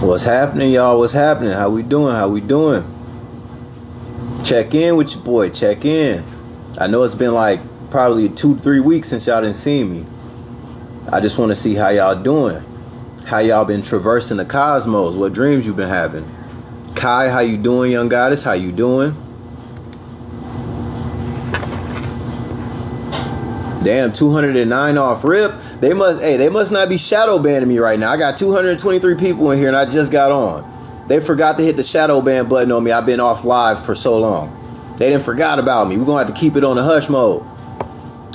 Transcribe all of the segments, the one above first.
What's happening, y'all? What's happening? How we doing? How we doing? Check in with your boy. Check in. I know it's been like probably 2-3 weeks since y'all didn't see me. I just want to see how y'all doing. How y'all been traversing the cosmos. What dreams you been having. Kai, how you doing, young goddess? How you doing? Damn, 209 off rip. They must not be shadow banning me right now. I got 223 people in here and I just got on. They forgot to hit the shadow ban button on me. I've been off live for so long. They didn't forgot about me. We're going to have to keep it on the hush mode.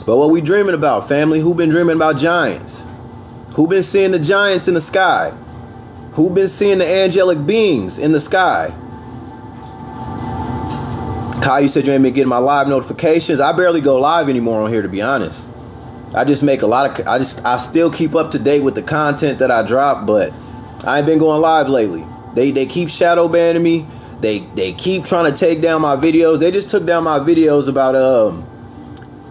But what we dreaming about, family? Who been dreaming about giants? Who been seeing the giants in the sky? Who been seeing the angelic beings in the sky? Kyle, you said you ain't been getting my live notifications. I barely go live anymore on here, to be honest. I just make a lot of, I still keep up to date with the content that I drop, but I ain't been going live lately. They keep shadow banning me. They keep trying to take down my videos. They just took down my videos about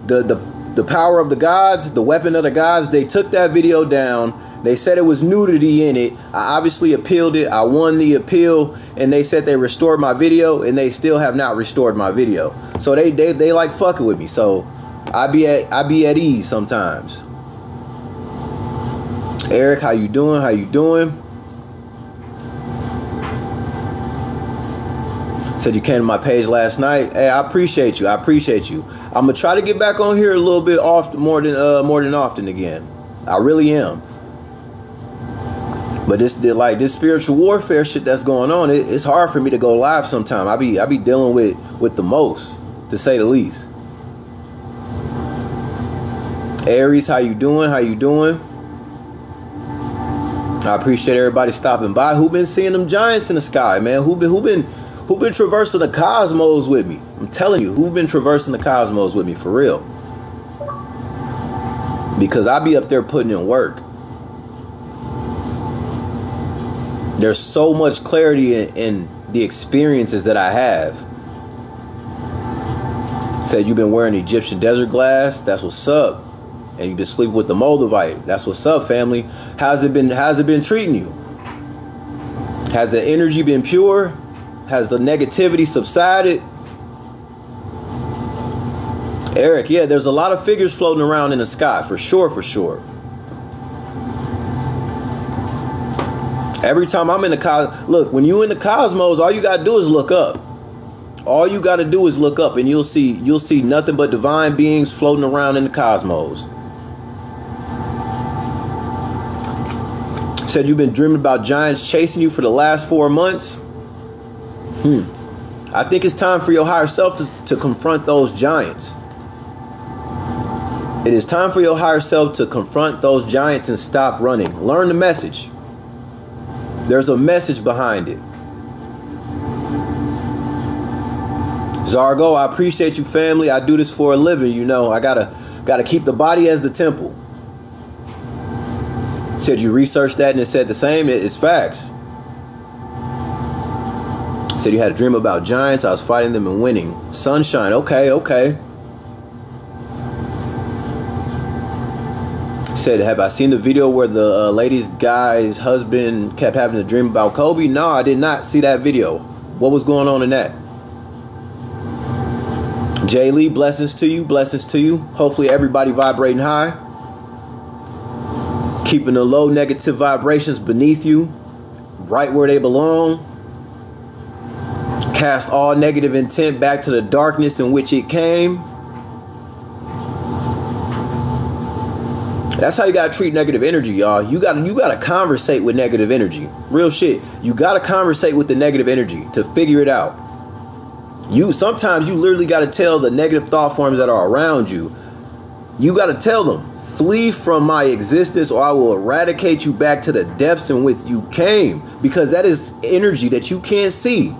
the power of the gods, the weapon of the gods. They took that video down. They said it was nudity in it. I obviously appealed it. I won the appeal, and they said they restored my video, and they still have not restored my video. So they like fucking with me. So I be at ease sometimes. Eric, how you doing? How you doing? Said you came to my page last night. Hey, I appreciate you. I appreciate you. I'm gonna try to get back on here a little bit more than often again. I really am. But this spiritual warfare shit that's going on, it's hard for me to go live sometime. I be dealing with the most, to say the least. Aries, how you doing? How you doing? I appreciate everybody stopping by. Who been seeing them giants in the sky, man? Who been traversing the cosmos with me? I'm telling you, who been traversing the cosmos with me for real? Because I be up there putting in work. There's so much clarity in the experiences that I have. Said you've been wearing Egyptian desert glass. That's what's up. And you been sleeping with the Moldavite. That's what's up, family. How's it been treating you? Has the energy been pure? Has the negativity subsided? Eric, yeah, there's a lot of figures floating around in the sky, for sure, for sure. Every time I'm in the cosmos, look, when you in the cosmos, all you gotta do is look up. All you gotta do is look up, and you'll see nothing but divine beings floating around in the cosmos. Said you've been dreaming about giants chasing you for the last 4 months. I think it's time for your higher self to confront those giants. It is time for your higher self to confront those giants and stop running. Learn the message. There's a message behind it. Zargo, I appreciate you, family. I do this for a living, you know. I gotta keep the body as the temple. Said you researched that and it said the same. It's facts. Said you had a dream about giants. I was fighting them and winning. Sunshine. Okay. Said, have I seen the video where the lady's guy's husband kept having a dream about Kobe? No, I did not see that video. What was going on in that? Jay Lee, blessings to you. Blessings to you. Hopefully everybody vibrating high. Keeping the low negative vibrations beneath you, right where they belong. Cast all negative intent back to the darkness in which it came. That's how you gotta treat negative energy, y'all. You gotta conversate with negative energy. Real shit. You gotta conversate with the negative energy to figure it out. Sometimes you literally gotta tell the negative thought forms that are around you. You gotta tell them, flee from my existence or I will eradicate you back to the depths in which you came. Because that is energy that you can't see,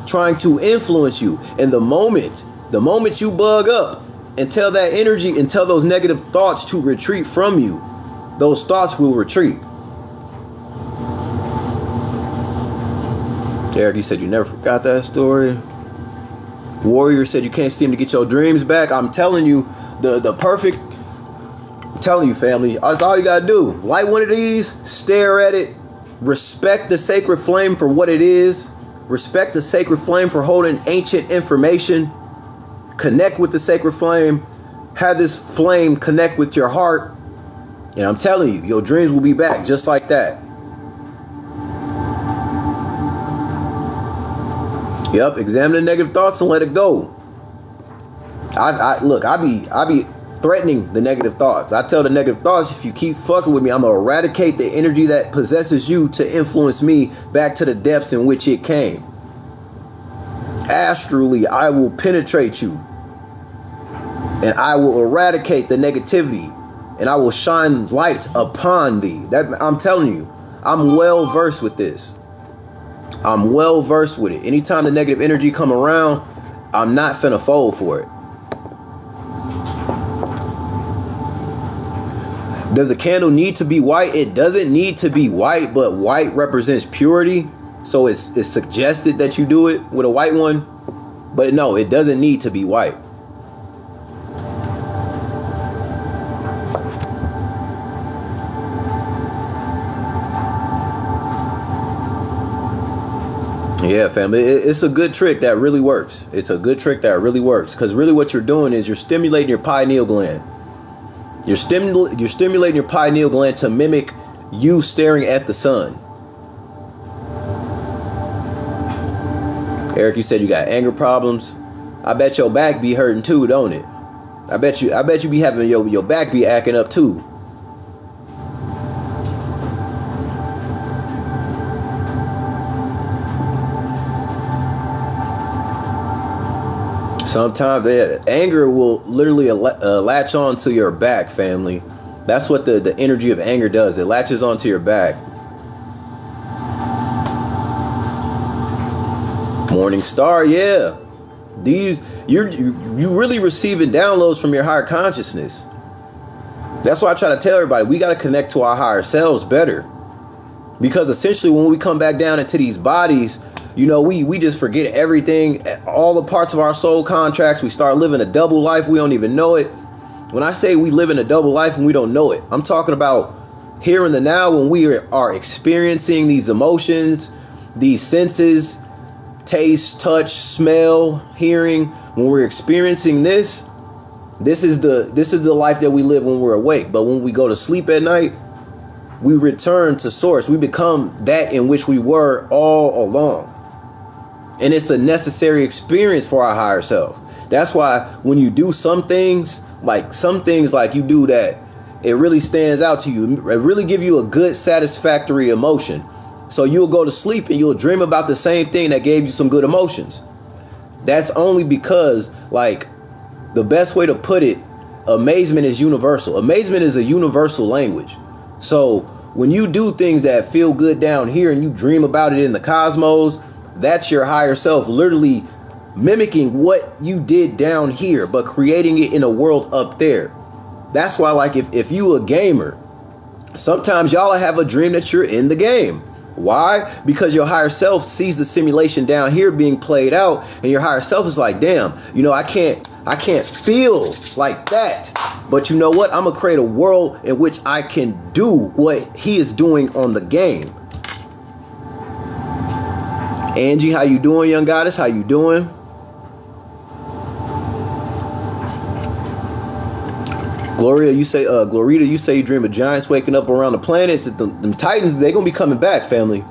trying to influence you. And the moment you bug up and tell that energy and tell those negative thoughts to retreat from you, those thoughts will retreat. Eric, you said you never forgot that story. Warrior said you can't seem to get your dreams back. I'm telling you, I'm telling you, family, that's all you gotta do. Light one of these, stare at it, Respect the sacred flame for what it is. Respect the sacred flame for holding ancient information. Connect with the sacred flame. Have this flame connect with your heart. And I'm telling you, your dreams will be back just like that. Yep, examine the negative thoughts and let it go. Look, I be threatening the negative thoughts. I tell the negative thoughts, if you keep fucking with me, I'm gonna eradicate the energy that possesses you to influence me back to the depths in which it came. Astrally, I will penetrate you, and I will eradicate the negativity, and I will shine light upon thee. That I'm telling you, I'm well versed with this. I'm well versed with it. Anytime the negative energy come around, I'm not finna fold for it. Does a candle need to be white? It doesn't need to be white, but white represents purity. So it's suggested that you do it with a white one. But no, it doesn't need to be white. Yeah, family, it's a good trick that really works. It's a good trick that really works. Because really what you're doing is you're stimulating your pineal gland. You're stimulating your pineal gland to mimic you staring at the sun. Eric, you said you got anger problems. I bet your back be hurting too, don't it? I bet you be having your back be acting up too. Sometimes the anger will literally latch on to your back, family. That's what the energy of anger does. It latches onto your back. Morning Star, yeah. You really receiving downloads from your higher consciousness. That's why I try to tell everybody, we got to connect to our higher selves better. Because essentially when we come back down into these bodies, you know, we just forget everything, all the parts of our soul contracts. We start living a double life. We don't even know it. When I say we live in a double life and we don't know it, I'm talking about here in the now when we are experiencing these emotions, these senses, taste, touch, smell, hearing. When we're experiencing this is the life that we live when we're awake. But when we go to sleep at night, we return to source. We become that in which we were all along. And it's a necessary experience for our higher self. That's why when you do some things like you do that, it really stands out to you. It really give you a good satisfactory emotion. So you'll go to sleep and you'll dream about the same thing that gave you some good emotions. That's only because, like, the best way to put it, amazement is universal. Amazement is a universal language. So when you do things that feel good down here and you dream about it in the cosmos, that's your higher self literally mimicking what you did down here, but creating it in a world up there. That's why, like, if you a gamer, sometimes y'all have a dream that you're in the game. Why? Because your higher self sees the simulation down here being played out, and your higher self is like, damn, you know, I can't feel like that. But you know what? I'm gonna create a world in which I can do what he is doing on the game. Angie, how you doing, young goddess? How you doing? Gloria, you say, Glorita, you say you dream of giants waking up around the planets. Them Titans, they gonna be coming back, family.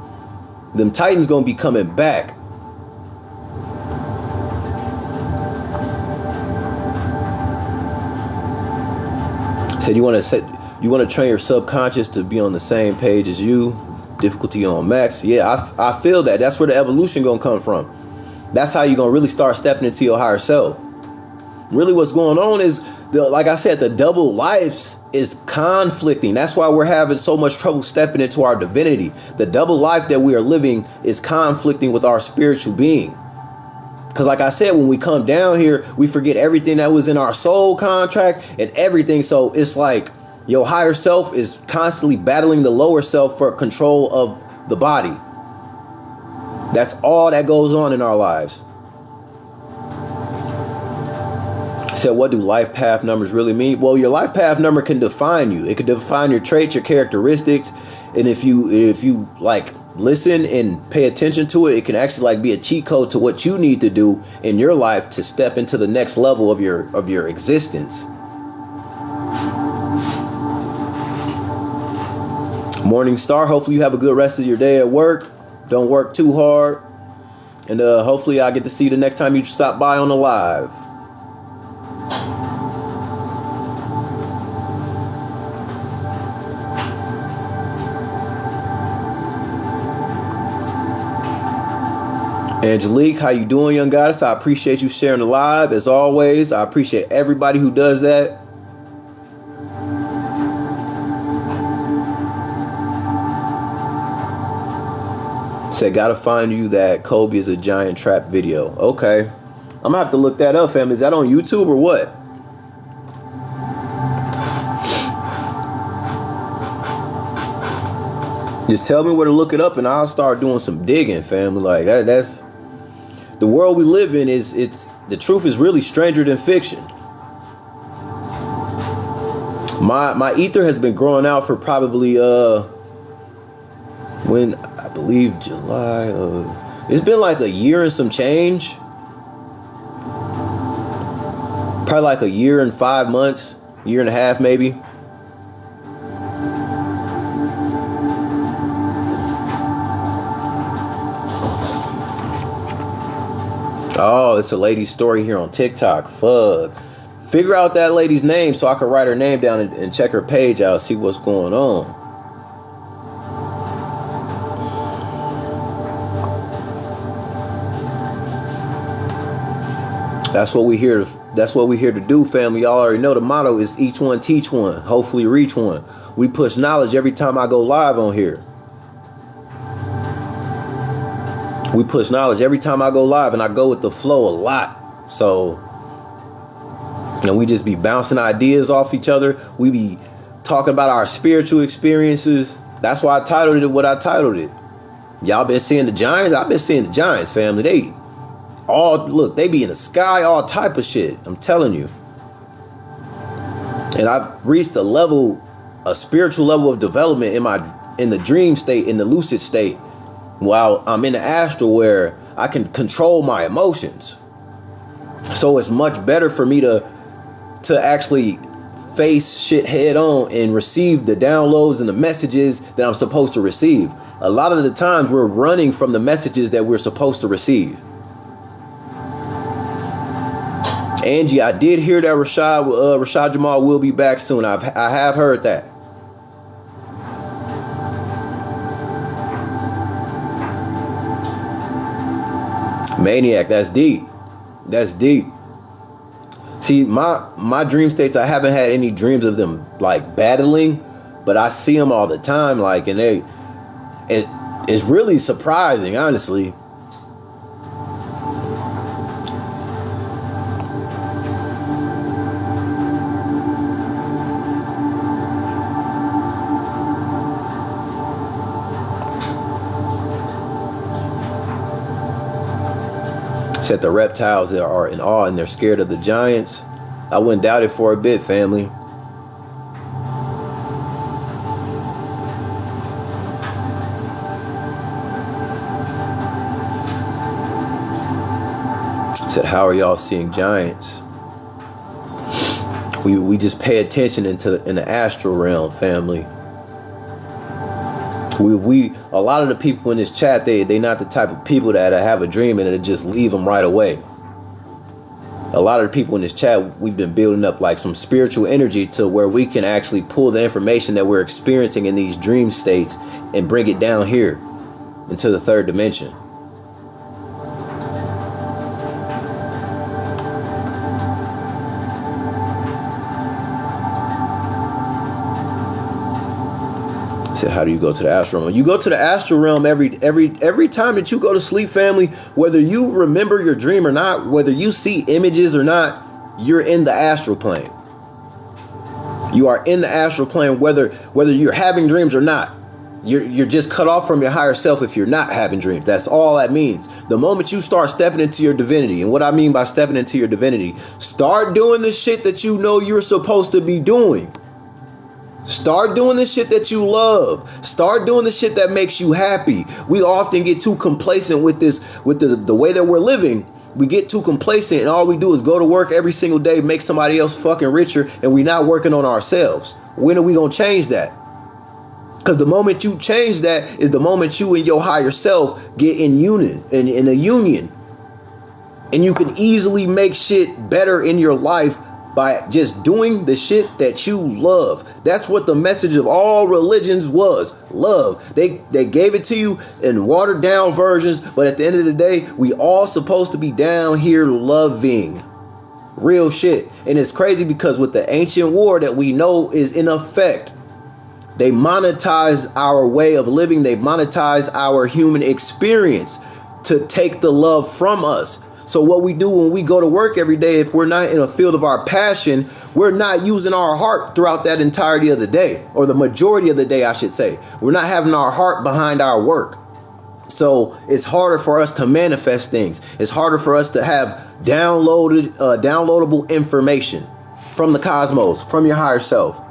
Them Titans gonna be coming back. Said you want to train your subconscious to be on the same page as you. Difficulty on max. Yeah, I feel that. That's where the evolution gonna come from. That's how you're gonna really start stepping into your higher self. Really what's going on is, like I said, the double lives is conflicting. That's why we're having so much trouble stepping into our divinity. The double life that we are living is conflicting with our spiritual being. Because like I said, when we come down here, we forget everything that was in our soul contract and everything. So it's like your higher self is constantly battling the lower self for control of the body. That's all that goes on in our lives. Said, what do life path numbers really mean? Well, your life path number can define you. It can define your traits, your characteristics. And if you like listen and pay attention to it, it can actually like be a cheat code to what you need to do in your life to step into the next level of your existence. Morning Star, hopefully you have a good rest of your day at work. Don't work too hard. And hopefully I get to see you the next time you stop by on the live. Angelique, how you doing, young goddess? I appreciate you sharing the live as always. I appreciate everybody who does that. Said, gotta find you that Kobe is a giant trap video. Okay. I'm gonna have to look that up, fam. Is that on YouTube or what? Just tell me where to look it up and I'll start doing some digging, family. Like that's the world we live in. It's the truth is really stranger than fiction. My ether has been growing out for probably when I believe July it's been like a year and some change. Probably like a year and 5 months, year and a half maybe. Oh, it's a lady's story here on TikTok. Fuck. Figure out that lady's name so I can write her name down and check her page out, see what's going on. That's what we here to do, family. Y'all already know the motto is each one teach one, hopefully reach one. We push knowledge every time I go live on here. We push knowledge every time I go live, and I go with the flow a lot. So, and we just be bouncing ideas off each other. We be talking about our spiritual experiences. That's why I titled it what I titled it. Y'all been seeing the giants? I've been seeing the giants, family. They be in the sky, all type of shit. I'm telling you. And I've reached a spiritual level of development in the dream state, in the lucid state, while I'm in the astral where I can control my emotions. So it's much better for me to actually face shit head on and receive the downloads and the messages that I'm supposed to receive. A lot of the times we're running from the messages that we're supposed to receive. Angie, I did hear that Rashad Jamal will be back soon. I have heard that. Maniac, that's deep. That's deep. See, my dream states, I haven't had any dreams of them like battling, but I see them all the time. Like, and it's really surprising, honestly. Said the reptiles that are in awe and they're scared of the giants. I wouldn't doubt it for a bit, family. Said, how are y'all seeing giants? We just pay attention in the astral realm, family. A lot of the people in this chat, they not the type of people that have a dream and it just leave them right away. A lot of the people in this chat, we've been building up like some spiritual energy to where we can actually pull the information that we're experiencing in these dream states and bring it down here into the third dimension. Said, how do you go to the astral realm? You go to the astral realm every time that you go to sleep, family. Whether you remember your dream or not, whether you see images or not, you're in the astral plane. You are in the astral plane, whether you're having dreams or not. You're just cut off from your higher self if you're not having dreams. That's all that means. The moment you start stepping into your divinity, and what I mean by stepping into your divinity, start doing the shit that you know you're supposed to be doing. Start doing the shit that you love. Start doing the shit that makes you happy. We often get too complacent with this, with the way that we're living. We get too complacent and all we do is go to work every single day, make somebody else fucking richer, and we're not working on ourselves. When are we going to change that? Because the moment you change that is the moment you and your higher self get in union, in a union. And you can easily make shit better in your life by just doing the shit that you love. That's what the message of all religions was. Love. They gave it to you in watered down versions, but at the end of the day, we all supposed to be down here loving. Real shit. And it's crazy because with the ancient war that we know is in effect, they monetize our way of living. They monetize our human experience to take the love from us. So what we do when we go to work every day, if we're not in a field of our passion, we're not using our heart throughout that entirety of the day, or the majority of the day, I should say. We're not having our heart behind our work. So it's harder for us to manifest things. It's harder for us to have downloadable information from the cosmos, from your higher self.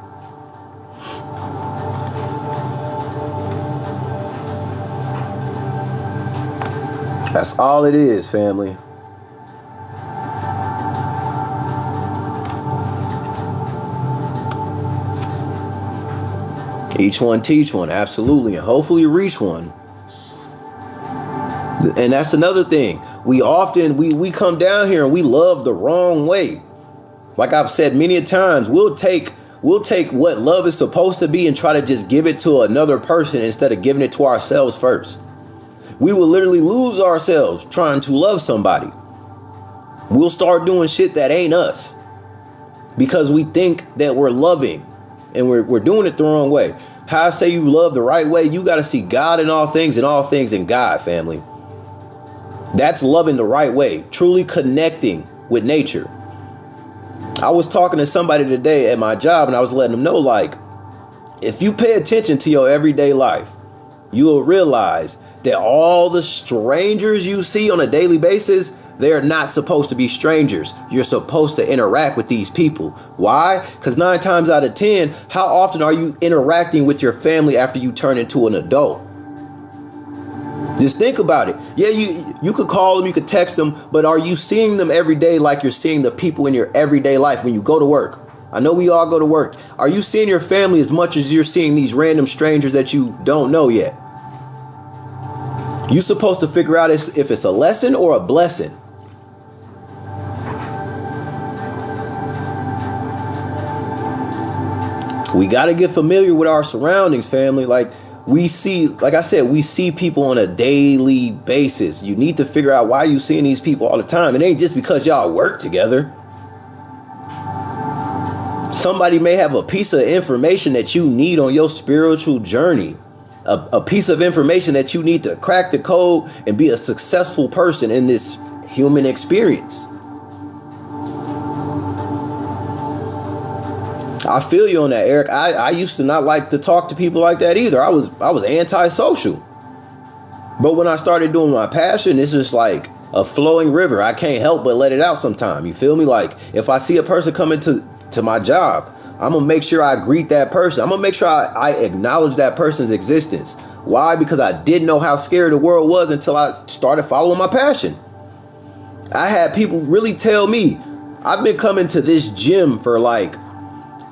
That's all it is, family. Each one teach one, absolutely, and hopefully you reach one. And that's another thing. We often we come down here and we love the wrong way. Like I've said many a times, we'll take what love is supposed to be and try to just give it to another person instead of giving it to ourselves first. We will literally lose ourselves trying to love somebody. We'll start doing shit that ain't us because we think that we're loving and we're doing it the wrong way. How I say you love the right way, you got to see God in all things and all things in God, family. That's loving the right way, truly connecting with nature. I was talking to somebody today at my job and I was letting them know, like, if you pay attention to your everyday life, you will realize that all the strangers you see on a daily basis, they're not supposed to be strangers. You're supposed to interact with these people. Why? Because 9 times out of 10, how often are you interacting with your family after you turn into an adult? Just think about it. Yeah, you could call them, you could text them, but are you seeing them every day like you're seeing the people in your everyday life when you go to work? I know we all go to work. Are you seeing your family as much as you're seeing these random strangers that you don't know yet? You're supposed to figure out if it's a lesson or a blessing. We got to get familiar with our surroundings, family. Like I said, we see people on a daily basis. You need to figure out why you seeing these people all the time. It ain't just because y'all work together. Somebody may have a piece of information that you need on your spiritual journey. A piece of information that you need to crack the code and be a successful person in this human experience. I feel you on that, Eric. I used to not like to talk to people like that either. I was antisocial. But when I started doing my passion, it's just like a flowing river. I can't help but let it out sometime. You feel me? Like if I see a person coming to my job, I'm going to make sure I greet that person. I'm going to make sure I acknowledge that person's existence. Why? Because I didn't know how scary the world was until I started following my passion. I had people really tell me, I've been coming to this gym for like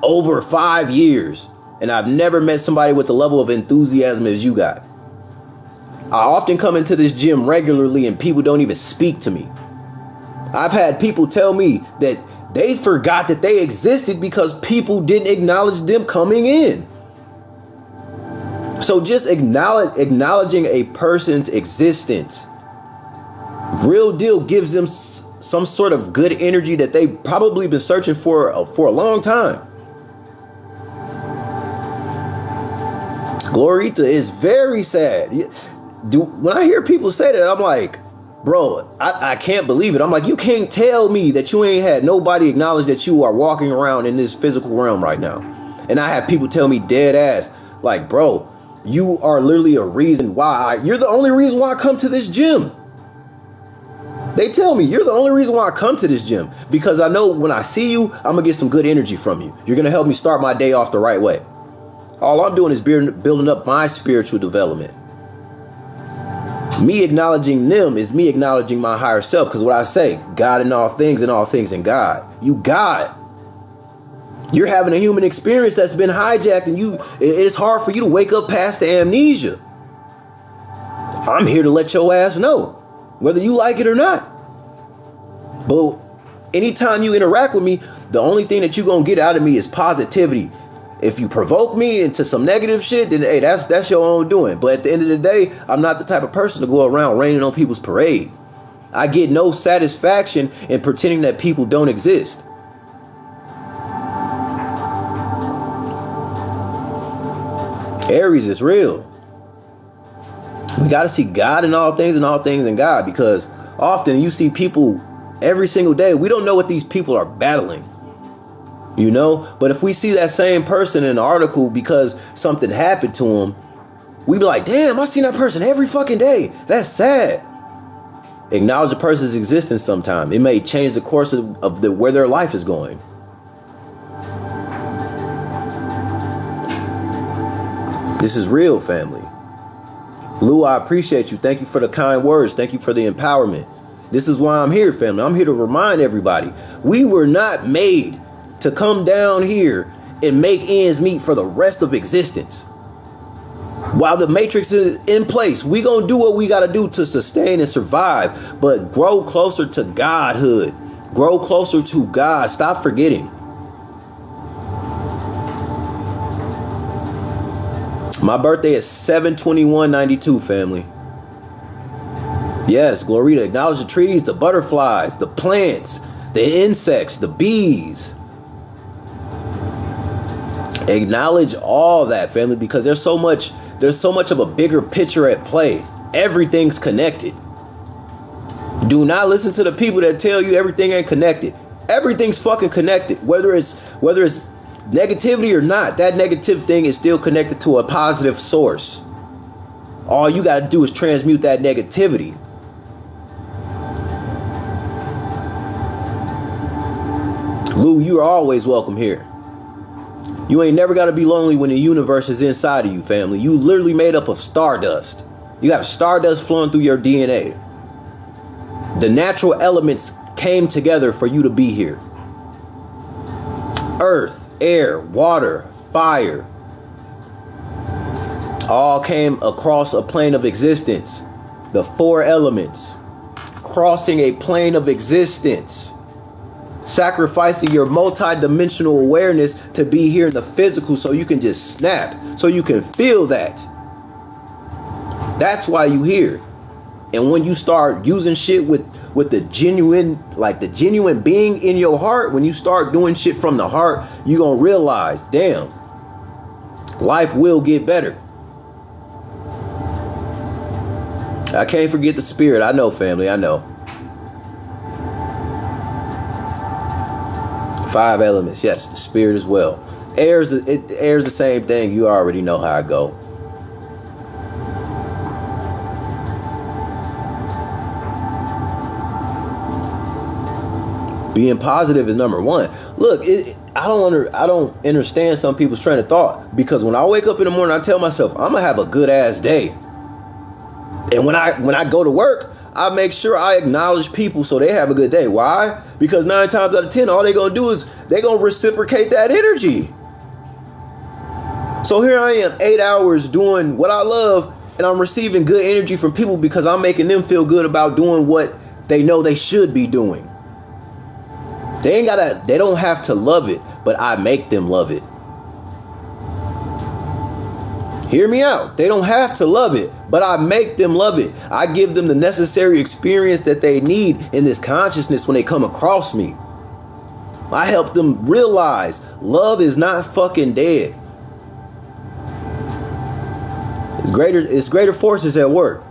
over 5 years, and I've never met somebody with the level of enthusiasm as you got. I often come into this gym regularly and people don't even speak to me. I've had people tell me that they forgot that they existed because people didn't acknowledge them coming in. So just acknowledging a person's existence, real deal, gives them some sort of good energy that they've probably been searching for a long time. Glorita is very sad. When I hear people say that, I'm like, bro, I can't believe it. I'm like, you can't tell me that you ain't had nobody acknowledge that you are walking around in this physical realm right now. And I have people tell me dead ass, like, bro, You are literally a reason why. You're the only reason why I come to this gym. They tell me you're the only reason why I come to this gym, because I know when I see you, I'm going to get some good energy from you. You're going to help me start my day off the right way. All I'm doing is building up my spiritual development. Me acknowledging them is me acknowledging my higher self. Because what I say, God in all things and all things in God. You God. You're having a human experience that's been hijacked, and it's hard for you to wake up past the amnesia. I'm here to let your ass know, whether you like it or not. But anytime you interact with me, the only thing that you're going to get out of me is positivity. If you provoke me into some negative shit, then hey, that's your own doing. But at the end of the day, I'm not the type of person to go around raining on people's parade. I get no satisfaction in pretending that people don't exist. Aries is real. We got to see God in all things and all things in God, because often you see people every single day. We don't know what these people are battling, you know, but if we see that same person in an article because something happened to him, we be like, damn, I seen that person every fucking day. That's sad. Acknowledge the person's existence sometime. It may change the course of where their life is going. This is real, family. Lou, I appreciate you. Thank you for the kind words. Thank you for the empowerment. This is why I'm here, family. I'm here to remind everybody, we were not made to come down here and make ends meet for the rest of existence. While the matrix is in place, we gonna do what we gotta do to sustain and survive, but grow closer to Godhood. Grow closer to God. Stop forgetting. My birthday is 7/21/92, family. Yes, Glorita, acknowledge the trees, the butterflies, the plants, the insects, the bees. Acknowledge all that, family, because there's so much of a bigger picture at play. Everything's connected. Do not listen to the people that tell you everything ain't connected. Everything's fucking connected. Whether it's negativity or not, that negative thing is still connected to a positive source. All you got to do is transmute that negativity. Lou, you are always welcome here. You ain't never got to be lonely when the universe is inside of you, family. You literally made up of stardust. You have stardust flowing through your DNA. The natural elements came together for you to be here. Earth, air, water, fire, all came across a plane of existence. The four elements crossing a plane of existence, sacrificing your multi-dimensional awareness to be here in the physical so you can just snap, so you can feel that. That's why you here. And when you start using shit with the genuine being in your heart, when you start doing shit from the heart, you're going to realize, damn, life will get better. I can't forget the spirit. I know, family. I know. 5 elements. Yes, the spirit as well. Air's the same thing. You already know how I go. Being positive is number one. Look, I don't understand some people's train of thought, because when I wake up in the morning, I tell myself I'm gonna have a good ass day. And when I go to work, I make sure I acknowledge people so they have a good day. Why? Because 9 times out of 10, all they gonna do is they gonna reciprocate that energy. So here I am, 8 hours doing what I love, and I'm receiving good energy from people because I'm making them feel good about doing what they know they should be doing. They don't have to love it, but I make them love it. Hear me out. They don't have to love it, but I make them love it. I give them the necessary experience that they need in this consciousness when they come across me. I help them realize love is not fucking dead. It's greater forces at work.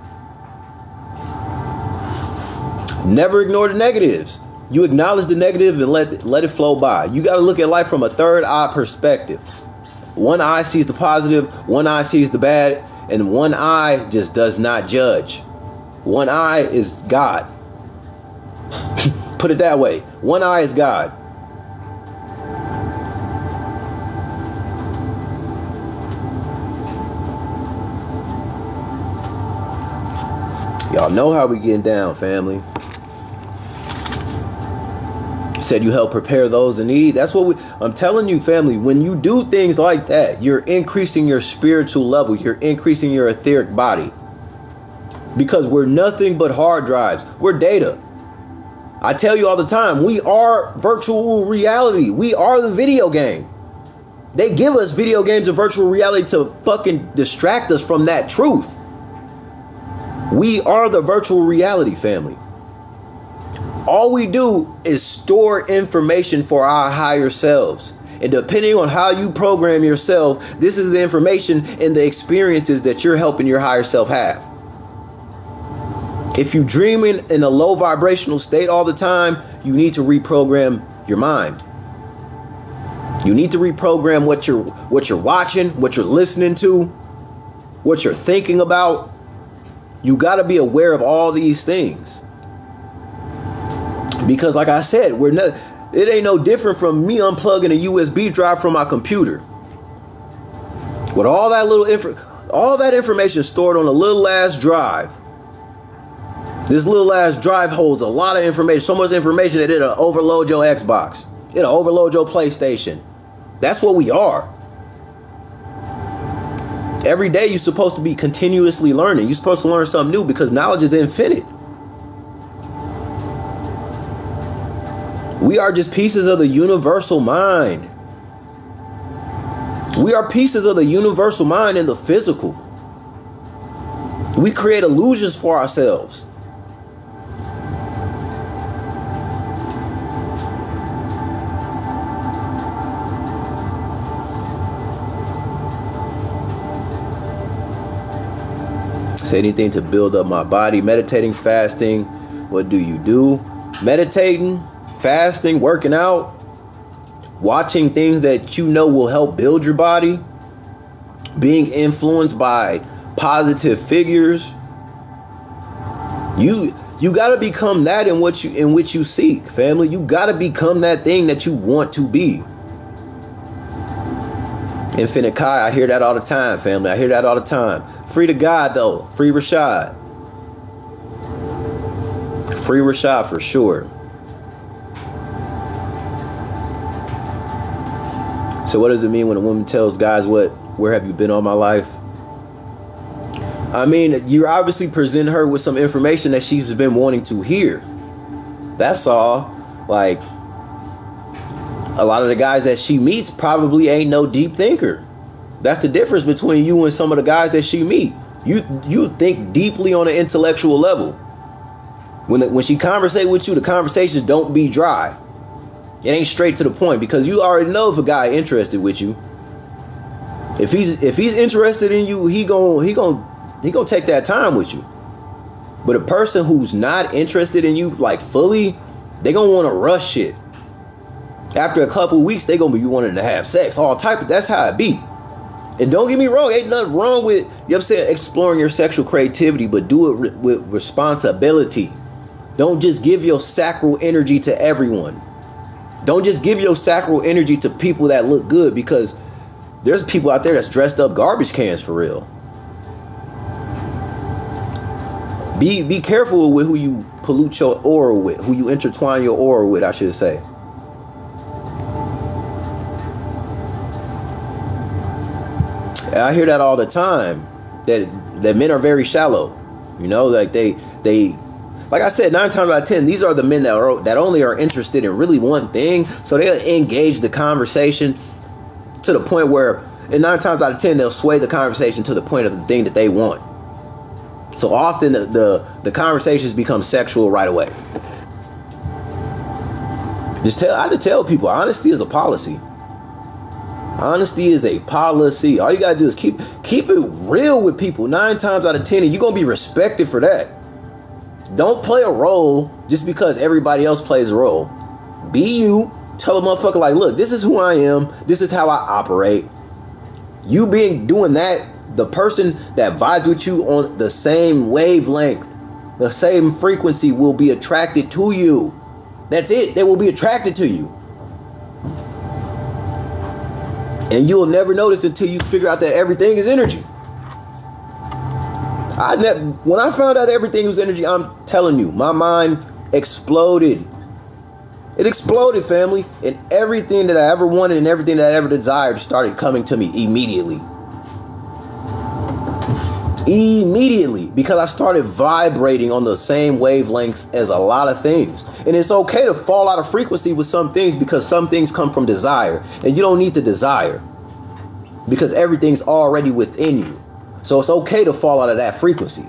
Never ignore the negatives. You acknowledge the negative and let it flow by. You got to look at life from a third eye perspective. One eye sees the positive, one eye sees the bad, and one eye just does not judge. One eye is God. Put it that way. One eye is God. Y'all know how we getting down, family. Said you help prepare those in need. That's what I'm telling you, family. When you do things like that, you're increasing your spiritual level. You're increasing your etheric body. Because we're nothing but hard drives. We're data. I tell you all the time, we are virtual reality. We are the video game. They give us video games and virtual reality to fucking distract us from that truth. We are the virtual reality, family. All we do is store information for our higher selves. And depending on how you program yourself, this is the information and the experiences that you're helping your higher self have. If you're dreaming in a low vibrational state all the time, you need to reprogram your mind. You need to reprogram what you're watching, what you're listening to, what you're thinking about. You got to be aware of all these things. Because like I said, it ain't no different from me unplugging a USB drive from my computer. With all that information stored on a little ass drive. This little ass drive holds a lot of information, so much information that it'll overload your Xbox. It'll overload your PlayStation. That's what we are. Every day you're supposed to be continuously learning. You're supposed to learn something new because knowledge is infinite. We are just pieces of the universal mind. We are pieces of the universal mind in the physical. We create illusions for ourselves. Say anything to build up my body. Meditating, fasting. What do you do? Meditating, fasting, working out, watching things that you know will help build your body, being influenced by positive figures. You got to become that in which you seek, family. You got to become that thing that you want to be. Infinite Kai, I hear that all the time, family. I hear that all the time. Free to God, though. Free Rashad. Free Rashad for sure. So what does it mean when a woman tells guys where have you been all my life? I mean, you obviously present her with some information that she's been wanting to hear. That's all. Like, a lot of the guys that she meets probably ain't no deep thinker. That's the difference between you and some of the guys that she meet. You think deeply on an intellectual level. When she conversate with you, the conversations don't be dry. It ain't straight to the point because you already know if a guy interested with you. If he's interested in you, he gonna take that time with you. But a person who's not interested in you like fully, they gonna want to rush shit. After a couple of weeks, they gonna be wanting to have sex, all type of. That's how it be. And don't get me wrong, ain't nothing wrong with, you know what I'm saying, exploring your sexual creativity, but do it with responsibility. Don't just give your sacral energy to everyone. Don't just give your sacral energy to people that look good, because there's people out there that's dressed up garbage cans for real. Be careful with who you pollute your aura with, who you intertwine your aura with, I should say. I hear that all the time, that men are very shallow. You know, like they like I said, 9 times out of 10, these are the men that only are interested in really one thing. So they'll engage the conversation to the point where, and 9 times out of 10, they'll sway the conversation to the point of the thing that they want. So often the conversations become sexual right away. I had to tell people, honesty is a policy. Honesty is a policy. All you gotta do is keep it real with people. 9 times out of 10, and you're gonna be respected for that. Don't play a role just because everybody else plays a role. Be you. Tell a motherfucker like, look, this is who I am. This is how I operate. You being doing that, the person that vibes with you on the same wavelength, the same frequency, will be attracted to you. That's it. They will be attracted to you. And you'll never notice until you figure out that everything is energy. When I found out everything was energy, I'm telling you, my mind exploded. It exploded, family. And everything that I ever wanted and everything that I ever desired started coming to me immediately. Immediately. Because I started vibrating on the same wavelengths as a lot of things. And it's okay to fall out of frequency with some things, because some things come from desire. And you don't need to desire, because everything's already within you. So it's okay to fall out of that frequency.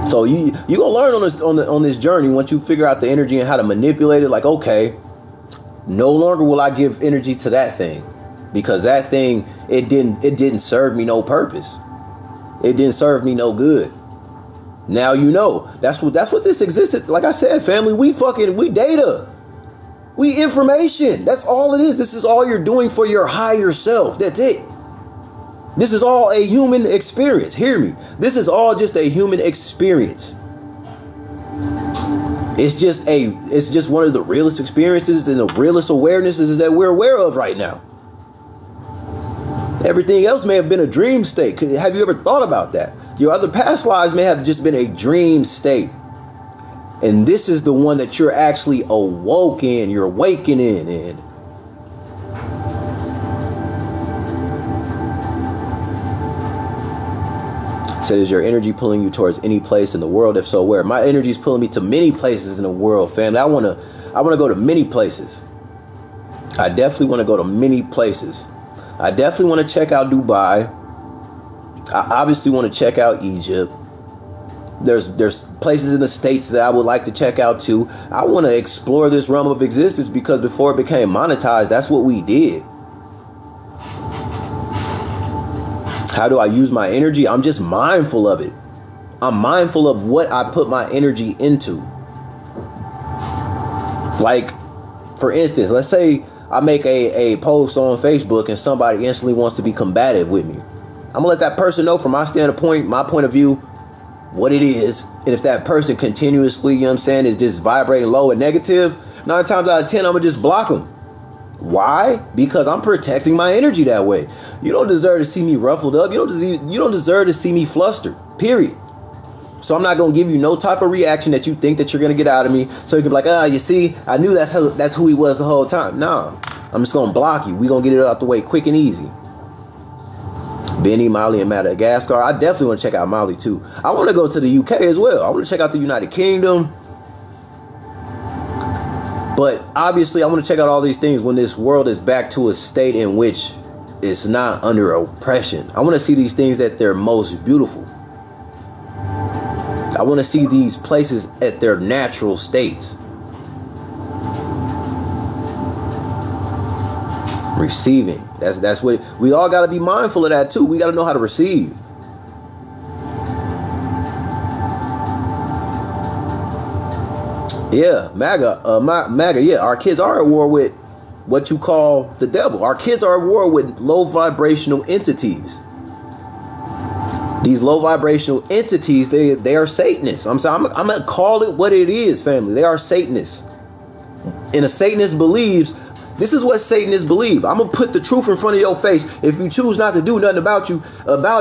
So you gonna learn on this journey, once you figure out the energy and how to manipulate it. Like, okay, no longer will I give energy to that thing, because that thing, it didn't serve me no purpose. It didn't serve me no good. Now you know. That's what this existence. Like I said, family, we data. We information. That's all it is. This is all you're doing for your higher self. That's it. This is all a human experience. Hear me. This is all just a human experience. It's just one of the realest experiences and the realest awarenesses that we're aware of right now. Everything else may have been a dream state. Have you ever thought about that? Your other past lives may have just been a dream state. And this is the one that you're actually awoke in. You're awakening in. Said, is your energy pulling you towards any place in the world? If so, where? My energy is pulling me to many places in the world, family. I want to go to many places. I definitely want to go to many places. I definitely want to check out Dubai. I obviously want to check out Egypt. There's places in the States that I would like to check out too. I want to explore this realm of existence, because before it became monetized, that's what we did. How do I use my energy? I'm just mindful of it. I'm mindful of what I put my energy into. Like, for instance, let's say I make a post on Facebook and somebody instantly wants to be combative with me. I'm gonna let that person know from my standpoint, my point of view, what it is. And if that person continuously, you know what I'm saying, is just vibrating low and negative, 9 times out of 10, I'm gonna just block them. Why? Because I'm protecting my energy that way. You don't deserve to see me ruffled up. You don't deserve to see me flustered, period. So I'm not going to give you no type of reaction that you think that you're going to get out of me. So you can be like, you see, I knew that's who he was the whole time. No, I'm just going to block you. We're going to get it out the way quick and easy. Benny, Mali, and Madagascar. I definitely want to check out Mali too. I want to go to the UK as well. I want to check out the United Kingdom. But obviously, I want to check out all these things when this world is back to a state in which it's not under oppression. I want to see these things at their most beautiful. I want to see these places at their natural states. Receiving. That's what we all got to be mindful of that too. We got to know how to receive. Yeah, MAGA, yeah, our kids are at war with what you call the devil. Our kids are at war with low vibrational entities. These low vibrational entities, they are Satanists. I'm going to call it what it is, family. They are Satanists. And a Satanist believes, this is what Satanists believe. I'm going to put the truth in front of your face. If you choose not to do nothing about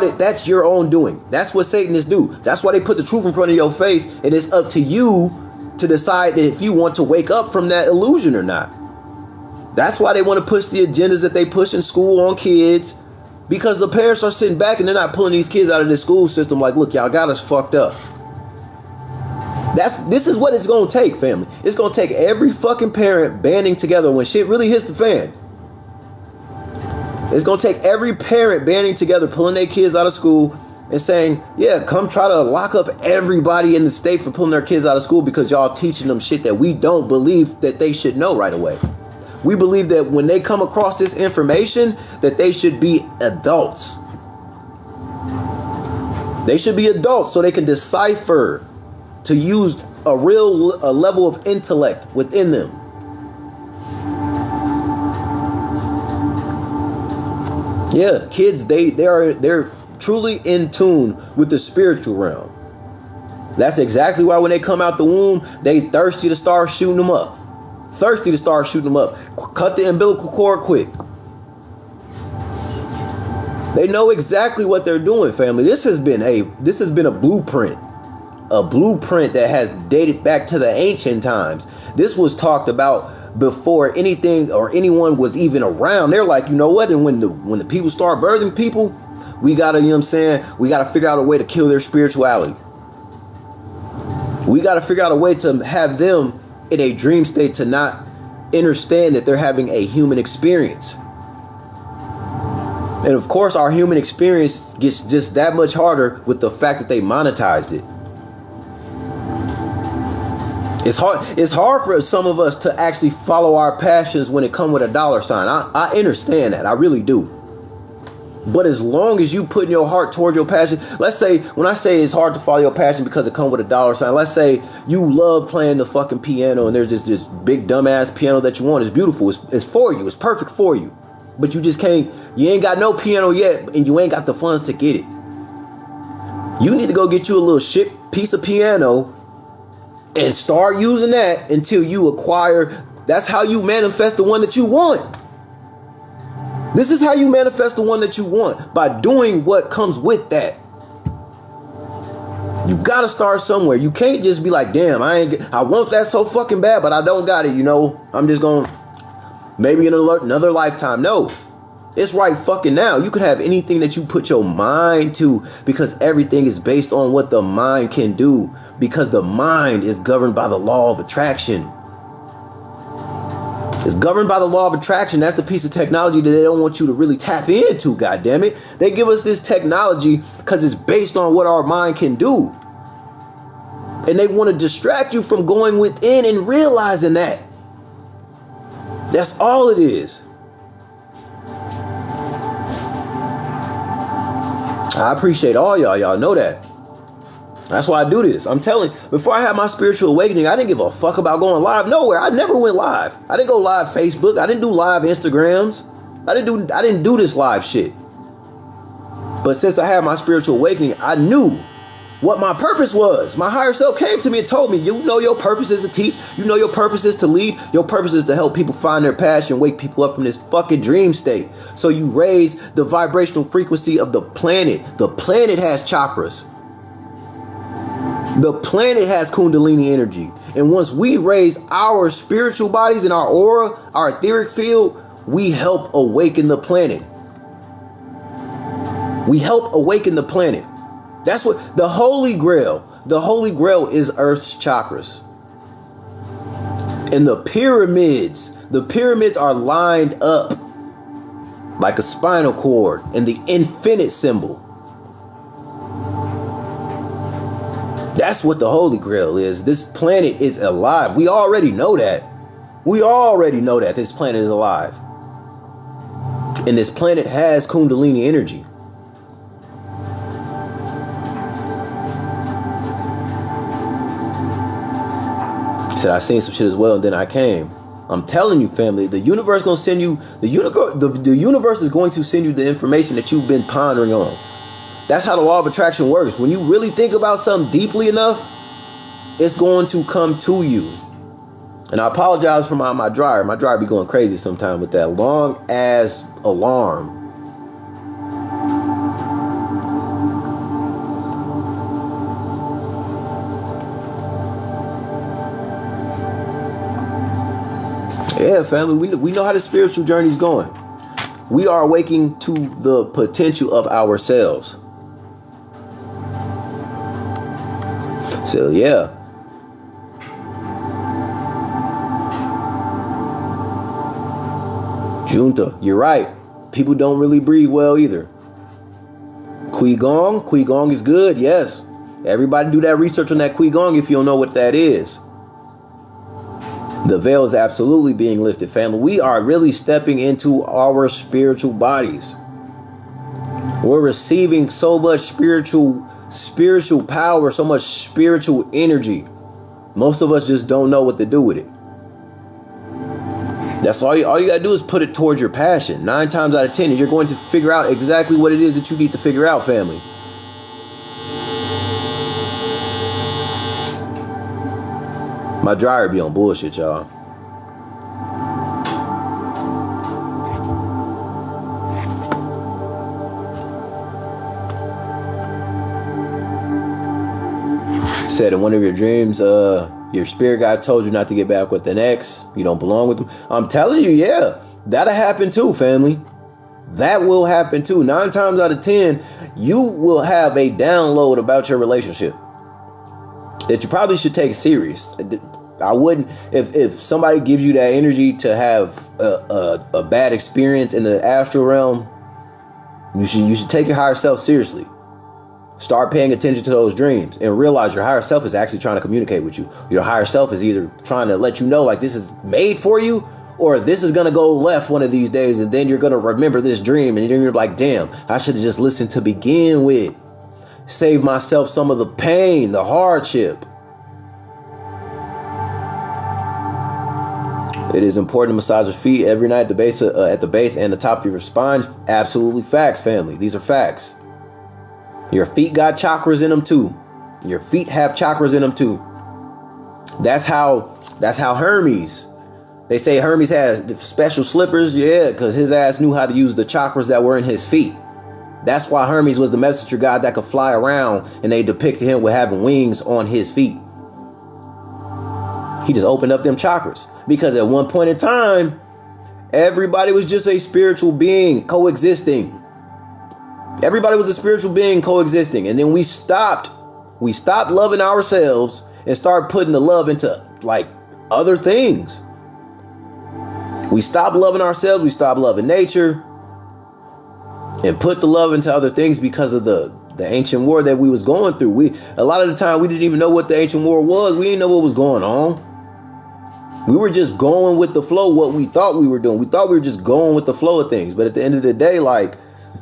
it, that's your own doing. That's what Satanists do. That's why they put the truth in front of your face, and it's up to you to decide if you want to wake up from that illusion or not. That's why they want to push the agendas that they push in school on kids, because the parents are sitting back and they're not pulling these kids out of the school system like, look, y'all got us fucked up. This is what it's going to take, family. It's going to take every fucking parent banding together when shit really hits the fan. It's going to take every parent banding together, pulling their kids out of school and saying, yeah, come try to lock up everybody in the state for pulling their kids out of school because y'all teaching them shit that we don't believe that they should know right away. We believe that when they come across this information, that they should be adults. They should be adults so they can decipher, to use a level of intellect within them. Yeah, kids, they're truly in tune with the spiritual realm. That's exactly why when they come out the womb, they thirsty to start shooting them up. Thirsty to start shooting them up. Cut the umbilical cord quick. They know exactly what they're doing, family. This has been a blueprint. A blueprint that has dated back to the ancient times. This was talked about before anything or anyone was even around. They're like, you know what? And when the people start birthing people, we gotta, you know what I'm saying? We gotta figure out a way to kill their spirituality. We gotta figure out a way to have them in a dream state to not understand that they're having a human experience. And of course, our human experience gets just that much harder with the fact that they monetized it. It's hard for some of us to actually follow our passions when it comes with a dollar sign. I understand that. I really do. But as long as you put your heart toward your passion, let's say, when I say it's hard to follow your passion because it comes with a dollar sign, let's say you love playing the fucking piano and there's just this big dumbass piano that you want. It's beautiful. It's for you. It's perfect for you. But you just can't, you ain't got no piano yet and you ain't got the funds to get it. You need to go get you a little shit piece of piano and start using that until you acquire. That's how you manifest the one that you want. This is how you manifest the one that you want, by doing what comes with that. You gotta start somewhere. You can't just be like, damn, I want that so fucking bad, but I don't got it, you know. I'm just gonna, maybe in another lifetime. No, it's right fucking now. You could have anything that you put your mind to, because everything is based on what the mind can do, because the mind is governed by the law of attraction. It's governed by the law of attraction. That's the piece of technology that they don't want you to really tap into, goddammit. They give us this technology because it's based on what our mind can do. And they want to distract you from going within and realizing that. That's all it is. I appreciate all y'all. Y'all know that. That's why I do this. I'm telling you, before I had my spiritual awakening, I didn't give a fuck about going live nowhere. I never went live. I didn't go live Facebook. I didn't do live Instagrams. I didn't do this live shit. But since I had my spiritual awakening, I knew what my purpose was. My higher self came to me and told me, you know your purpose is to teach. You know your purpose is to lead. Your purpose is to help people find their passion, wake people up from this fucking dream state. So you raise the vibrational frequency of the planet. The planet has chakras. The planet has Kundalini energy. And once we raise our spiritual bodies and our aura, our etheric field, we help awaken the planet. We help awaken the planet. That's what the Holy Grail is Earth's chakras. And the pyramids are lined up like a spinal cord in the infinite symbol. That's what the Holy Grail is. This planet is alive. We already know that. We already know that this planet is alive. And this planet has Kundalini energy. Said I seen some shit as well, and then I came. I'm telling you, family, the universe gonna send you the universe is going to send you the information that you've been pondering on. That's how the law of attraction works. When you really think about something deeply enough, it's going to come to you. And I apologize for my dryer. My dryer be going crazy sometime with that long ass alarm. Yeah, family, we know how the spiritual journey is going. We are awakening to the potential of ourselves. So yeah. Junta, you're right. People don't really breathe well either. Qigong is good, yes. Everybody do that research on that Qigong if you don't know what that is. The veil is absolutely being lifted, family. We are really stepping into our spiritual bodies. We're receiving so much spiritual power, so much spiritual energy. Most of us just don't know what to do with it. That's all you gotta do is put it towards your passion. 9 times out of 10, you're going to figure out exactly what it is that you need to figure out, family. My dryer be on bullshit, y'all. Said in one of your dreams, your spirit guide told you not to get back with an ex. You don't belong with them. I'm telling you, yeah, that'll happen too, family. That will happen too. 9 times out of 10, you will have a download about your relationship that you probably should take serious. I wouldn't, if somebody gives you that energy to have a bad experience in the astral realm, you should take your higher self seriously. Start paying attention to those dreams and realize your higher self is actually trying to communicate with you. Your higher self is either trying to let you know like this is made for you, or this is going to go left one of these days, and then you're going to remember this dream and you're like, damn, I should have just listened to begin with. Save myself some of the pain, the hardship. It is important to massage your feet every night at the base and the top of your spine. Absolutely facts, family. These are facts. Your feet got chakras in them too. Your feet have chakras in them too. That's how Hermes. They say Hermes has special slippers. Yeah, because his ass knew how to use the chakras that were in his feet. That's why Hermes was the messenger god that could fly around, and they depicted him with having wings on his feet. He just opened up them chakras. Because at one point in time, everybody was just a spiritual being coexisting. Everybody was a spiritual being coexisting. And then we stopped loving ourselves and started putting the love into like other things. We stopped loving ourselves. We stopped loving nature and put the love into other things because of the ancient war that we was going through. A lot of the time we didn't even know what the ancient war was. We didn't know what was going on. We were just going with the flow, what we thought we were doing. We thought we were just going with the flow of things. But at the end of the day, like,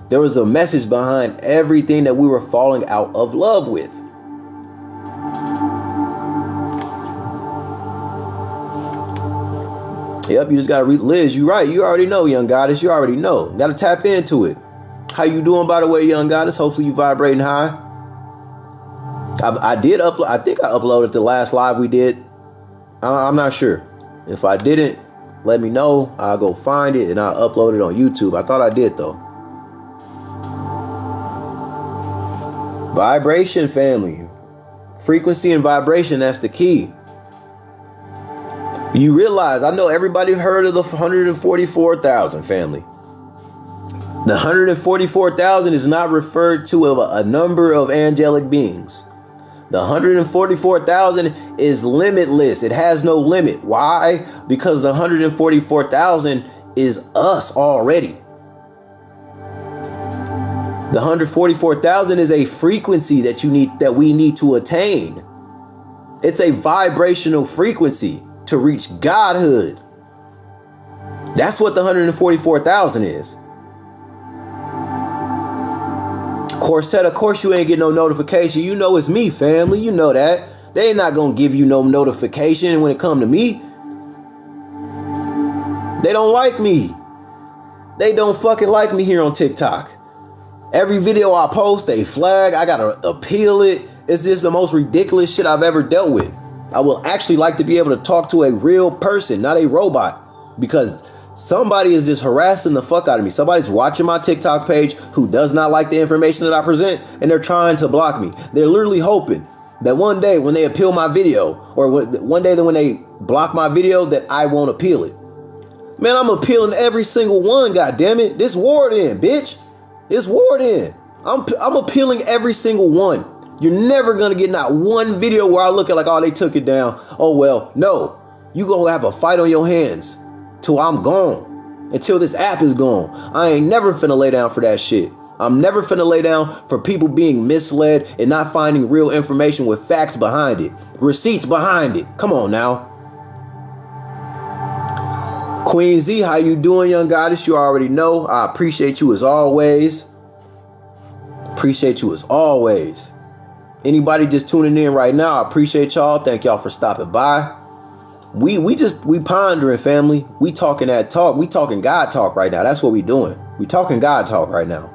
there was a message behind everything that we were falling out of love with. Yep, you just gotta read. Liz, you right. You already know, young goddess. You already know. Gotta tap into it. How you doing, by the way, young goddess? Hopefully you vibrating high. I did upload. I think I uploaded the last live we did. I'm not sure. If I didn't, let me know. I'll go find it and I'll upload it on YouTube. I thought I did though. Vibration, family. Frequency and vibration, that's the key. You realize, I know everybody heard of the 144,000, family. The 144,000 is not referred to a number of angelic beings. The 144,000 is limitless. It has no limit. Why? Because the 144,000 is us already. The 144,000 is a frequency that we need to attain. It's a vibrational frequency to reach godhood. That's what the 144,000 is. Corset, of course you ain't get no notification. You know it's me, family. You know that. They ain't not gonna give you no notification when it come to me. They don't like me. They don't fucking like me here on TikTok. Every video I post, they flag. I gotta appeal it. It's just the most ridiculous shit I've ever dealt with. I will actually like to be able to talk to a real person, not a robot, because somebody is just harassing the fuck out of me. Somebody's watching my TikTok page who does not like the information that I present, and they're trying to block me. They're literally hoping that one day when they appeal my video, or one day that when they block my video, that I won't appeal it. Man, I'm appealing every single one, goddammit. This Warden, bitch. It's Warden. I'm appealing every single one. You're never gonna get not one video where I look at like, oh, they took it down. Oh, well, no. You gonna have a fight on your hands till I'm gone. Until this app is gone. I ain't never finna lay down for that shit. I'm never finna lay down for people being misled and not finding real information with facts behind it. Receipts behind it. Come on now. Queen Z, how you doing, young goddess? You already know. I appreciate you as always. Appreciate you as always. Anybody just tuning in right now, I appreciate y'all. Thank y'all for stopping by. We pondering, family. We talking that talk. We talking God talk right now. That's what we doing. We talking God talk right now.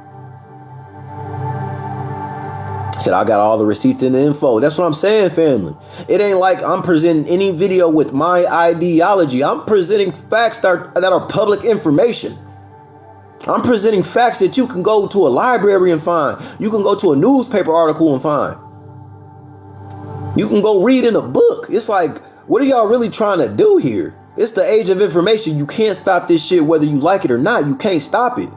Said I got all the receipts and the info. That's what I'm saying, family. It ain't like I'm presenting any video with my ideology. I'm presenting facts that are public information. I'm presenting facts that you can go to a library and find. You can go to a newspaper article and find. You can go read in a book. It's like, what are y'all really trying to do here? It's the age of information. You can't stop this shit whether you like it or not. You can't stop it.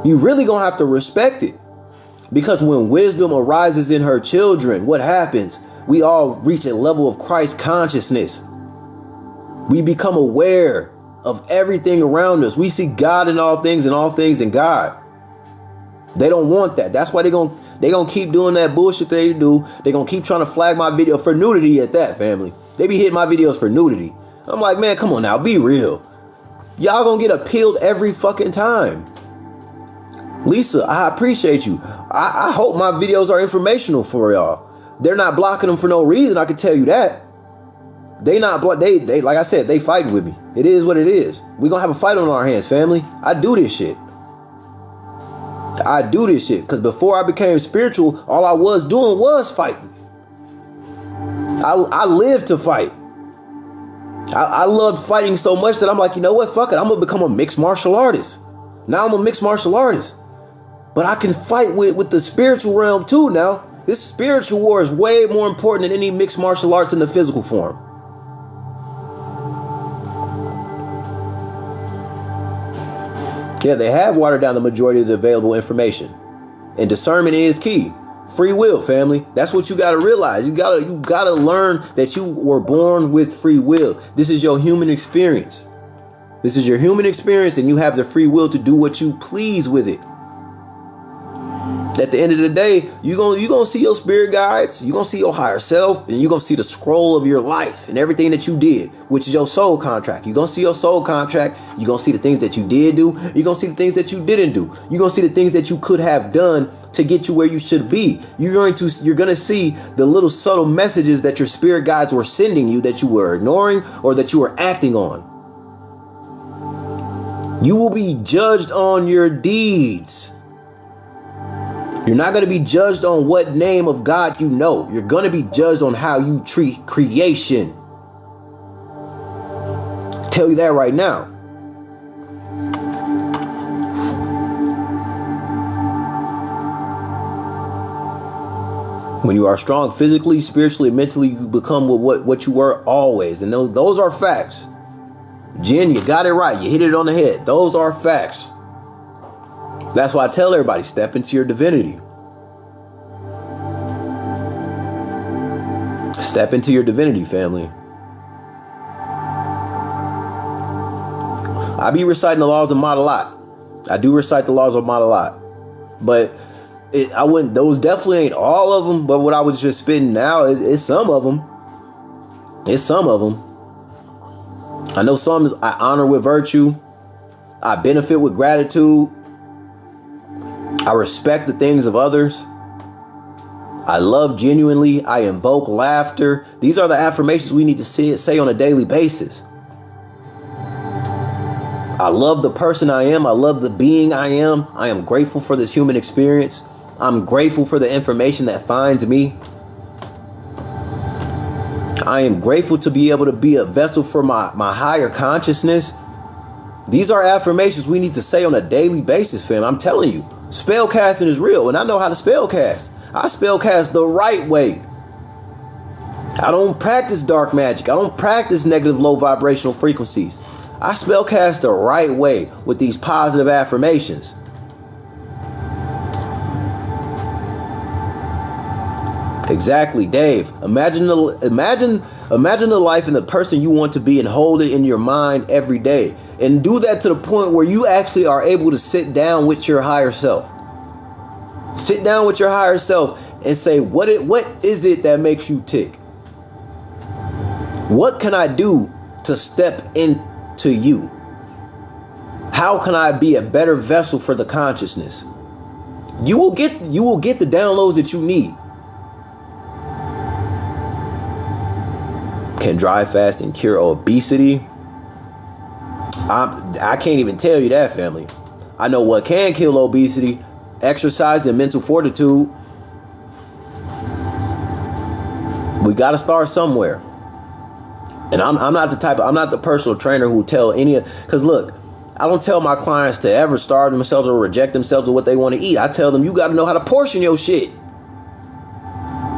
You really gonna have to respect it. Because when wisdom arises in her children, what happens? We all reach a level of Christ consciousness. We become aware of everything around us. We see God in all things and all things in God. They don't want that. That's why they're gonna keep doing that bullshit they do. They're gonna keep trying to flag my video for nudity at that, family. They be hitting my videos for nudity. I'm like, man, come on now, be real. Y'all gonna get appealed every fucking time. Lisa, I appreciate you. I hope my videos are informational for y'all. They're not blocking them for no reason. I can tell you that. They like I said, they fighting with me. It is what it is. We gonna have a fight on our hands, family. I do this shit. Because before I became spiritual, all I was doing was fighting. I lived to fight. I loved fighting so much that I'm like, you know what? Fuck it. I'm gonna become a mixed martial artist. Now I'm a mixed martial artist. But I can fight with the spiritual realm too now. This spiritual war is way more important than any mixed martial arts in the physical form. Yeah, they have watered down the majority of the available information. And discernment is key. Free will, family. That's what you gotta realize. You gotta learn that you were born with free will. This is your human experience. This is your human experience, and you have the free will to do what you please with it. At the end of the day, you're gonna see your spirit guides, you're gonna see your higher self, and you're gonna see the scroll of your life and everything that you did, which is your soul contract. You're gonna see your soul contract, you're gonna see the things that you did do, you're gonna see the things that you didn't do, you're gonna see the things that you could have done to get you where you should be. You're gonna see the little subtle messages that your spirit guides were sending you that you were ignoring or that you were acting on. You will be judged on your deeds. You're not going to be judged on what name of God you know. You're going to be judged on how you treat creation. I'll tell you that right now. When you are strong physically, spiritually, mentally, you become what you were always. And those are facts. Jen, you got it right. You hit it on the head. Those are facts. That's why I tell everybody, step into your divinity. Step into your divinity, family. I be reciting the laws of Ma'at a lot. I do recite the laws of Ma'at a lot. But those definitely ain't all of them. But what I was just spitting now is some of them. It's some of them. I know some I honor with virtue. I benefit with gratitude. I respect the things of others. I love genuinely. I invoke laughter. These are the affirmations we need to say on a daily basis. I love the person I am. I love the being I am. I am grateful for this human experience. I'm grateful for the information that finds me. I am grateful to be able to be a vessel for my higher consciousness. These are affirmations we need to say on a daily basis, fam. I'm telling you, spell casting is real, and I know how to spell cast. I spell cast the right way. I don't practice dark magic. I don't practice negative low vibrational frequencies. I spell cast the right way with these positive affirmations. Exactly, Dave. Imagine the life and the person you want to be and hold it in your mind every day. And do that to the point where you actually are able to sit down with your higher self. Sit down with your higher self and say, what is it that makes you tick? What can I do to step into you? How can I be a better vessel for the consciousness? You will get the downloads that you need. Can dry fasting cure obesity? I can't even tell you that, family. I know what can kill obesity: exercise and mental fortitude. We got to start somewhere. And I'm not the personal trainer who tell because look, I don't tell my clients to ever starve themselves or reject themselves of what they want to eat. I tell them you got to know how to portion your shit.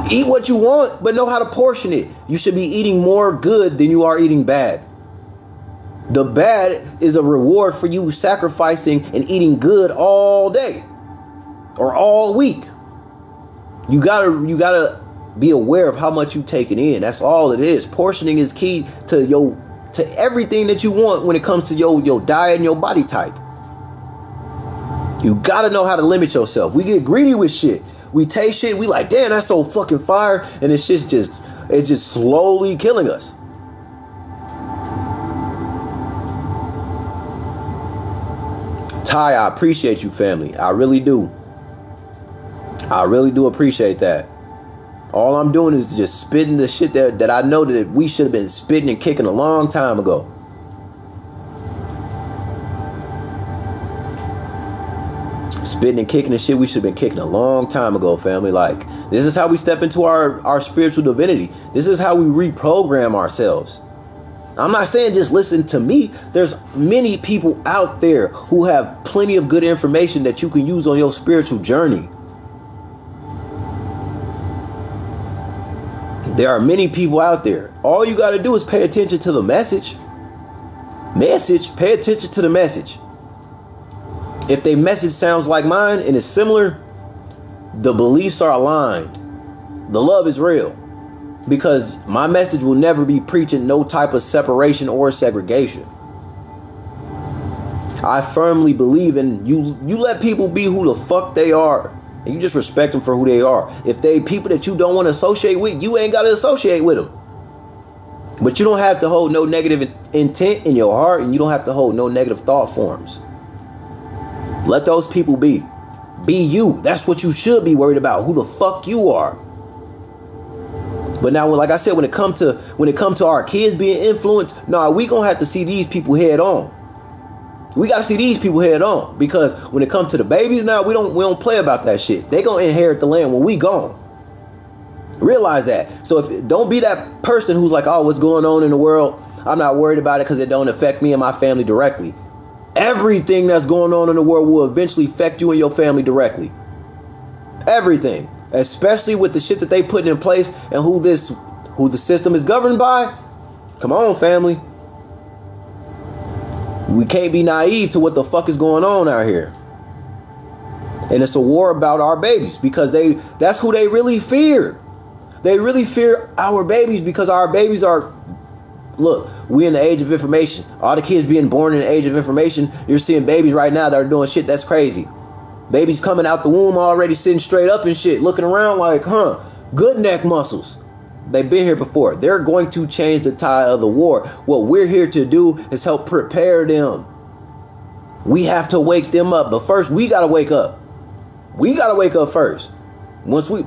Eat what you want, but know how to portion it. You should be eating more good than you are eating bad. The bad is a reward for you sacrificing and eating good all day or all week. You gotta be aware of how much you taking in. That's all it is. Portioning is key to everything that you want when it comes to your diet and your body type. You gotta know how to limit yourself. We get greedy with shit. We taste shit. We like, damn, that's so fucking fire, and it's just slowly killing us. Ty, I appreciate you, family. I really do. I really do appreciate that. All I'm doing is just spitting the shit that I know that we should have been spitting and kicking a long time ago. Spitting and kicking the shit we should have been kicking a long time ago, family. Like, this is how we step into our spiritual divinity. This is how we reprogram ourselves. I'm not saying just listen to me. There's many people out there who have plenty of good information that you can use on your spiritual journey. There are many people out there. All you got to do is pay attention to the message. Pay attention to the message. If their message sounds like mine and is similar, the beliefs are aligned. The love is real. Because my message will never be preaching no type of separation or segregation. I firmly believe in you let people be who the fuck they are. And you just respect them for who they are. If they people that you don't want to associate with, you ain't got to associate with them. But you don't have to hold no negative intent in your heart, and you don't have to hold no negative thought forms. Let those people be. Be you. That's what you should be worried about. Who the fuck you are. But now, like I said, when it come to our kids being influenced, we gonna have to see these people head on. We gotta see these people head on, because when it comes to the babies now, we don't play about that shit. They gonna inherit the land when we gone. Realize that. So don't be that person who's like, oh, what's going on in the world? I'm not worried about it because it don't affect me and my family directly. Everything that's going on in the world will eventually affect you and your family directly. Everything. Especially with the shit that they put in place and who the system is governed by. Come on, family. We can't be naive to what the fuck is going on out here. And it's a war about our babies, because that's who they really fear. They really fear our babies, because our babies are, look, we in the age of information. All the kids being born in the age of information. You're seeing babies right now that are doing shit that's crazy. Babies coming out the womb already sitting straight up and shit, looking around like, good neck muscles. They've been here before. They're going to change the tide of the war. What we're here to do is help prepare them. We have to wake them up. But first, we got to wake up. We got to wake up first. Look, they're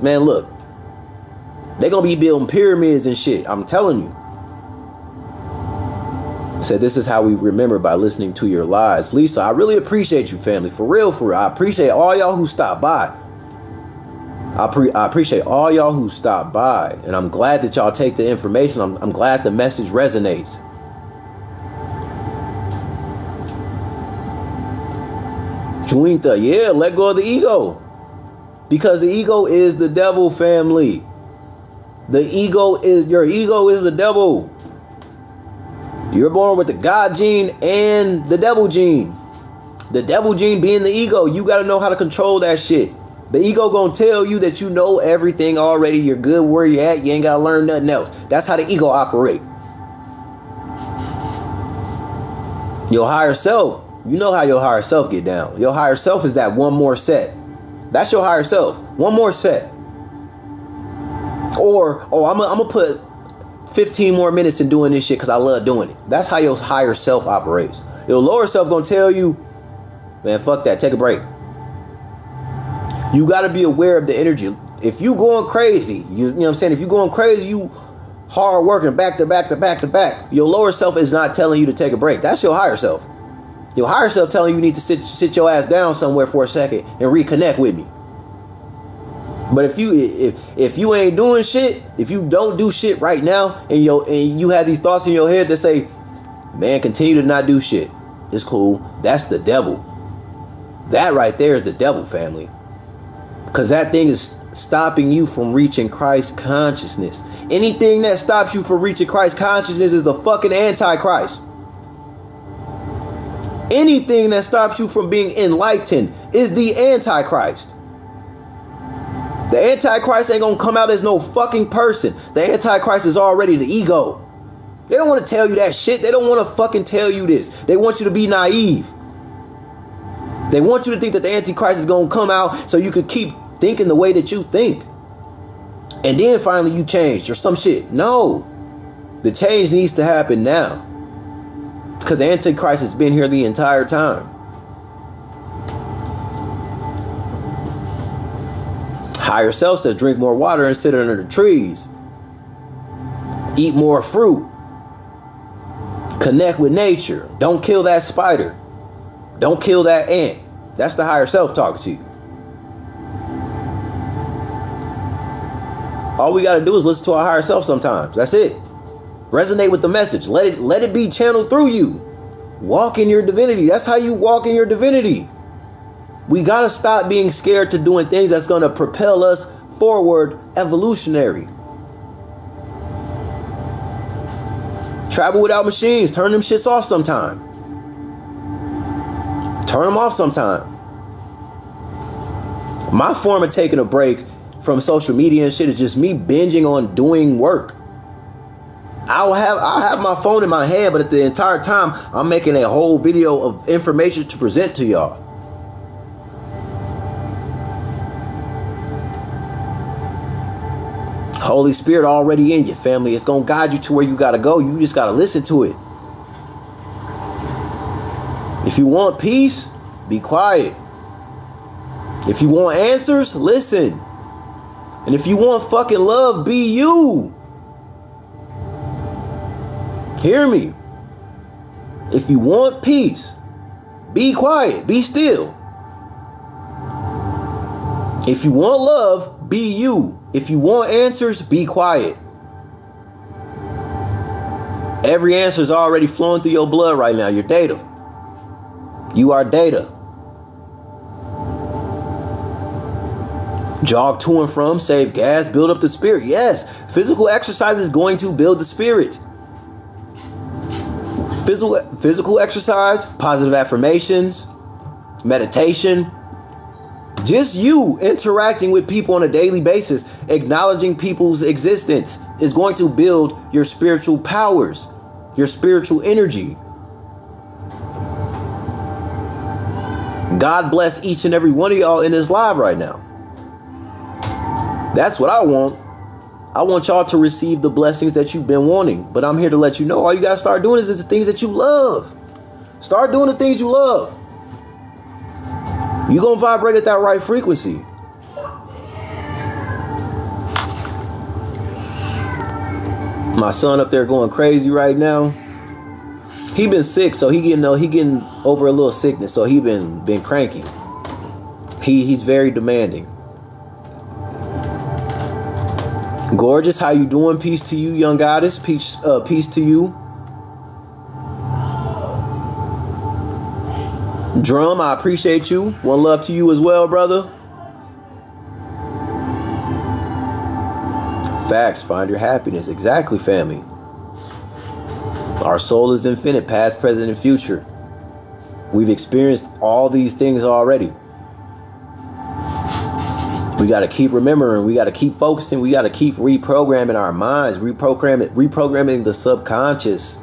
going to be building pyramids and shit. I'm telling you. Said this is how we remember, by listening to your lives. Lisa, I really appreciate you, family. For real. I appreciate all y'all who stopped by. I appreciate all y'all who stopped by. And I'm glad that y'all take the information. I'm glad the message resonates. Juinta, yeah, let go of the ego. Because the ego is the devil, family. Your ego is the devil. You're born with the God gene and the devil gene. The devil gene being the ego. You got to know how to control that shit. The ego gonna tell you that you know everything already. You're good where you're at. You ain't got to learn nothing else. That's how the ego operate. Your higher self, you know how your higher self get down. Your higher self is that one more set. That's your higher self. One more set. Or, I'm gonna put 15 more minutes in doing this shit because I love doing it. That's how your higher self operates. Your lower self gonna tell you, man, fuck that, take a break. You got to be aware of the energy. If you going crazy, you know what I'm saying? If you going crazy, you hard working back to back to back to back. Your lower self is not telling you to take a break. That's your higher self. Your higher self telling you need to sit your ass down somewhere for a second and reconnect with me. But if you ain't doing shit, if you don't do shit right now, and you have these thoughts in your head that say, man, continue to not do shit, it's cool. That's the devil. That right there is the devil, family. Because that thing is stopping you from reaching Christ consciousness. Anything that stops you from reaching Christ consciousness is the fucking Antichrist. Anything that stops you from being enlightened is the Antichrist. The Antichrist ain't gonna come out as no fucking person. The Antichrist is already the ego. They don't want to tell you that shit. They don't want to fucking tell you this. They want you to be naive. They want you to think that the Antichrist is gonna come out so you could keep thinking the way that you think. And then finally you change or some shit. No. The change needs to happen now. Because the Antichrist has been here the entire time. Higher self says drink more water and sit under the trees. Eat more fruit. Connect with nature. Don't kill that spider. Don't kill that ant. That's the higher self talking to you. All we got to do is listen to our higher self sometimes. That's it. Resonate with the message. Let it be channeled through you. Walk in your divinity. That's how you walk in your divinity. We got to stop being scared to doing things that's going to propel us forward evolutionary. Travel without machines. Turn them shits off sometime. Turn them off sometime. My form of taking a break from social media and shit is just me binging on doing work. I'll have my phone in my hand, but at the entire time, I'm making a whole video of information to present to y'all. Holy Spirit already in you, family. It's going to guide you to where you got to go. You just got to listen to it. If you want peace, be quiet. If you want answers, listen. And if you want fucking love, be you. Hear me. If you want peace, be quiet, be still. If you want love, be you. If you want answers, be quiet. Every answer is already flowing through your blood right now. You're data. You are data. Jog to and from, save gas, build up the spirit. Yes, physical exercise is going to build the spirit. Physical exercise, positive affirmations, meditation. Just you interacting with people on a daily basis, acknowledging people's existence is going to build your spiritual powers, your spiritual energy. God bless each and every one of y'all in this live right now. That's what I want. I want y'all to receive the blessings that you've been wanting. But I'm here to let you know all you got to start doing is the things that you love. Start doing the things you love. You're going to vibrate at that right frequency. My son up there going crazy right now. He been sick, so he getting over a little sickness, so he been cranky. He's very demanding. Gorgeous, how you doing? Peace to you, young goddess. Peace to you. Drum, I appreciate you. One love to you as well, brother. Facts, find your happiness. Exactly, family. Our soul is infinite, past, present, and future. We've experienced all these things already. We got to keep remembering. We got to keep focusing. We got to keep reprogramming our minds, reprogramming the subconscious.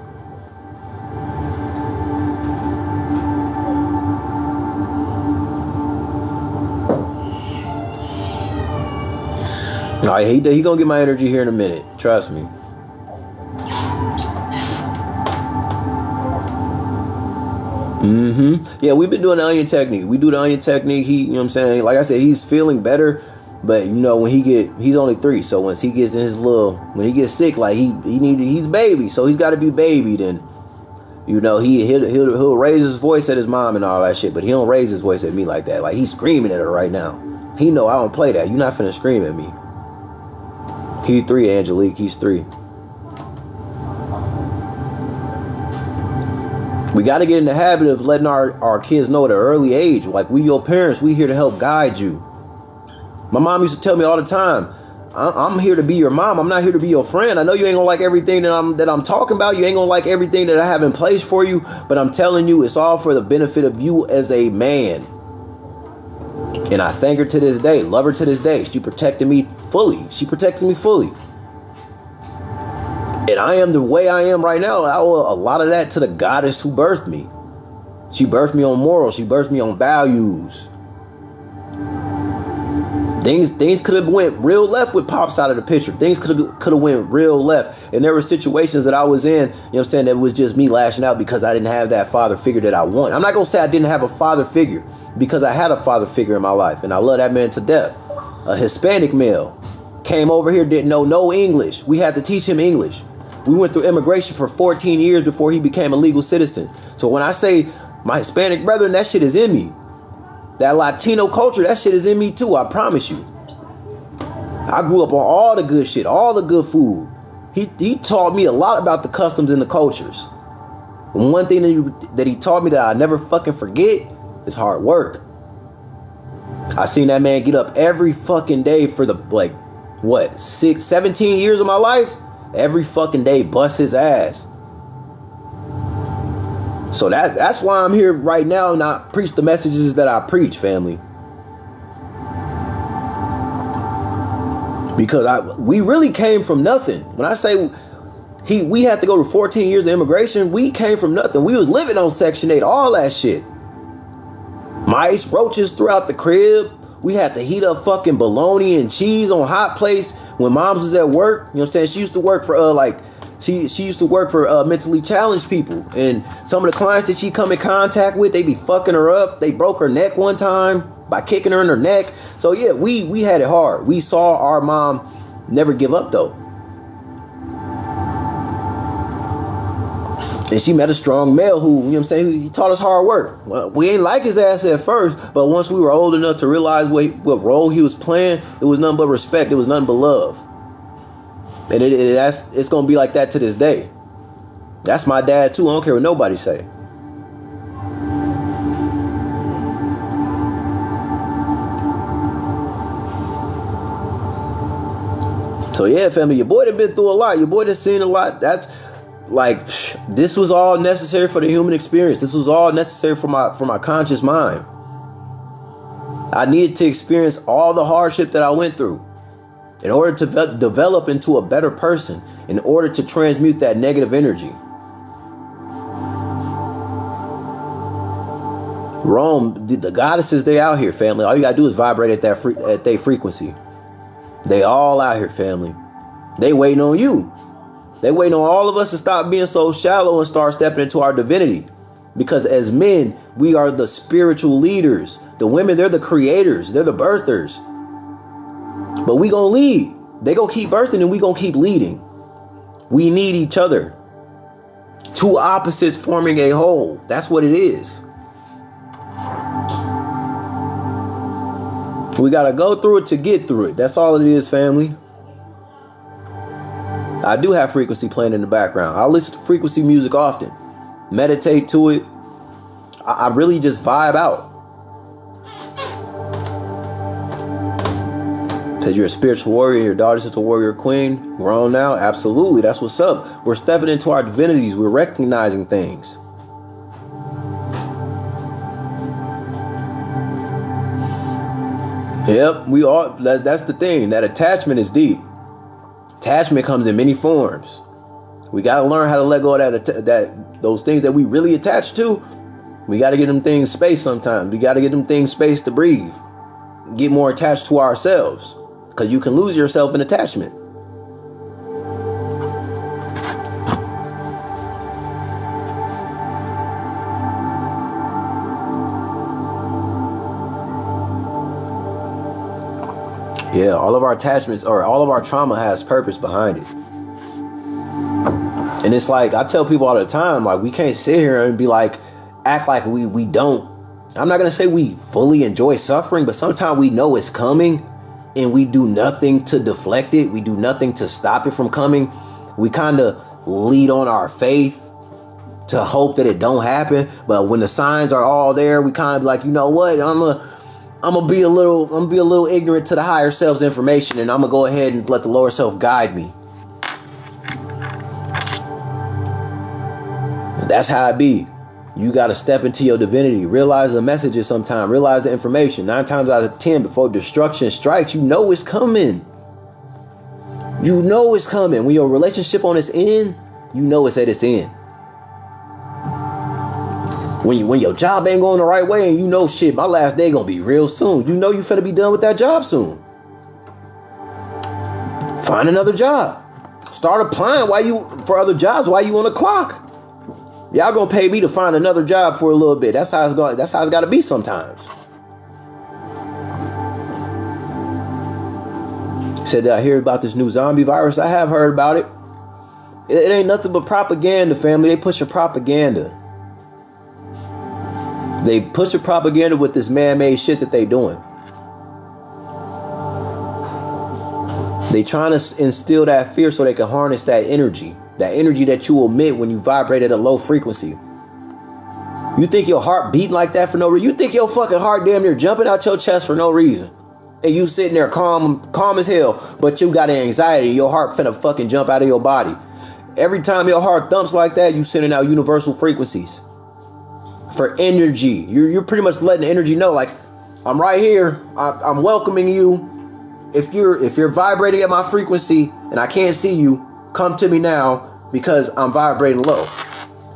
All right, he gonna get my energy here in a minute. Trust me. Yeah, we've been doing the onion technique. We do the onion technique. He, you know what I'm saying? Like I said, he's feeling better. But you know, he's only 3, so once he gets in when he gets sick, like he's baby, so he's got to be babied, and you know he'll raise his voice at his mom and all that shit, but he don't raise his voice at me like that. Like he's screaming at her right now. He know I don't play that. You're not finna scream at me. He's 3, Angelique. He's 3. We got to get in the habit of letting our kids know at an early age, like we your parents, we here to help guide you. My mom used to tell me all the time, I'm here to be your mom. I'm not here to be your friend. I know you ain't gonna like everything that I'm talking about. You ain't gonna like everything that I have in place for you, but I'm telling you, it's all for the benefit of you as a man. And I thank her to this day, love her to this day. She protected me fully. And I am the way I am right now. I owe a lot of that to the goddess who birthed me. She birthed me on morals. She birthed me on values. Things could have went real left with Pops out of the picture. Things could have went real left. And there were situations that I was in, you know what I'm saying, that was just me lashing out because I didn't have that father figure that I want. I'm not going to say I didn't have a father figure, because I had a father figure in my life, and I love that man to death. A Hispanic male came over here, didn't know no English. We had to teach him English. We went through immigration for 14 years before he became a legal citizen. So when I say my Hispanic brethren, that shit is in me. That Latino culture, that shit is in me too, I promise you. I grew up on all the good shit, all the good food. He taught me a lot about the customs and the cultures. And one thing that he taught me that I never fucking forget is hard work. I seen that man get up every fucking day for the 17 years of my life. Every fucking day bust his ass. So that's why I'm here right now and I preach the messages that I preach, family. Because we really came from nothing. When I say we had to go to 14 years of immigration, we came from nothing. We was living on Section 8, all that shit. Mice, roaches throughout the crib. We had to heat up fucking bologna and cheese on hot plates when moms was at work. You know what I'm saying? She used to work for she used to work for mentally challenged people. And some of the clients that she come in contact with, they be fucking her up. They broke her neck one time by kicking her in her neck. So yeah, we had it hard. We saw our mom never give up though. And she met a strong male who, you know what I'm saying, he taught us hard work. Well, we ain't like his ass at first, but once we were old enough to realize what role he was playing, it was nothing but respect. It was nothing but love. And it's going to be like that to this day. That's my dad too. I don't care what nobody say. So yeah, family, your boy done been through a lot. Your boy done seen a lot. That's like, this was all necessary for the human experience. This was all necessary for my conscious mind. I needed to experience all the hardship that I went through in order to develop into a better person, in order to transmute that negative energy. Rome, the goddesses, they out here, family. All you gotta do is vibrate at their frequency. They all out here, family. They waiting on you. They waiting on all of us to stop being so shallow and start stepping into our divinity. Because as men, we are the spiritual leaders. The women, they're the creators. They're the birthers. But we gonna lead. They gonna keep birthing and we gonna keep leading. We need each other. Two opposites forming a whole. That's what it is. We gotta go through it to get through it. That's all it is, family. I do have frequency playing in the background. I listen to frequency music often. Meditate to it. I really just vibe out. Said you're a spiritual warrior, your daughter's just a warrior queen. Grown now? Absolutely. That's what's up. We're stepping into our divinities. We're recognizing things. Yep, we all. That's the thing. That attachment is deep. Attachment comes in many forms. We got to learn how to let go of those things that we really attach to. We got to get them things space sometimes. We got to get them things space to breathe. Get more attached to ourselves. Because you can lose yourself in attachment. Yeah, all of our attachments or all of our trauma has purpose behind it. And it's like, I tell people all the time, like, we can't sit here and be like, act like we don't. I'm not going to say we fully enjoy suffering, but sometimes we know it's coming and we do nothing to deflect it. We do nothing to stop it from coming. We kind of lead on our faith to hope that it don't happen. But when the signs are all there, we kind of like, you know what, I'm gonna be a little ignorant to the higher self's information, and I'm gonna go ahead and let the lower self guide me. That's how it be. You got to step into your divinity. Realize the messages sometime. Realize the information. 9 times out of 10, before destruction strikes, you know it's coming. You know it's coming. When your relationship on its end, you know it's at its end. When your job ain't going the right way and you know, shit, my last day gonna be real soon. You know you finna be done with that job soon. Find another job. Start applying for other jobs while you on the clock. Y'all gonna pay me to find another job for a little bit. That's how it's got to be sometimes. Said, did I hear about this new zombie virus? I have heard about it. It ain't nothing but propaganda, family. They pushing propaganda. They pushing propaganda with this man-made shit that they doing. They trying to instill that fear so they can harness that energy that you emit when you vibrate at a low frequency. You think your heart beat like that for no reason? You think your fucking heart damn near jumping out your chest for no reason? And you sitting there calm as hell, but you got anxiety. Your heart finna fucking jump out of your body. Every time your heart thumps like that, you sending out universal frequencies for energy. You're pretty much letting the energy know, like, I'm right here. I'm welcoming you. If you're vibrating at my frequency and I can't see you, come to me now because I'm vibrating low.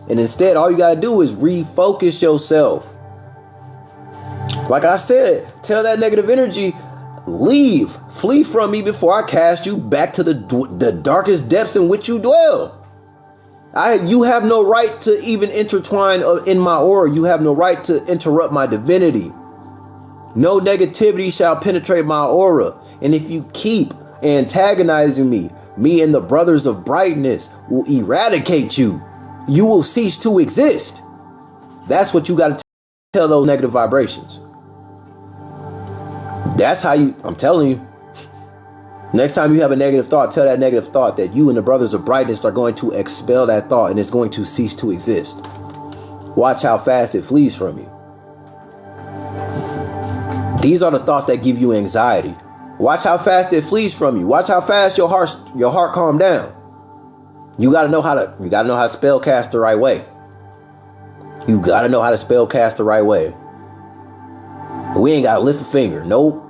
And instead, all you gotta do is refocus yourself. Like I said, tell that negative energy, leave, flee from me before I cast you back to the darkest depths in which you dwell. You have no right to even intertwine in my aura. You have no right to interrupt my divinity. No negativity shall penetrate my aura. And if you keep antagonizing me and the brothers of brightness will eradicate you. You will cease to exist. That's what you got to tell those negative vibrations. That's how I'm telling you. Next time you have a negative thought, tell that negative thought that you and the brothers of brightness are going to expel that thought and it's going to cease to exist. Watch how fast it flees from you. These are the thoughts that give you anxiety. Watch how fast it flees from you. Watch how fast your heart calm down. You gotta know how to spell cast the right way. You gotta know how to spell cast the right way. But we ain't gotta lift a finger. Nope.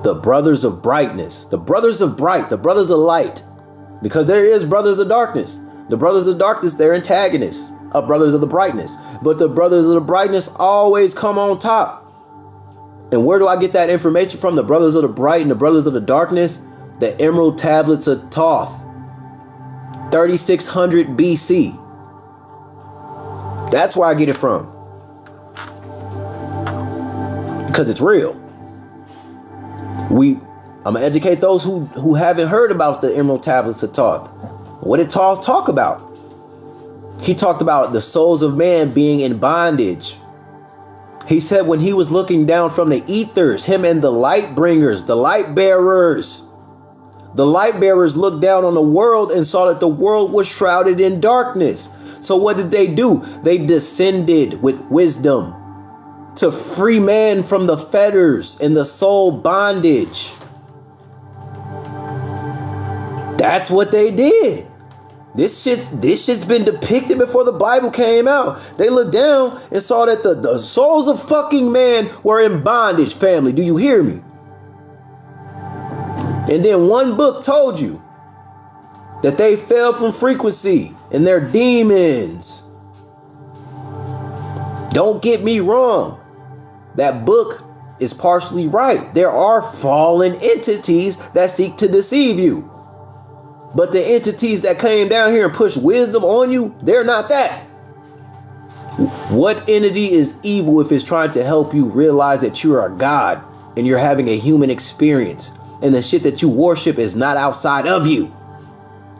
The brothers of brightness, the brothers of bright, the brothers of light, because there is brothers of darkness. The brothers of darkness, they're antagonists of brothers of the brightness. But the brothers of the brightness always come on top. And where do I get that information from? The brothers of the bright and the brothers of the darkness? The Emerald Tablets of Thoth, 3600 BC. That's where I get it from. Because it's real. I'm going to educate those who haven't heard about the Emerald Tablets of Thoth. What did Thoth talk about? He talked about the souls of man being in bondage. He said when he was looking down from the ethers, him and the light bringers, the light bearers looked down on the world and saw that the world was shrouded in darkness. So what did they do? They descended with wisdom to free man from the fetters and the soul bondage. That's what they did. This shit's been depicted before the Bible came out. They looked down and saw that the souls of fucking man were in bondage, family. Do you hear me? And then one book told you that they fell from frequency and they're demons. Don't get me wrong. That book is partially right. There are fallen entities that seek to deceive you. But the entities that came down here and pushed wisdom on you, they're not that. What entity is evil if it's trying to help you realize that you're a god and you're having a human experience. And the shit that you worship is not outside of you.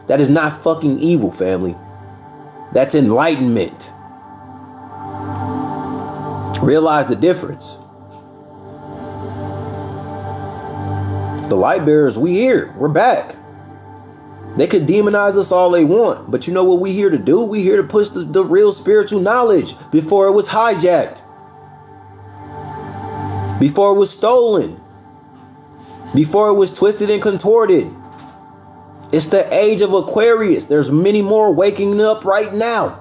That is not fucking evil, family. That's enlightenment. Realize the difference. The light bearers, we here. We're back. They could demonize us all they want, but you know what we here to do? We here to push the real spiritual knowledge before it was hijacked, before it was stolen, before it was twisted and contorted. It's the age of Aquarius. There's many more waking up right now.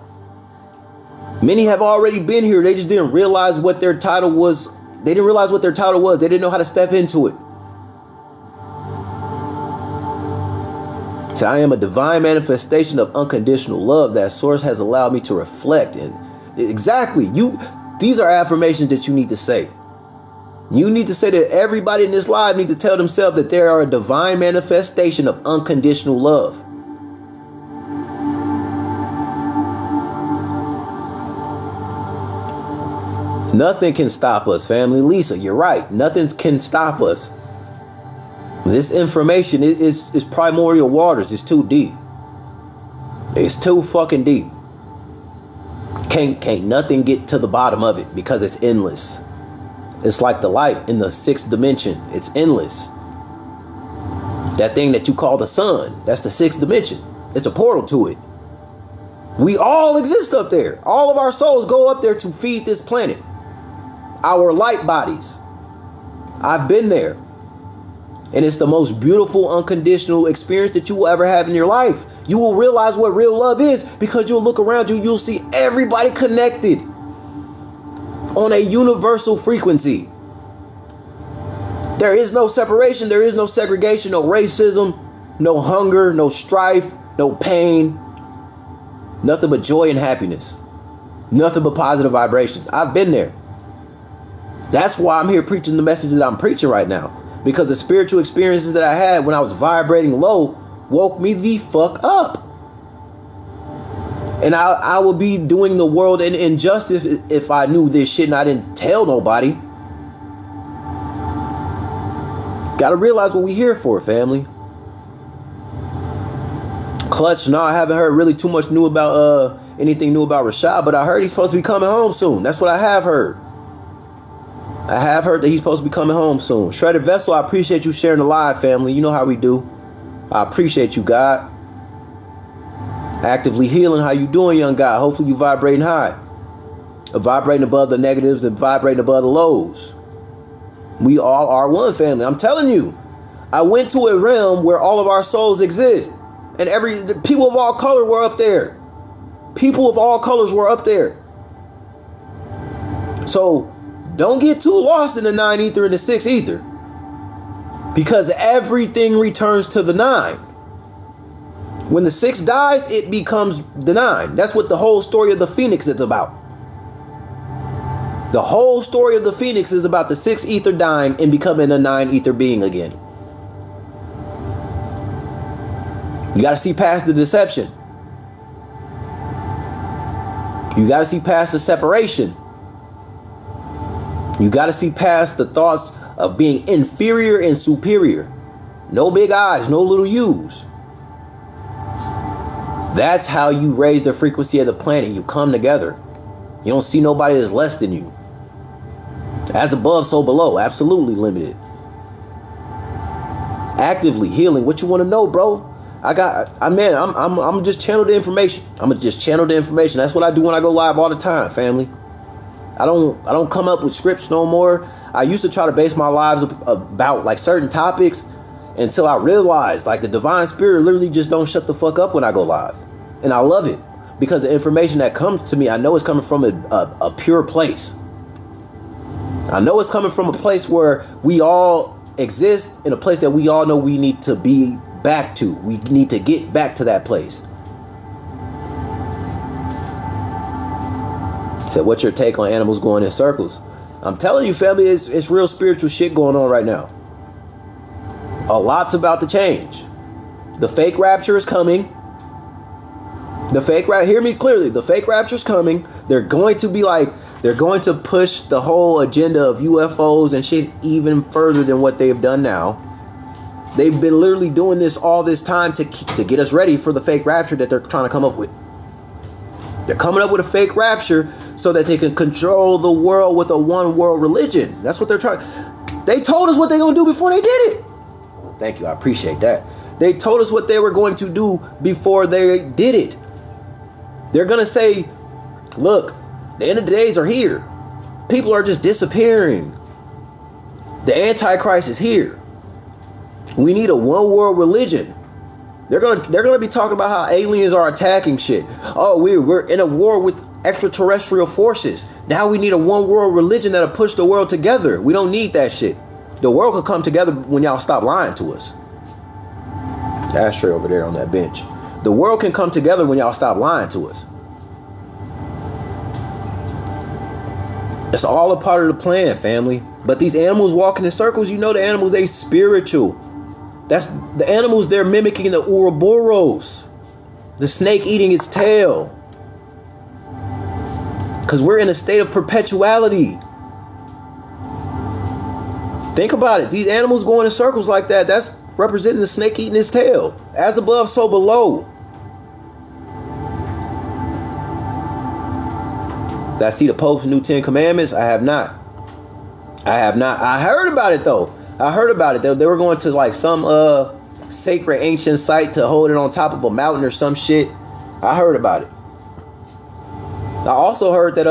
Many have already been here. They just didn't realize what their title was. They didn't realize what their title was. They didn't know how to step into it. So I am a divine manifestation of unconditional love that Source has allowed me to reflect. And exactly, these are affirmations that you need to say. You need to say that everybody in this live needs to tell themselves that they are a divine manifestation of unconditional love. Nothing can stop us, family. Lisa, you're right. Nothing can stop us. This information is primordial waters. It's too deep. It's too fucking deep. Can't nothing get to the bottom of it because it's endless. It's like the light in the sixth dimension. It's endless. That thing that you call the sun, that's the sixth dimension. It's a portal to it. We all exist up there. All of our souls go up there to feed this planet. Our light bodies. I've been there. And it's the most beautiful, unconditional experience that you will ever have in your life. You will realize what real love is because you'll look around you. You'll see everybody connected on a universal frequency. There is no separation. There is no segregation, no racism, no hunger, no strife, no pain. Nothing but joy and happiness. Nothing but positive vibrations. I've been there. That's why I'm here preaching the message that I'm preaching right now. Because the spiritual experiences that I had when I was vibrating low woke me the fuck up. And I would be doing the world an injustice if I knew this shit and I didn't tell nobody. Gotta realize what we here for, family. Clutch, no, I haven't heard really too much new about anything new about Rashad, but I heard he's supposed to be coming home soon. That's what I have heard. I have heard that he's supposed to be coming home soon. Shredded Vessel, I appreciate you sharing the live, family. You know how we do. I appreciate you, God. Actively healing, how you doing, young guy? Hopefully you vibrating high. Vibrating above the negatives and vibrating above the lows. We all are one, family. I'm telling you. I went to a realm where all of our souls exist. And the people of all color were up there. People of all colors were up there. So don't get too lost in the 9 ether and the 6 ether. Because everything returns to the 9. When the 6 dies, it becomes the 9. That's what the whole story of the Phoenix is about. The whole story of the Phoenix is about the 6 ether dying and becoming a 9 ether being again. You got to see past the deception. You got to see past the separation. You got to see past the thoughts of being inferior and superior. No big I's, no little U's. That's how you raise the frequency of the planet. You come together. You don't see nobody that's less than you. As above, so below. Absolutely limited. Actively healing. What you want to know, bro? I'm just channel the information. I'm gonna just channel the information. That's what I do when I go live all the time, family. I don't come up with scripts no more. I used to try to base my lives about like certain topics until I realized like the divine spirit literally just don't shut the fuck up when I go live. And I love it because the information that comes to me, I know it's coming from a pure place. I know it's coming from a place where we all exist, in a place that we all know we need to be back to. We need to get back to that place. So what's your take on animals going in circles? I'm telling you, family, it's real spiritual shit going on right now. A lot's about to change. The fake rapture is coming. Hear me clearly. The fake rapture is coming. They're going to push the whole agenda of UFOs and shit even further than what they've done now. They've been literally doing this all this time to get us ready for the fake rapture that they're trying to come up with. They're coming up with a fake rapture so that they can control the world with a one world religion. That's what they're trying. They told us what they're going to do before they did it. Thank you. I appreciate that. They told us what they were going to do before they did it. They're going to say, look, the end of the days are here. People are just disappearing. The Antichrist is here. We need a one world religion. They're gonna be talking about how aliens are attacking shit. Oh, we're in a war with extraterrestrial forces. Now we need a one world religion that'll push the world together. We don't need that shit. The world could come together when y'all stop lying to us. The ashtray over there on that bench. The world can come together when y'all stop lying to us. It's all a part of the plan, family. But these animals walking in circles, you know the animals, they spiritual. That's the animals, they're mimicking the Ouroboros. The snake eating its tail. Because we're in a state of perpetuality. Think about it. These animals going in circles like that, that's representing the snake eating its tail. As above, so below. Did I see the Pope's new 10 commandments? I have not. I heard about it though. I heard about it. They were going to like some sacred ancient site to hold it on top of a mountain or some shit. I heard about it. I also heard that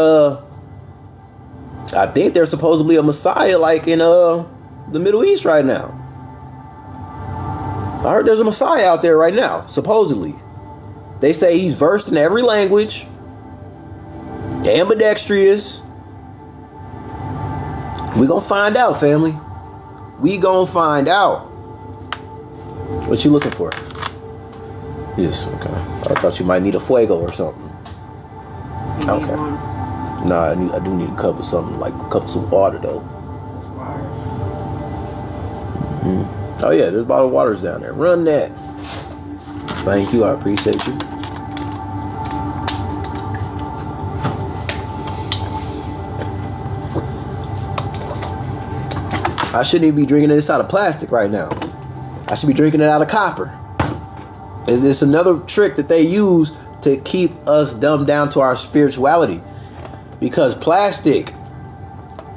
I think there's supposedly a Messiah like in the Middle East right now. I heard there's a Messiah out there right now, supposedly. They say he's versed in every language, ambidextrous. We gonna find out, family. We gonna find out. What you looking for? Yes, okay. I thought you might need a fuego or something. Okay. Nah, I do need a cup of something, like a cup of some water though. Mm-hmm. Oh yeah, there's a bottle of waters down there. Run that. Thank you, I appreciate you. I shouldn't even be drinking this out of plastic right now. I should be drinking it out of copper. It's another trick that they use to keep us dumbed down to our spirituality. Because plastic,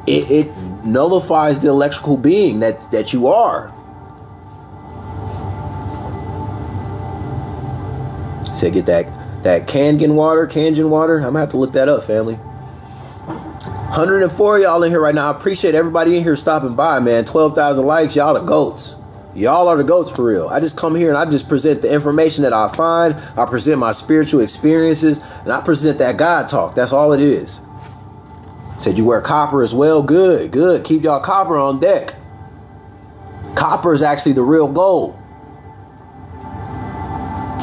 it nullifies the electrical being that you are. Say get that Kangen water. I'm gonna have to look that up, family. 104 y'all in here right now. I appreciate everybody in here stopping by, man. 12,000 likes. Y'all the goats. Y'all are the goats for real. I just come here and I just present the information that I find. I present my spiritual experiences and I present that God talk. That's all it is. Said you wear copper as well. Good. Keep y'all copper on deck. Copper is actually the real gold.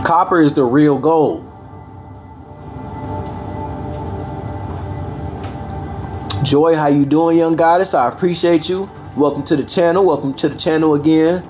Copper is the real gold. Joy, how you doing, young goddess? I appreciate you. Welcome to the channel. Welcome to the channel again.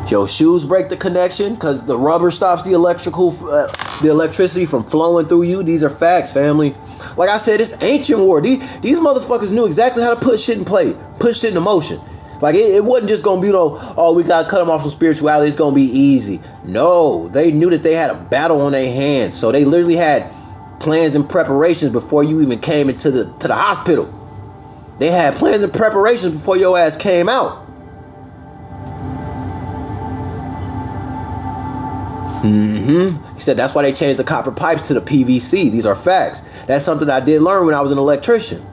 Your shoes break the connection because the rubber stops the electricity from flowing through you. These are facts, family. Like I said, it's ancient war. These motherfuckers knew exactly how to put shit in play, put shit into motion. Like it wasn't just gonna be oh, we gotta cut them off from spirituality. It's gonna be easy. No, they knew that they had a battle on their hands, so they literally had plans and preparations before you even came into the hospital. They had plans and preparations before your ass came out. He said that's why they changed the copper pipes to the PVC. These are facts. That's something I did learn when I was an electrician.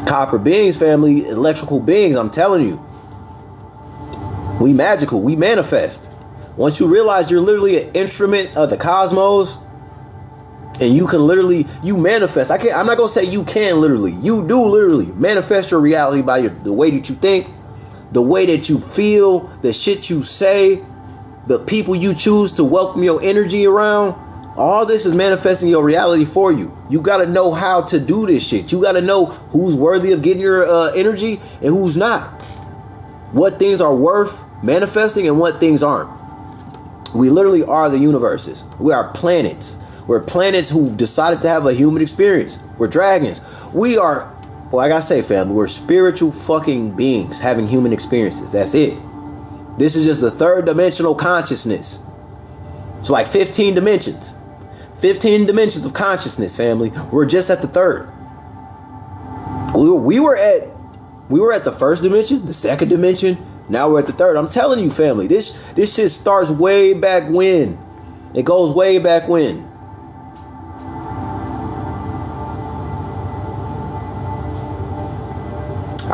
Copper beings, family, electrical beings, I'm telling you. We magical, we manifest. Once you realize you're literally an instrument of the cosmos, and you can literally, you manifest. I'm not going to say you can literally. You do literally manifest your reality by the way that you think, the way that you feel, the shit you say, the people you choose to welcome your energy around. All this is manifesting your reality for you. You got to know how to do this shit. You got to know who's worthy of getting your energy and who's not. What things are worth manifesting and what things aren't. We literally are the universes. We are planets. We're planets who've decided to have a human experience. We're dragons. We are, well, like I say, family, we're spiritual fucking beings having human experiences. That's it. This is just the third dimensional consciousness. It's like 15 dimensions. 15 dimensions of consciousness, family. We're just at the third. We were at the first dimension, the second dimension. Now we're at the third. I'm telling you, family, this shit starts way back when. It goes way back when.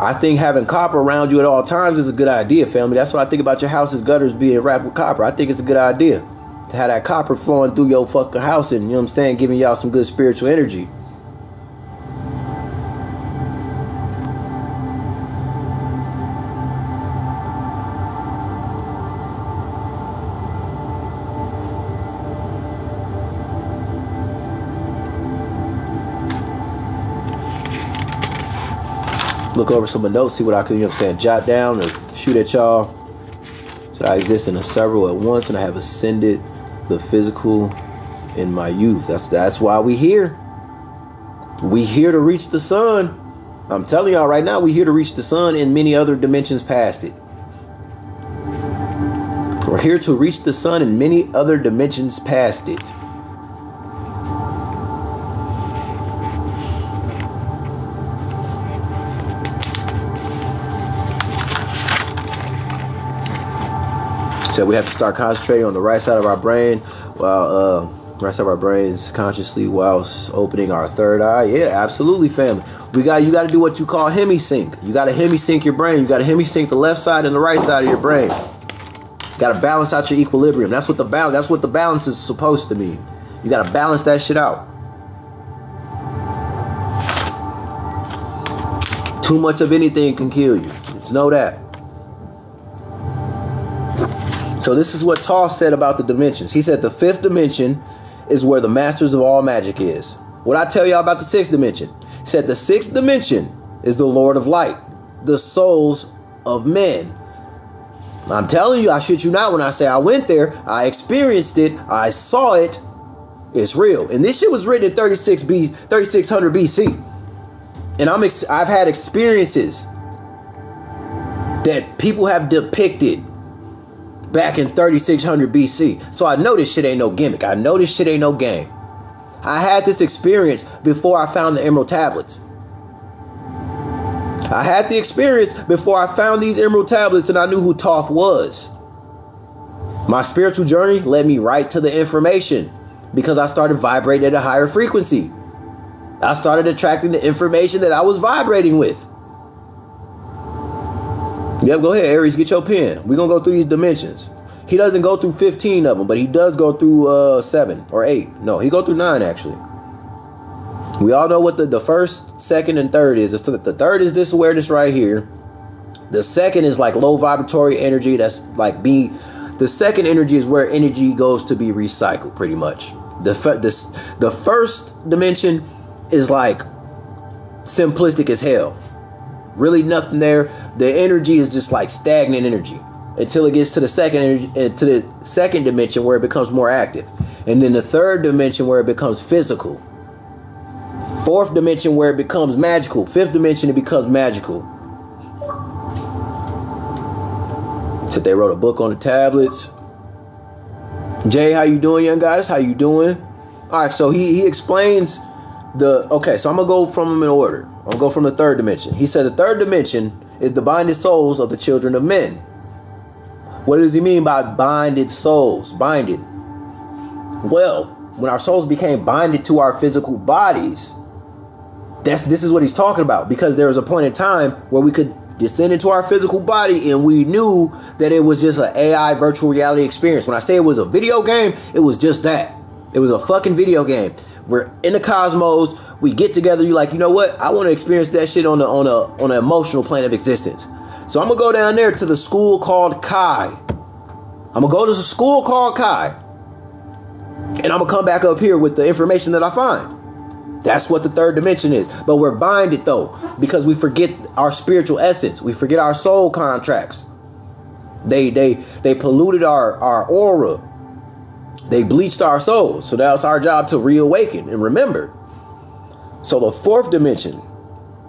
I think having copper around you at all times is a good idea, family. That's what I think about your house's gutters being wrapped with copper. I think it's a good idea to have that copper flowing through your fucking house and, you know what I'm saying, giving y'all some good spiritual energy. Look over some of the notes, see what I can, you know what I'm saying, jot down or shoot at y'all. So I exist in a several at once, and I have ascended the physical in my youth. That's why we here. We here to reach the sun. I'm telling y'all right now, we here to reach the sun and many other dimensions past it. We're here to reach the sun and many other dimensions past it. So we have to start concentrating on the right side of our brain, while right side of our brains consciously whilst opening our third eye. Yeah, absolutely, family. You got to do what you call hemisync. You got to hemisync your brain. You got to hemisync the left side and the right side of your brain. You got to balance out your equilibrium. That's what the balance is supposed to mean. You got to balance that shit out. Too much of anything can kill you. Just know that. So this is what Toss said about the dimensions. He said the fifth dimension is where the masters of all magic is. What I tell y'all about the sixth dimension? He said the sixth dimension is the Lord of Light, the souls of men. I'm telling you, I shit you not when I say I went there, I experienced it, I saw it. It's real. And this shit was written in 3600 BC. And I've had experiences that people have depicted back in 3600 BC. So I know this shit ain't no gimmick. I know this shit ain't no game. I had this experience before I found the Emerald Tablets. I had the experience before I found these Emerald Tablets and I knew who Thoth was. My spiritual journey led me right to the information because I started vibrating at a higher frequency. I started attracting the information that I was vibrating with. Yep, go ahead, Aries, get your pen. We're going to go through these dimensions. He doesn't go through 15 of them, but he does go through 7 or 8. No, he go through 9, actually. We all know what the first, second, and third is. The third is this awareness right here. The second is like low vibratory energy. That's like the second energy is where energy goes to be recycled, pretty much. The first dimension is like simplistic as hell. Really nothing there. The energy is just like stagnant energy until it gets to the second dimension where it becomes more active. And then the third dimension where it becomes physical. Fourth dimension where it becomes magical. Fifth dimension it becomes magical. So they wrote a book on the tablets. Jay, how you doing, young goddess? How you doing? All right, so he explains so I'm gonna go from them in order. I'm gonna go from the third dimension. He said the third dimension is the binded souls of the children of men. What does he mean by binded souls? Binded. Well, when our souls became binded to our physical bodies, this is what he's talking about, because there was a point in time where we could descend into our physical body and we knew that it was just an AI virtual reality experience. When I say it was a video game, it was just that. It was a fucking video game. We're in the cosmos. We get together. You're like, you know what? I want to experience that shit on an emotional plane of existence. So I'm gonna go down there to the school called Kai. I'm gonna go to the school called Kai, and I'm gonna come back up here with the information that I find. That's what the third dimension is. But we're binded though, because we forget our spiritual essence. We forget our soul contracts. They polluted our aura. They bleached our souls. So now it's our job to reawaken and remember. So the fourth dimension,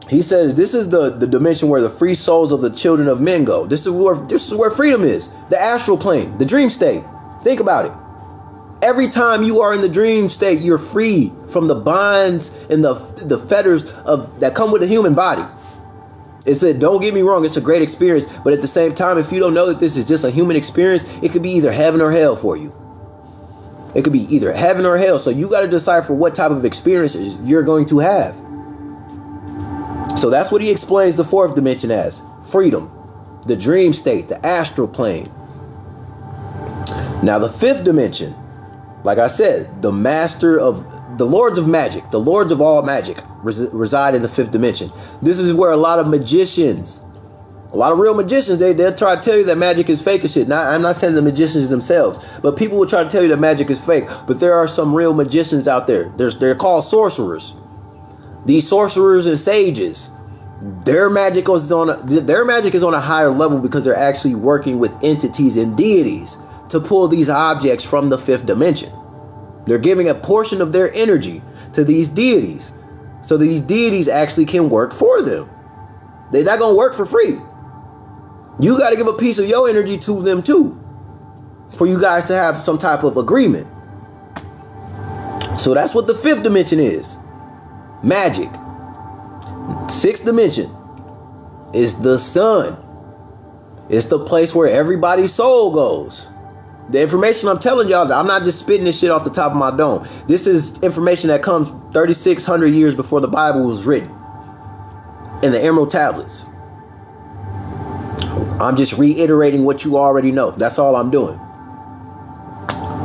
he says this is the dimension where the free souls of the children of men go. This is where freedom is. The astral plane, the dream state. Think about it. Every time you are in the dream state, you're free from the bonds and the fetters that come with the human body. It said, don't get me wrong, it's a great experience. But at the same time, if you don't know that this is just a human experience, it could be either heaven or hell for you. It could be either heaven or hell. So you got to decide for what type of experiences you're going to have. So that's what he explains the fourth dimension as. Freedom, the dream state, the astral plane. Now the fifth dimension, like I said, the lords of magic, the lords of all magic reside in the fifth dimension. This is where a lot of magicians, a lot of real magicians, they'll try to tell you that magic is fake and shit. Now, I'm not saying the magicians themselves, but people will try to tell you that magic is fake. But there are some real magicians out there. They're called sorcerers. These sorcerers and sages, their magic is on a higher level because they're actually working with entities and deities to pull these objects from the fifth dimension. They're giving a portion of their energy to these deities, so these deities actually can work for them. They're not going to work for free. You got to give a piece of your energy to them too, for you guys to have some type of agreement. So that's what the fifth dimension is. Magic. Sixth dimension is the sun. It's the place where everybody's soul goes. The information I'm telling y'all, I'm not just spitting this shit off the top of my dome. This is information that comes 3,600 years before the Bible was written in the Emerald Tablets. I'm just reiterating what you already know. That's all I'm doing.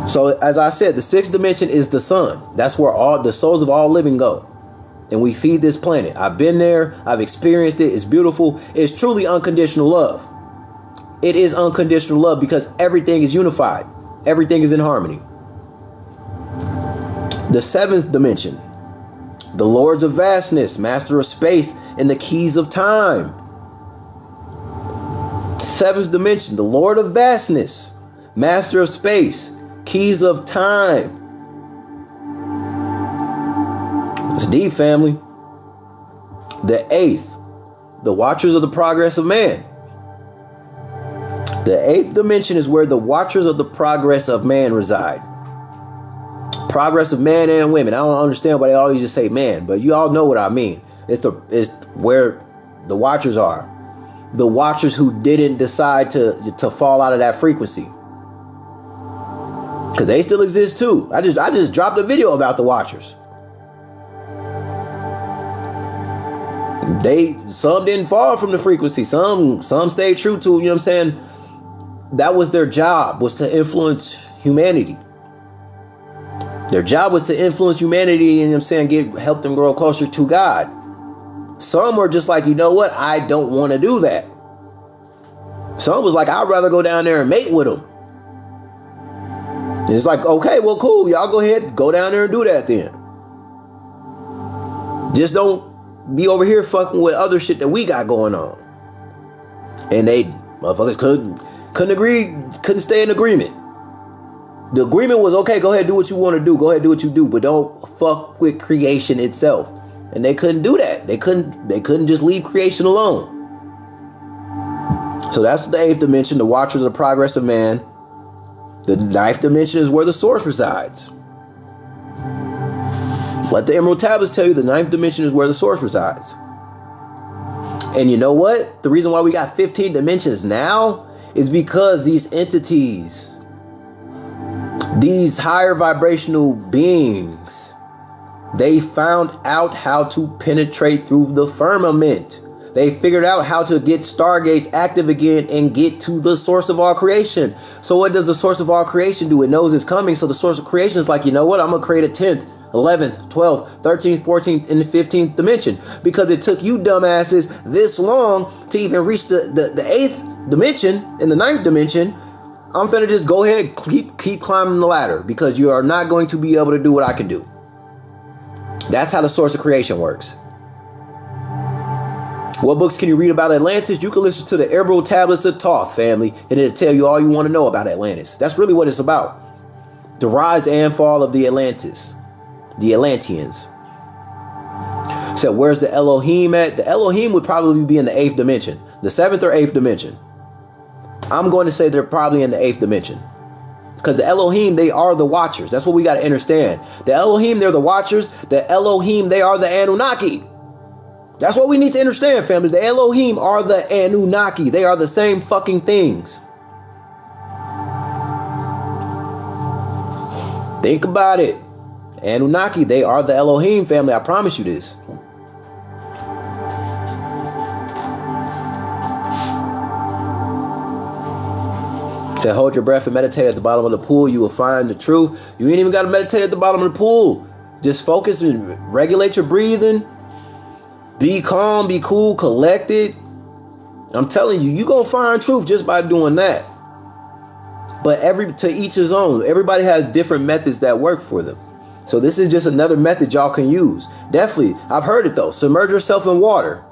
So as I said, the sixth dimension is the sun. That's where all the souls of all living go. And we feed this planet. I've been there. I've experienced it. It's beautiful. It's truly unconditional love. It is unconditional love because everything is unified. Everything is in harmony. The seventh dimension, the lords of vastness, master of space, and the keys of time. Seventh dimension, the lord of vastness, master of space, keys of time. It's deep, family. The eighth, the watchers of the progress of man. The eighth dimension is where the watchers of the progress of man reside. Progress of man and women. I don't understand why they always just say man, but you all know what I mean. It's where the watchers are. The watchers who didn't decide to fall out of that frequency. Because they still exist too. I just dropped a video about the watchers. Some didn't fall from the frequency. Some stayed true to, you know what I'm saying? That was their job, was to influence humanity. Their job was to influence humanity, you know what I'm saying, help them grow closer to God. Some were just like, you know what? I don't want to do that. Some was like, I'd rather go down there and mate with them. And it's like, okay, well, cool. Y'all go ahead, go down there and do that then. Just don't be over here fucking with other shit that we got going on. And they motherfuckers couldn't agree, couldn't stay in agreement. The agreement was, okay, go ahead, do what you want to do. Go ahead, do what you do, but don't fuck with creation itself. And they couldn't do that. They couldn't just leave creation alone. So that's the eighth dimension, the watchers of the progress of man. The ninth dimension is where the source resides. Let the Emerald Tablets tell you the ninth dimension is where the source resides. And you know what? The reason why we got 15 dimensions now is because these entities, these higher vibrational beings, they found out how to penetrate through the firmament. They figured out how to get stargates active again and get to the source of all creation. So what does the source of all creation do? It knows it's coming. So the source of creation is like, you know what? I'm going to create a 10th, 11th, 12th, 13th, 14th, and the 15th dimension. Because it took you dumbasses this long to even reach the 8th dimension and the 9th dimension. I'm finna just go ahead and keep climbing the ladder because you are not going to be able to do what I can do. That's how the source of creation works. What books can you read about Atlantis? You can listen to the Emerald Tablets of Thoth, family, and it'll tell you all you want to know about Atlantis. That's really what it's about. The rise and fall of the Atlantis. The Atlanteans. So where's the Elohim at? The Elohim would probably be in the 8th dimension. The 7th or 8th dimension. I'm going to say they're probably in the 8th dimension. Because the Elohim, they are the watchers. That's what we got to understand. The Elohim, they're the watchers. The Elohim, they are the Anunnaki. That's what we need to understand, family. The Elohim are the Anunnaki. They are the same fucking things. Think about it. Anunnaki, they are the Elohim, family. I promise you this. Said, hold your breath and meditate at the bottom of the pool. You will find the truth. You ain't even got to meditate at the bottom of the pool. Just focus and regulate your breathing. Be calm, be cool, collected. I'm telling you, you gonna find truth just by doing that. But to each his own. Everybody has different methods that work for them. So this is just another method y'all can use. Definitely, I've heard it though. Submerge yourself in water.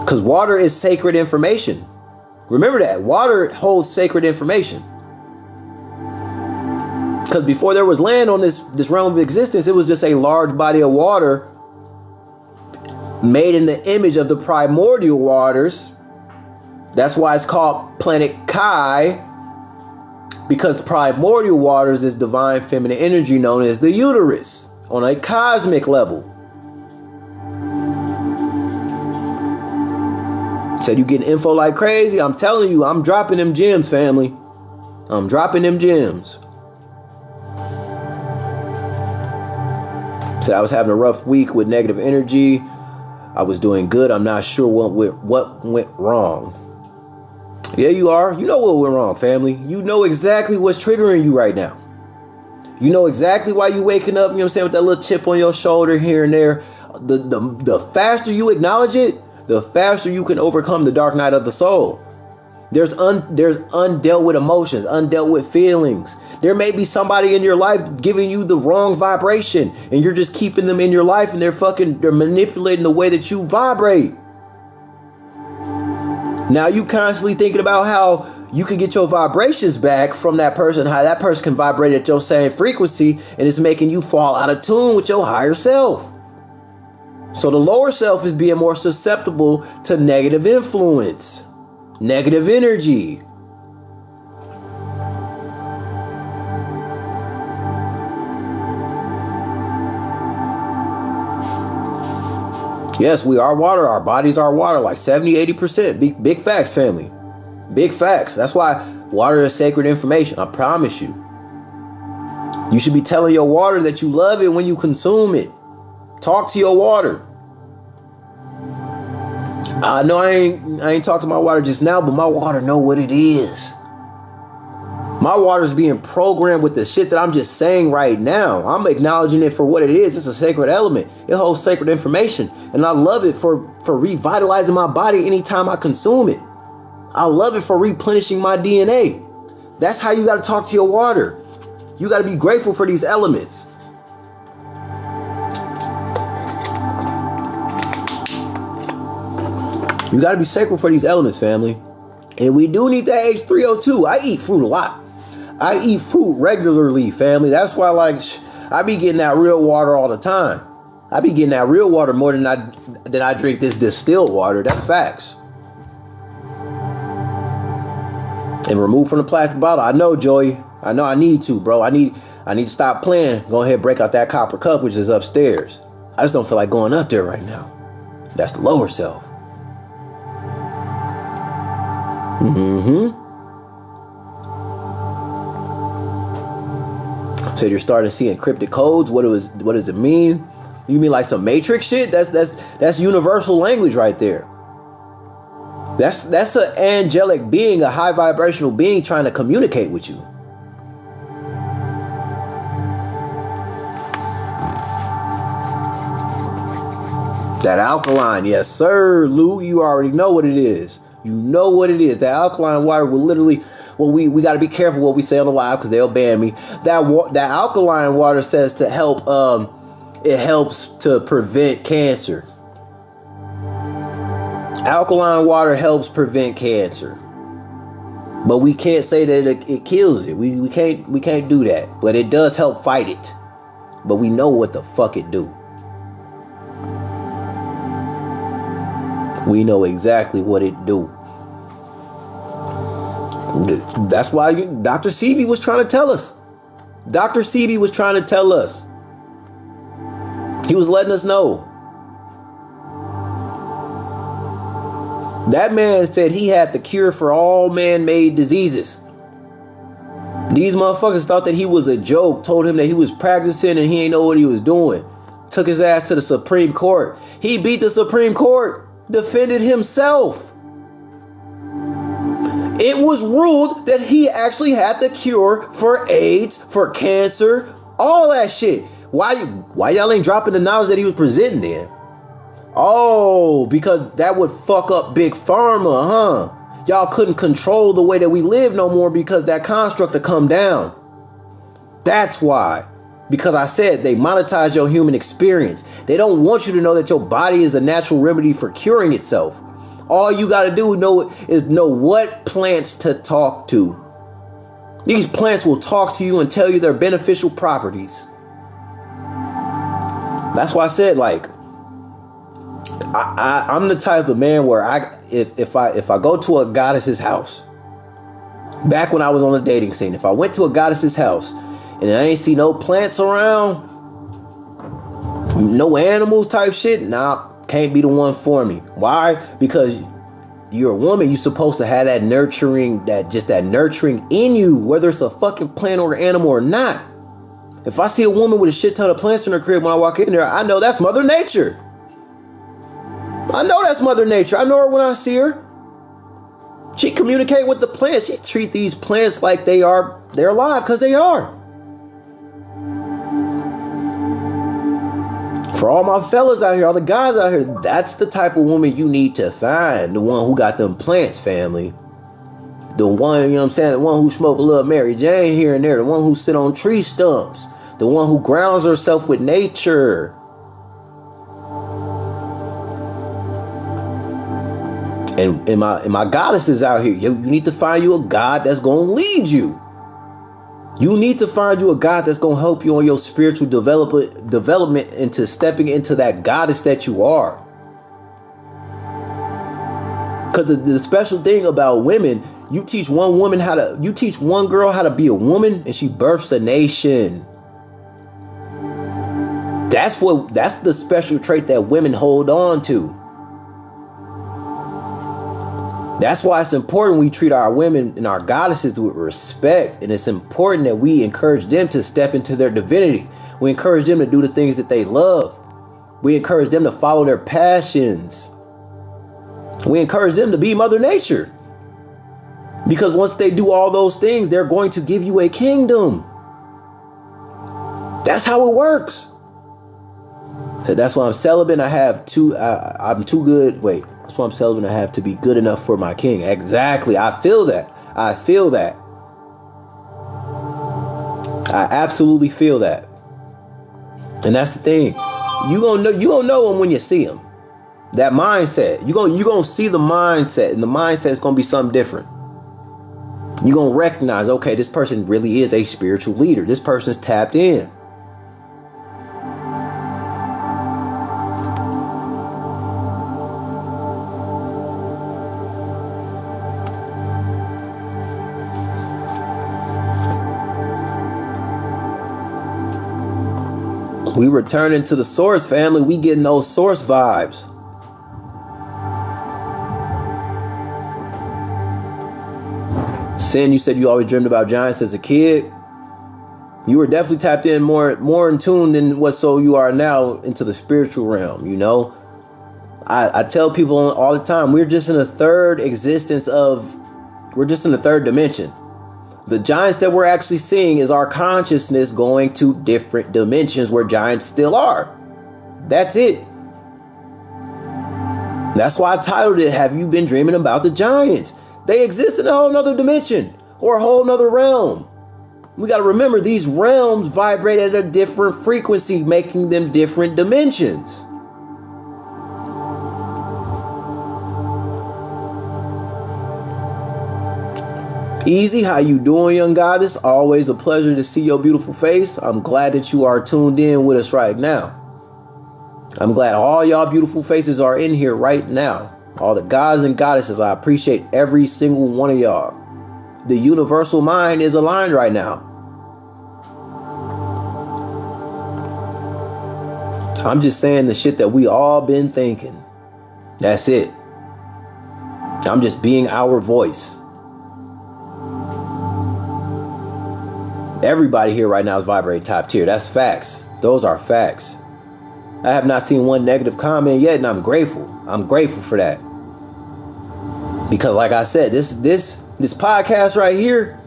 Because water is sacred information. Remember that. Water holds sacred information. Because before there was land on this realm of existence, it was just a large body of water made in the image of the primordial waters. That's why it's called Planet Kai. Because primordial waters is divine feminine energy known as the uterus on a cosmic level. Said you getting info like crazy. I'm telling you, I'm dropping them gems, family. I'm dropping them gems. Said I was having a rough week with negative energy. I was doing good. I'm not sure what went wrong. Yeah, you are. You know what went wrong, family. You know exactly what's triggering you right now. You know exactly why you waking up, you know what I'm saying, with that little chip on your shoulder here and there. The faster you acknowledge it, the faster you can overcome the dark night of the soul. There's undealt with emotions, undealt with feelings. There may be somebody in your life giving you the wrong vibration, and you're just keeping them in your life, and they're manipulating the way that you vibrate. Now you constantly thinking about how you can get your vibrations back from that person, how that person can vibrate at your same frequency, and it's making you fall out of tune with your higher self. So the lower self is being more susceptible to negative influence, negative energy. Yes, we are water. Our bodies are water, like 70-80%. Big facts, family. Big facts. That's why water is sacred information. I promise you. You should be telling your water that you love it when you consume it. Talk to your water. I know I ain't talked to my water just now, but my water know what it is. My water is being programmed with the shit that I'm just saying right now. I'm acknowledging it for what it is. It's a sacred element. It holds sacred information. And I love it for revitalizing my body anytime I consume it. I love it for replenishing my DNA. That's how you got to talk to your water. You got to be grateful for these elements. You got to be sacred for these elements, family. And we do need that H3O2. I eat fruit a lot. I eat fruit regularly, family. That's why, I be getting that real water all the time. I be getting that real water more than I drink this distilled water. That's facts. And remove from the plastic bottle. I know, Joey. I know I need to, bro. I need to stop playing. Go ahead and break out that copper cup, which is upstairs. I just don't feel like going up there right now. That's the lower self. So you're starting to see encrypted codes. What does it mean? You mean like some Matrix shit? That's universal language right there. That's an angelic being, a high vibrational being trying to communicate with you. That alkaline, yes sir, Lou. You already know what it is. You know what it is. That alkaline water will literally, well, we got to be careful what we say on the live because they'll ban me. That alkaline water says to help, it helps to prevent cancer. Alkaline water helps prevent cancer. But we can't say that it kills it. We can't do that. But it does help fight it. But we know what the fuck it do. We know exactly what it do. That's why Dr. Sebi was trying to tell us. Dr. Sebi was trying to tell us. He was letting us know. That man said he had the cure for all man-made diseases. These motherfuckers thought that he was a joke, told him that he was practicing and he ain't know what he was doing. Took his ass to the Supreme Court. He beat the Supreme Court, defended himself. It was ruled that he actually had the cure for AIDS, for cancer, all that shit. Why y'all ain't dropping the knowledge that he was presenting then? Oh, because that would fuck up Big Pharma, huh? Y'all couldn't control the way that we live no more because that construct to come down. That's why. Because I said they monetize your human experience. They don't want you to know that your body is a natural remedy for curing itself. All you got to do is know what plants to talk to. These plants will talk to you and tell you their beneficial properties. That's why I said, like, I'm the type of man where if I go to a goddess's house, back when I was on the dating scene, if I went to a goddess's house and I ain't see no plants around, no animals type shit, nah, can't be the one for me. Why? Because you're a woman, you're supposed to have that nurturing in you, whether it's a fucking plant or animal or not. If I see a woman with a shit ton of plants in her crib when I walk in there, I know that's Mother Nature. I know that's Mother Nature. I know her when I see her. She communicate with the plants. She treat these plants like they're alive, because they are. For all my fellas out here, all the guys out here, that's the type of woman you need to find. The one who got them plants, family. The one, you know what I'm saying? The one who smoke a little Mary Jane here and there. The one who sit on tree stumps. The one who grounds herself with nature. And my goddesses out here, you need to find you a God that's going to lead you. You need to find you a God that's going to help you on your spiritual development into stepping into that goddess that you are. Because the special thing about women, you teach one girl how to be a woman and she births a nation. That's the special trait that women hold on to. That's why it's important we treat our women and our goddesses with respect. And it's important that we encourage them to step into their divinity. We encourage them to do the things that they love. We encourage them to follow their passions. We encourage them to be Mother Nature. Because once they do all those things, they're going to give you a kingdom. That's how it works. So that's why I'm celibate. I'm too good. Wait. That's why I'm celibate. I have to be good enough for my king. Exactly. I feel that. I absolutely feel that. And that's the thing. You gonna know him when you see him. That mindset. You gonna see the mindset, and the mindset is gonna be something different. You're gonna recognize, okay, this person really is a spiritual leader. This person's tapped in. We returning to the source, family. We getting those source vibes. Sin, you said you always dreamed about giants as a kid. You were definitely tapped in more in tune than what so you are now into the spiritual realm, you know? I tell people all the time, we're just in the third dimension. The giants that we're actually seeing is our consciousness going to different dimensions where giants still are. That's it. That's why I titled it, Have You Been Dreaming About the Giants? They exist in a whole nother dimension or a whole nother realm. We got to remember these realms vibrate at a different frequency, making them different dimensions. Easy, how you doing, young goddess? Always a pleasure to see your beautiful face. I'm glad that you are tuned in with us right now. I'm glad all y'all beautiful faces are in here right now. All the gods and goddesses, I appreciate every single one of y'all. The universal mind is aligned right now. I'm just saying the shit that we all been thinking. That's it. I'm just being our voice. Everybody here right now is vibrating top tier. That's facts. Those are facts. I have not seen one negative comment yet, and I'm grateful. I'm grateful for that. Because like I said, this podcast right here,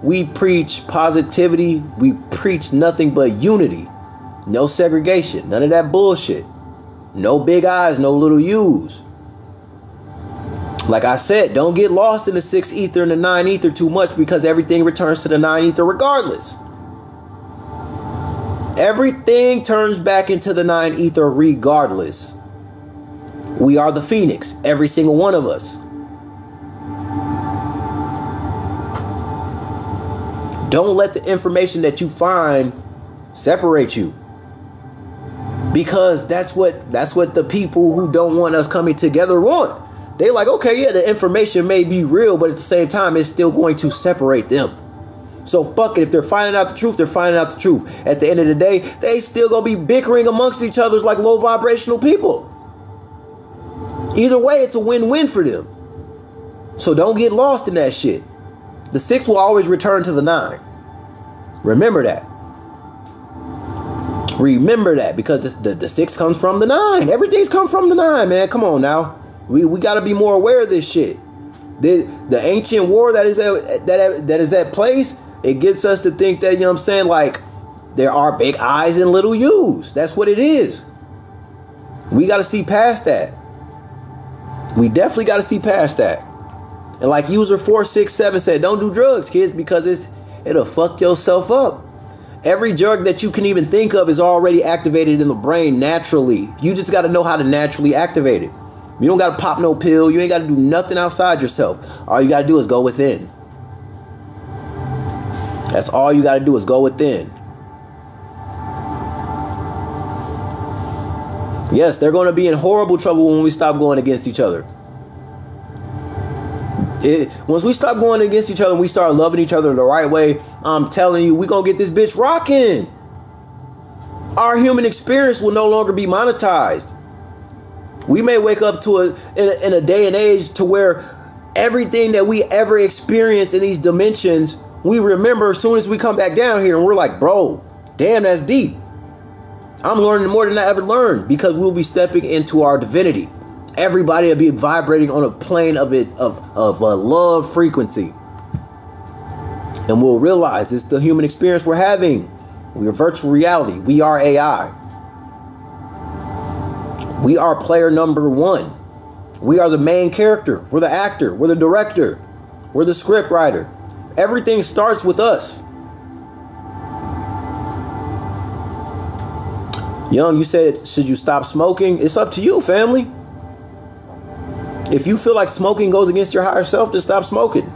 we preach positivity. We preach nothing but unity. No segregation. None of that bullshit. No big I's, no little U's. Like I said, don't get lost in the 6 ether and the 9 ether too much, because everything returns to the 9 ether regardless. Everything turns back into the 9 ether regardless. We are the phoenix, every single one of us. Don't let the information that you find separate you. Because that's what the people who don't want us coming together want. They like, okay, yeah, the information may be real, but at the same time, it's still going to separate them. So fuck it. If they're finding out the truth, they're finding out the truth. At the end of the day, they still gonna be bickering amongst each other like low vibrational people. Either way, it's a win-win for them. So don't get lost in that shit. The 6 will always return to the 9. Remember that. Remember that, because the 6 comes from the 9. Everything's come from the 9, man. Come on now. We got to be more aware of this shit. The ancient war that is at place, it gets us to think that, you know what I'm saying, like there are big I's and little U's. That's what it is. We got to see past that. We definitely got to see past that. And like user 467 said, don't do drugs, kids, because it'll fuck yourself up. Every drug that you can even think of is already activated in the brain naturally. You just got to know how to naturally activate it. You don't got to pop no pill. You ain't got to do nothing outside yourself. All you got to do is go within. That's all you got to do is go within. Yes, they're going to be in horrible trouble when we stop going against each other. Once we stop going against each other and we start loving each other the right way, I'm telling you, we're going to get this bitch rocking. Our human experience will no longer be monetized. We may wake up to in a day and age to where everything that we ever experienced in these dimensions, we remember as soon as we come back down here, and we're like, bro, damn, that's deep. I'm learning more than I ever learned, because we'll be stepping into our divinity. Everybody will be vibrating on a plane of a love frequency. And we'll realize it's the human experience we're having. We are virtual reality. We are AI. We are player number 1. We are the main character. We're the actor. We're the director. We're the script writer. Everything starts with us. Young, you said, should you stop smoking? It's up to you, family. If you feel like smoking goes against your higher self, just stop smoking.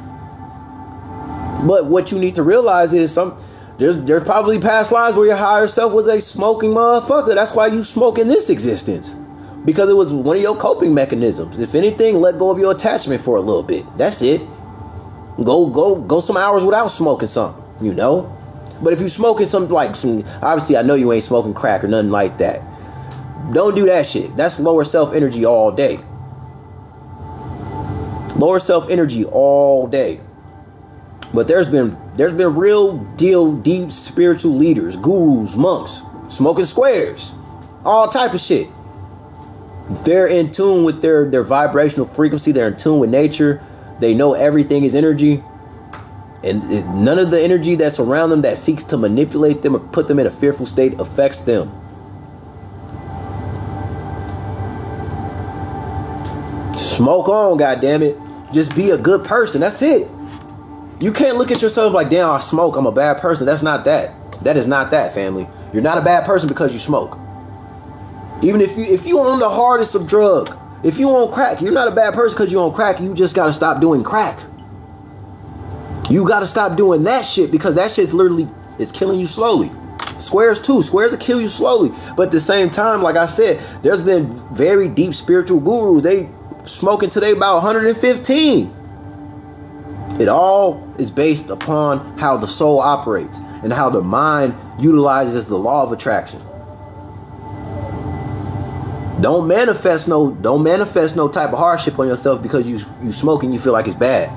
But what you need to realize is there's probably past lives where your higher self was a smoking motherfucker. That's why you smoke in this existence. Because it was one of your coping mechanisms. If anything, let go of your attachment for a little bit. That's it. Go some hours without smoking something, you know? But if you smoking something like obviously I know you ain't smoking crack or nothing like that. Don't do that shit. That's lower self energy all day. Lower self energy all day. But there's been real deal deep spiritual leaders, gurus, monks, smoking squares, all type of shit. They're in tune with their vibrational frequency. They're in tune with nature. They know everything is energy. And none of the energy that's around them that seeks to manipulate them or put them in a fearful state affects them. Smoke on, goddammit. Just be a good person. That's it. You can't look at yourself like, damn, I smoke, I'm a bad person. That's not that. That is not that, family. You're not a bad person because you smoke. Even if you on the hardest of drug, if you on crack, you're not a bad person because you on crack. You just got to stop doing crack. You got to stop doing that shit, because that shit's literally, it's killing you slowly. Squares too. Squares will kill you slowly. But at the same time, like I said, there's been very deep spiritual gurus. They smoking today about 115. It all is based upon how the soul operates and how the mind utilizes the law of attraction. Don't manifest no type of hardship on yourself because you smoke and you feel like it's bad.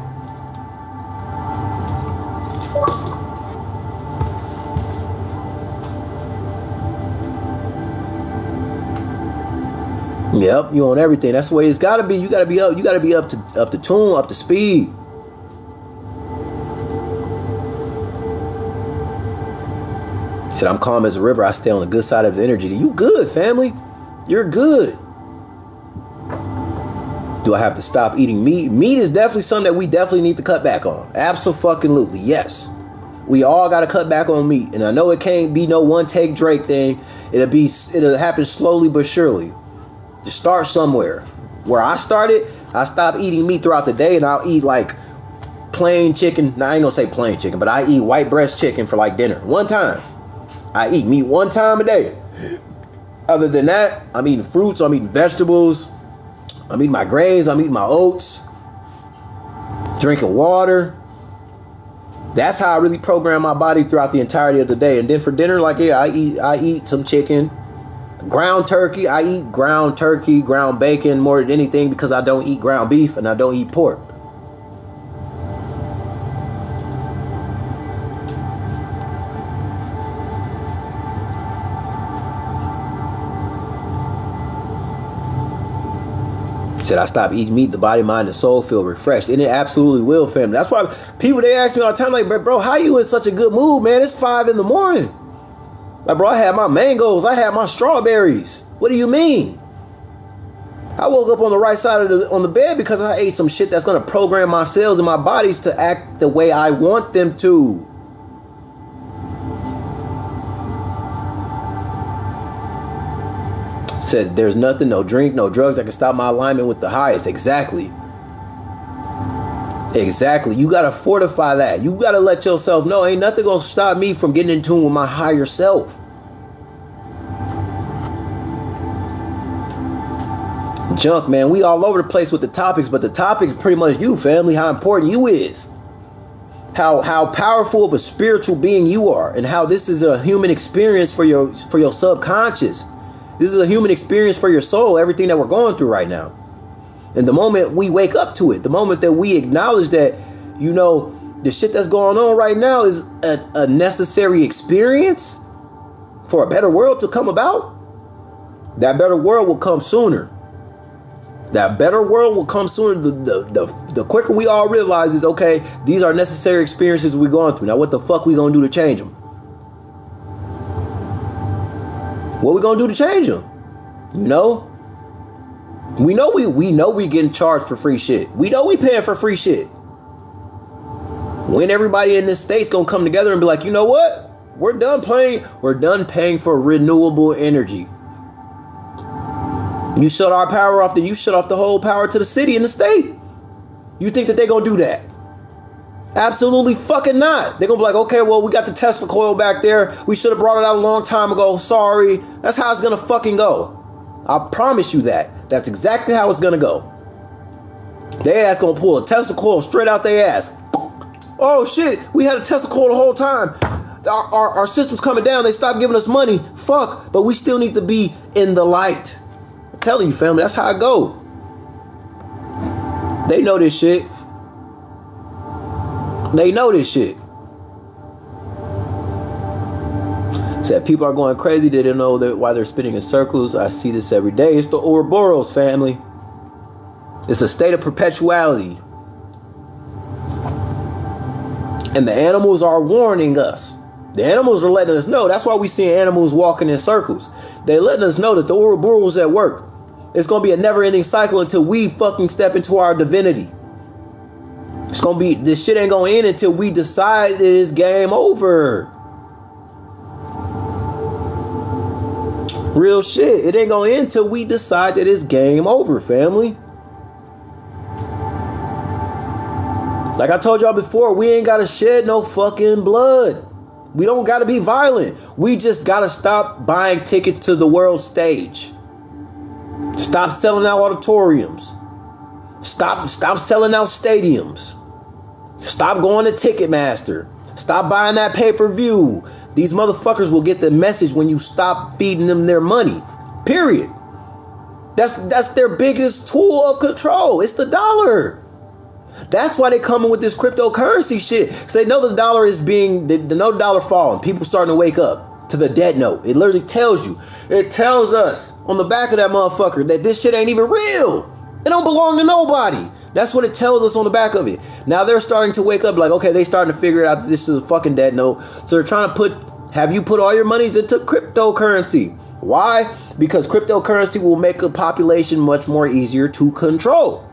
Yep, you on everything. That's the way it's gotta be. You gotta be up. You gotta be up to tune, up to speed. He said, I'm calm as a river. I stay on the good side of the energy. You good, family? You're good. Do I have to stop eating meat? Meat is definitely something that we definitely need to cut back on. Abso-fucking-lutely, yes. We all got to cut back on meat. And I know it can't be no one take Drake thing. It'll happen slowly but surely. Just start somewhere. Where I started, I stopped eating meat throughout the day, and I'll eat like plain chicken. Now, I ain't gonna say plain chicken, but I eat white breast chicken for like dinner. One time. I eat meat one time a day. Other than that, I'm eating fruits, I'm eating vegetables, I'm eating my grains, I'm eating my oats, drinking water. That's how I really program my body throughout the entirety of the day. And then for dinner, like, yeah, I eat some chicken. Ground turkey, I eat ground turkey, ground bacon more than anything because I don't eat ground beef and I don't eat pork. Said I stop eating meat, the body, mind, and soul feel refreshed. And it absolutely will, family. That's why people, they ask me all the time, like, bro, how you in such a good mood, man? It's 5 in the morning. Like, bro, I had my mangoes. I had my strawberries. What do you mean? I woke up on the right side on the bed because I ate some shit that's going to program my cells and my bodies to act the way I want them to. Said there's nothing, no drink, no drugs that can stop my alignment with the highest. Exactly. You got to fortify that. You got to let yourself know ain't nothing going to stop me from getting in tune with my higher self. Junk, man, we all over the place with the topics, but the topic is pretty much you, family, how important you is. How powerful of a spiritual being you are, and how this is a human experience for your subconscious. This is a human experience for your soul, everything that we're going through right now. And the moment we wake up to it, the moment that we acknowledge that, you know, the shit that's going on right now is a necessary experience for a better world to come about, that better world will come sooner. That better world will come sooner. The quicker we all realize is, okay, these are necessary experiences we're going through. Now, what the fuck we gonna do to change them? What we gonna do to change them? You know? We know we getting charged for free shit. We know we paying for free shit. When everybody in this state's gonna come together and be like, you know what? We're done paying for renewable energy. You shut our power off, then you shut off the whole power to the city and the state. You think that they're gonna do that? Absolutely fucking not. They're gonna be like, okay, well, we got the Tesla coil back there. We should have brought it out a long time ago. Sorry. That's how it's gonna fucking go. I promise you that. That's exactly how it's gonna go. Their ass gonna pull a Tesla coil straight out their ass. Oh shit, we had a Tesla coil the whole time. Our system's coming down. They stopped giving us money. Fuck, but we still need to be in the light. I'm telling you, family, that's how I go. They know this shit. They know this shit. Said people are going crazy. They don't know that why they're spinning in circles. I see this every day. It's the Ouroboros, family. It's a state of perpetuality. And the animals are warning us. The animals are letting us know. That's why we see animals walking in circles. They're letting us know that the Ouroboros at work. It's going to be a never-ending cycle until we fucking step into our divinity. It's going to be, this shit ain't going to end until we decide that it's game over. Real shit. It ain't going to end until we decide that it's game over, family. Like I told y'all before, we ain't got to shed no fucking blood. We don't got to be violent. We just got to stop buying tickets to the world stage. Stop selling out auditoriums. Stop selling out stadiums. Stop going to Ticketmaster. Stop buying that pay-per-view. These motherfuckers will get the message when you stop feeding them their money. Period. That's their biggest tool of control. It's the dollar. That's why they coming with this cryptocurrency shit. So they know the dollar is being, the no dollar falling. People starting to wake up to the dead note. It literally tells you. It tells us on the back of that motherfucker that this shit ain't even real. It don't belong to nobody. That's what it tells us on the back of it. Now they're starting to wake up like, okay, they starting to figure out that this is a fucking dead note. So they're trying to have you put all your monies into cryptocurrency. Why? Because cryptocurrency will make a population much more easier to control.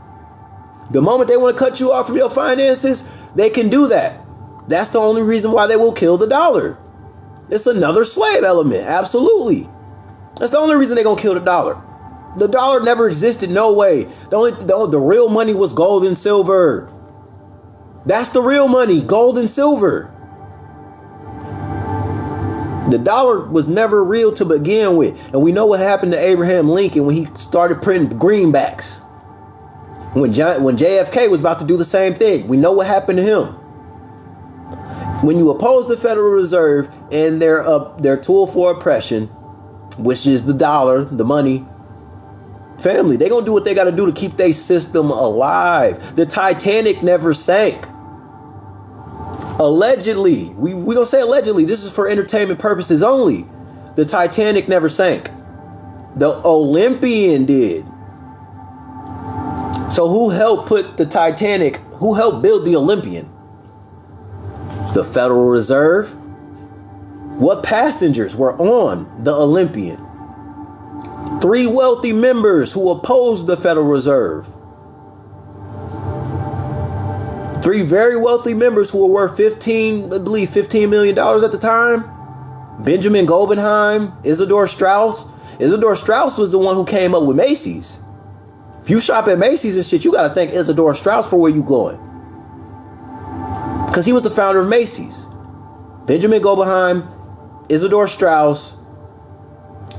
The moment they want to cut you off from your finances, they can do that. That's the only reason why they will kill the dollar. It's another slave element. Absolutely. That's the only reason they're going to kill the dollar. The dollar never existed. No way. The real money was gold and silver. That's the real money. Gold and silver. The dollar was never real to begin with. And we know what happened to Abraham Lincoln when he started printing greenbacks. When JFK was about to do the same thing. We know what happened to him. When you oppose the Federal Reserve and their tool for oppression, which is the dollar, the money, family, they gonna do what they gotta do to keep their system alive. The Titanic never sank. Allegedly. We gonna say allegedly. This is for entertainment purposes only. The Titanic never sank. The Olympian did. So who helped put the Titanic, who helped build the Olympian? The Federal Reserve. What passengers were on the Olympian? 3 wealthy members who opposed the Federal Reserve. 3 very wealthy members who were worth $15 million at the time. Benjamin Guggenheim, Isidore Straus. Isidore Straus was the one who came up with Macy's. If you shop at Macy's and shit, you got to thank Isidore Straus for where you going. Because he was the founder of Macy's. Benjamin Guggenheim, Isidore Straus,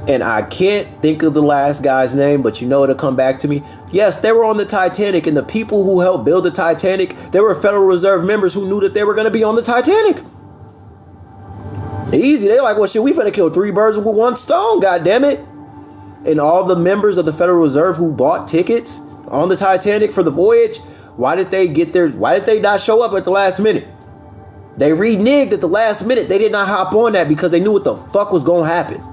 and I can't think of the last guy's name, but you know it'll come back to me. Yes, they were on the Titanic, and the people who helped build the Titanic, they were Federal Reserve members who knew that they were going to be on the Titanic. Easy. They're like, well, shit, we finna kill 3 birds with 1 stone, goddammit. And all the members of the Federal Reserve who bought tickets on the Titanic for the voyage, why did they not show up at the last minute? They reneged at the last minute. They did not hop on that because they knew what the fuck was going to happen.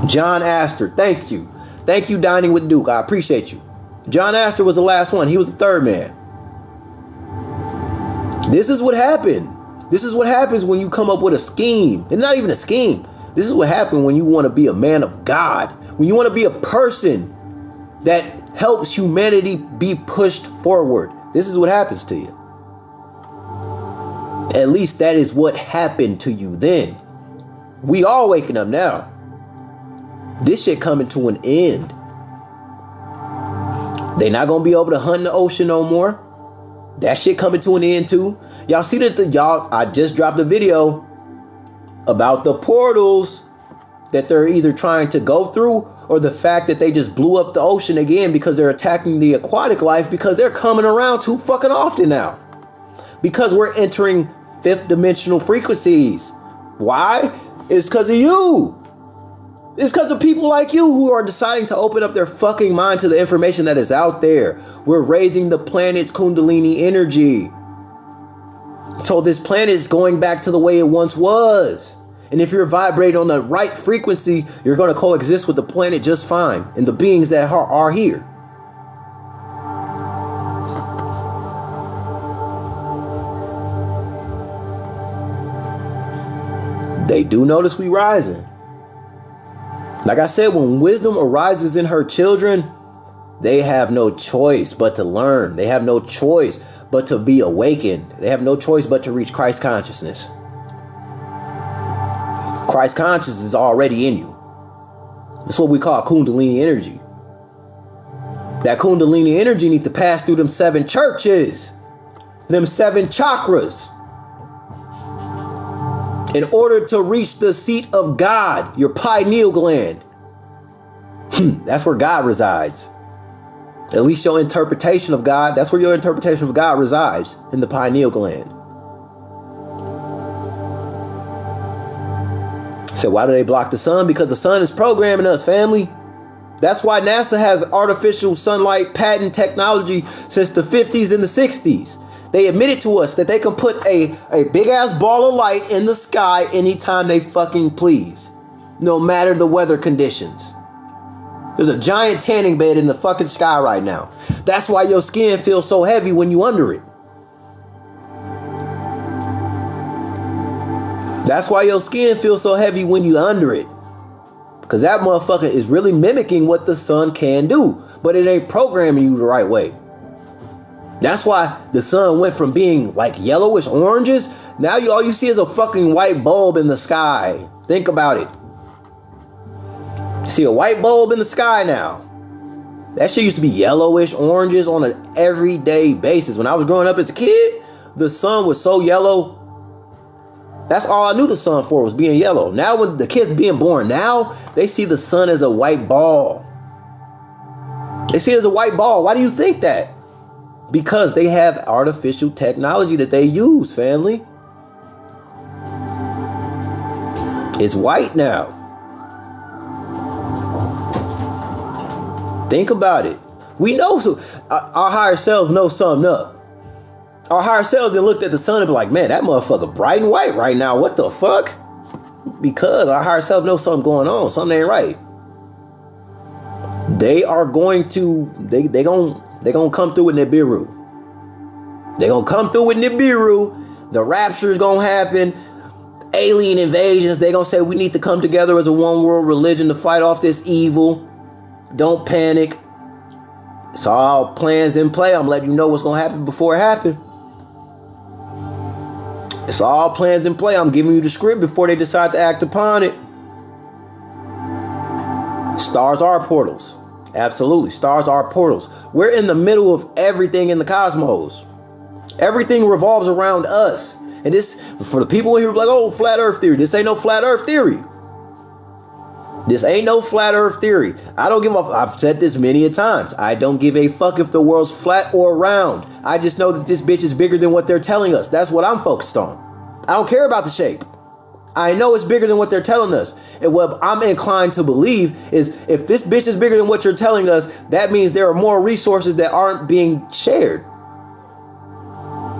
John Astor, thank you. Thank you, Dining with Duke. I appreciate you. John Astor was the last one. He was the third man. This is what happened. This is what happens when you come up with a scheme. And not even a scheme. This is what happens when you want to be a man of God. When you want to be a person that helps humanity be pushed forward. This is what happens to you. At least that is what happened to you then. We all waking up now. This shit coming to an end. They not gonna be able to hunt in the ocean no more. That shit coming to an end too. Y'all see that I just dropped a video about the portals that they're either trying to go through, or the fact that they just blew up the ocean again because they're attacking the aquatic life because they're coming around too fucking often now. Because we're entering 5th dimensional frequencies. Why? It's because of you. It's because of people like you who are deciding to open up their fucking mind to the information that is out there. We're raising the planet's Kundalini energy. So this planet is going back to the way it once was. And if you're vibrating on the right frequency, you're going to coexist with the planet just fine. And the beings that are here. They do notice we rising. Like I said, when wisdom arises in her children, they have no choice but to learn. They have no choice but to be awakened. They have no choice but to reach Christ consciousness. Christ consciousness is already in you. That's what we call Kundalini energy. That Kundalini energy needs to pass through them 7 churches. them 7 chakras in order to reach the seat of God, your pineal gland. That's where God resides. At least your interpretation of God, that's where your interpretation of God resides, in the pineal gland. So why do they block the sun? Because the sun is programming us, family. That's why NASA has artificial sunlight patent technology since the 50s and the 60s. They admitted to us that they can put a big ass ball of light in the sky anytime they fucking please, no matter the weather conditions. There's a giant tanning bed in the fucking sky right now. That's why your skin feels so heavy when you under it. That's why your skin feels so heavy when you under it. Because that motherfucker is really mimicking what the sun can do, but it ain't programming you the right way. That's why the sun went from being like yellowish oranges. Now all you see is a fucking white bulb in the sky. Think about it. See a white bulb in the sky now. That shit used to be yellowish oranges on an everyday basis. When I was growing up as a kid, the sun was so yellow. That's all I knew the sun for, was being yellow. Now when the kids being born now, they see the sun as a white ball. They see it as a white ball. Why do you think that? Because they have artificial technology that they use, family. It's white now. Think about it. We know, our higher selves know something up. Our higher selves then looked at the sun and be like, man, that motherfucker bright and white right now. What the fuck? Because our higher self knows something going on. Something ain't right. They are going to, they gonna come through with Nibiru. They gonna come through with Nibiru. The rapture is gonna happen. Alien invasions. They gonna say we need to come together as a one world religion to fight off this evil. Don't panic. It's all plans in play. I'm letting you know what's gonna happen before it happens. It's all plans in play. I'm giving you the script before they decide to act upon it. Stars are portals. Absolutely. Stars are portals. We're in the middle of everything in the cosmos. Everything revolves around us. And this, for the people here who are like, oh, flat earth theory. This ain't no flat earth theory. This ain't no flat earth theory. I don't give a fuck. I've said this many a times. I don't give a fuck if the world's flat or round. I just know that this bitch is bigger than what they're telling us. That's what I'm focused on. I don't care about the shape. I know it's bigger than what they're telling us. And what I'm inclined to believe is if this bitch is bigger than what you're telling us, that means there are more resources that aren't being shared.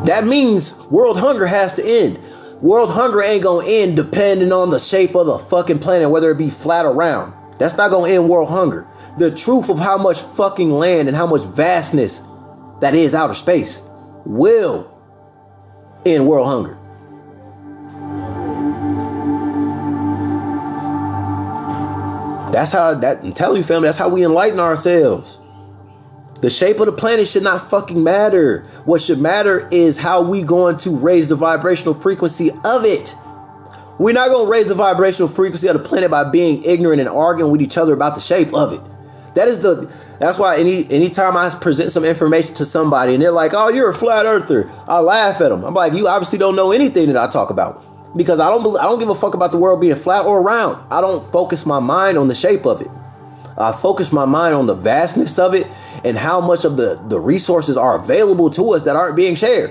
That means world hunger has to end. World hunger ain't gonna end depending on the shape of the fucking planet, whether it be flat or round. That's not gonna end world hunger. The truth of how much fucking land and how much vastness that is outer space will end world hunger. That's how I'm telling you, family, that's how we enlighten ourselves. The shape of the planet should not fucking matter. What should matter is how we going to raise the vibrational frequency of it. We're not going to raise the vibrational frequency of the planet by being ignorant and arguing with each other about the shape of it. That's why anytime I present some information to somebody and they're like, oh, you're a flat earther, I laugh at them. I'm like, you obviously don't know anything that I talk about. Because I don't give a fuck about the world being flat or round. I don't focus my mind on the shape of it. I focus my mind on the vastness of it and how much of the resources are available to us that aren't being shared.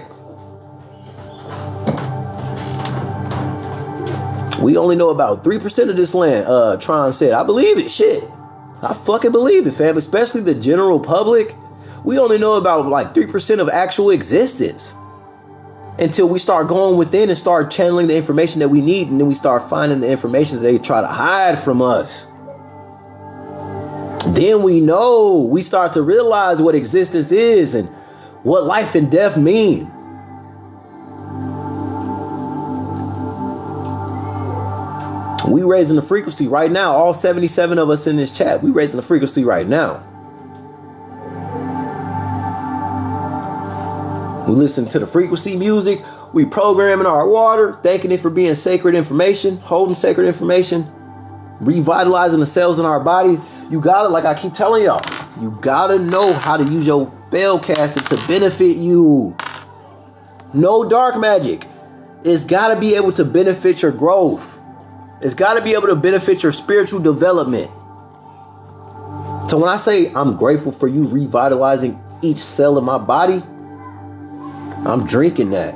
We only know about 3% of this land, Tron said. I believe it, shit. I fucking believe it, fam. Especially the general public. We only know about like 3% of actual existence. Until we start going within and start channeling the information that we need. And then we start finding the information that they try to hide from us. Then we start to realize what existence is and what life and death mean. We raising the frequency right now. All 77 of us in this chat, we raising the frequency right now. We listen to the frequency music. We programming our water, thanking it for being sacred information, holding sacred information, revitalizing the cells in our body. You gotta, like I keep telling y'all, you gotta know how to use your spellcaster to benefit you. No dark magic. It's got to be able to benefit your growth. It's got to be able to benefit your spiritual development. So when I say I'm grateful for you revitalizing each cell in my body, I'm drinking that.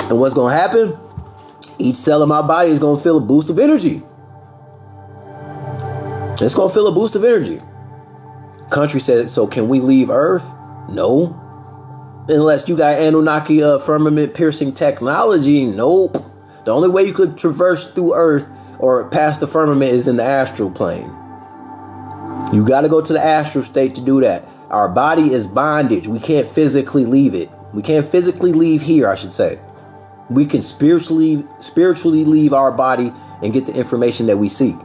And what's going to happen? Each cell in my body is going to feel a boost of energy. It's going to feel a boost of energy. Country said, so can we leave Earth? No. Unless you got Anunnaki firmament piercing technology. Nope. The only way you could traverse through Earth or past the firmament is in the astral plane. You got to go to the astral state to do that. Our body is bondage. We can't physically leave it. We can't physically leave here, I should say. We can spiritually leave our body and get the information that we seek.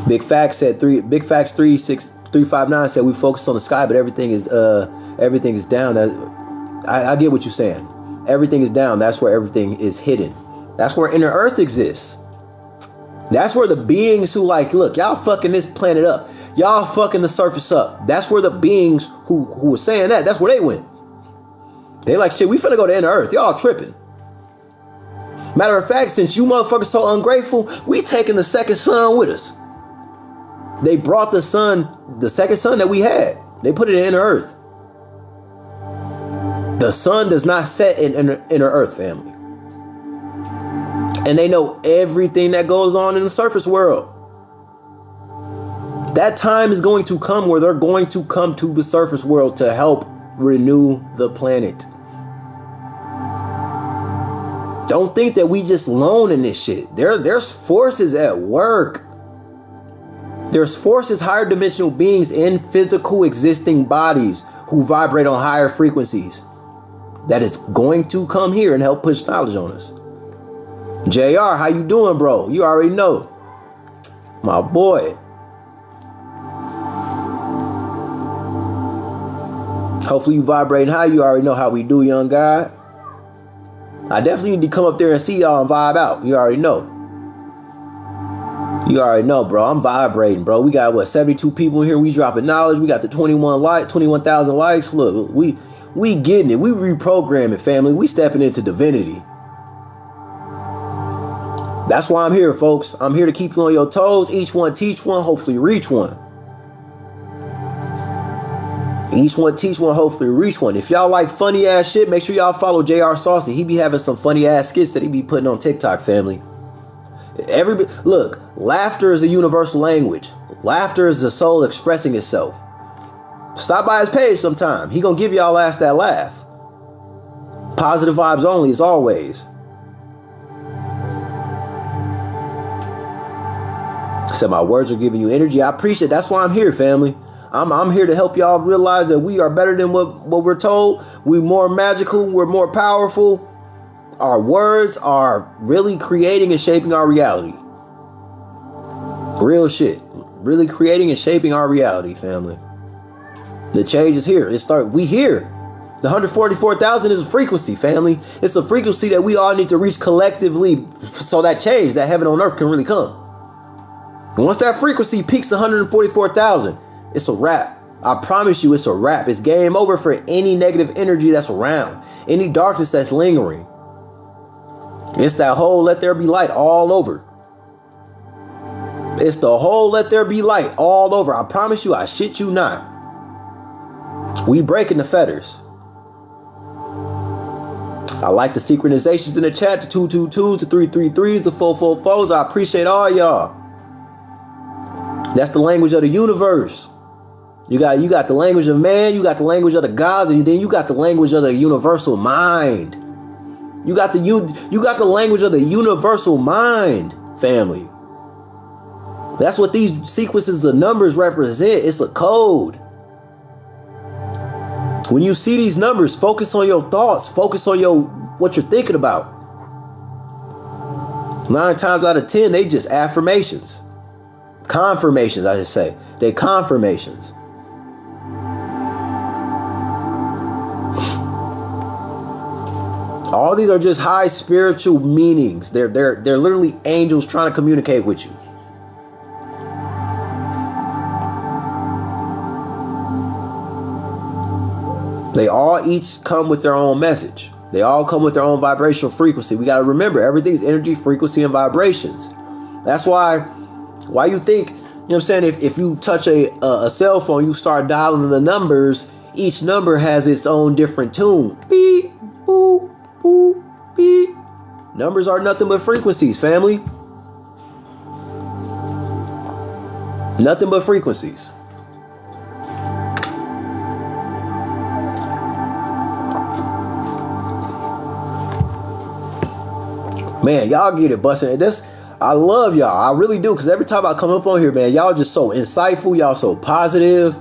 Big Facts 359 said we focus on the sky, but everything is down. I get what you're saying. Everything is down. That's where everything is hidden. That's where inner Earth exists. That's where the beings who look, y'all fucking this planet up. Y'all fucking the surface up. That's where the beings who were saying that's where they went. They like, shit, we finna go to inner Earth. Y'all tripping. Matter of fact, since you motherfuckers so ungrateful, we taking the second sun with us. They brought the sun, the second sun that we had. They put it in inner Earth. The sun does not set in inner Earth, family. And they know everything that goes on in the surface world. That time is going to come where they're going to come to the surface world to help renew the planet. Don't think that we just alone in this shit. There's forces at work. There's forces, higher dimensional beings in physical existing bodies who vibrate on higher frequencies. That is going to come here and help push knowledge on us. JR, how you doing, bro? You already know. My boy. Hopefully you vibrating high. You already know how we do, young guy. I definitely need to come up there and see y'all and vibe out. You already know. You already know, bro. I'm vibrating, bro. We got 72 people here. We dropping knowledge. We got the 21,000 likes. Look, we getting it. We reprogramming, family. We stepping into divinity. That's why I'm here, folks. I'm here to keep you on your toes. Each one teach one, hopefully reach one. Each one teach one, hopefully reach one. If y'all like funny ass shit, make sure y'all follow JR Saucy. He be having some funny ass skits that he be putting on TikTok, family. Look, laughter is a universal language. Laughter is the soul expressing itself. Stop by his page sometime. He gonna give y'all ass that laugh. Positive vibes only, as always. Said my words are giving you energy. I appreciate it. That's why I'm here, family. I'm here to help y'all realize that we are better than what we're told. We're more magical. We're more powerful. Our words are really creating and shaping our reality. Real shit. Really creating and shaping our reality, family. The change is here. We here. The 144,000 is a frequency, family. It's a frequency that we all need to reach collectively so that change, that heaven on earth can really come. And once that frequency peaks 144,000, it's a wrap. I promise you it's a wrap. It's game over for any negative energy that's around. Any darkness that's lingering. It's that whole let there be light all over. It's the whole let there be light all over. I promise you, I shit you not. We breaking the fetters. I like the synchronizations in the chat. The 222s, the 333s, the 444s. I appreciate all y'all. That's the language of the universe. You got the language of man, you got the language of the gods, and then you got the language of the universal mind. You got the language of the universal mind, family. That's what these sequences of numbers represent. It's a code. When you see these numbers, focus on your thoughts, focus on what you're thinking about. 9 times out of 10, they just affirmations. Confirmations, I should say. They confirmations. All these are just high spiritual meanings. They're literally angels trying to communicate with you. They all each come with their own message. They all come with their own vibrational frequency. We got to remember, everything's energy, frequency, and vibrations. That's why you think, you know what I'm saying, if you touch a cell phone, you start dialing the numbers, each number has its own different tune. Beep, boop, boop, beep. Numbers are nothing but frequencies, family. Nothing but frequencies. Man, y'all get it busting. I love y'all. I really do. Because every time I come up on here, man, y'all just so insightful. Y'all so positive.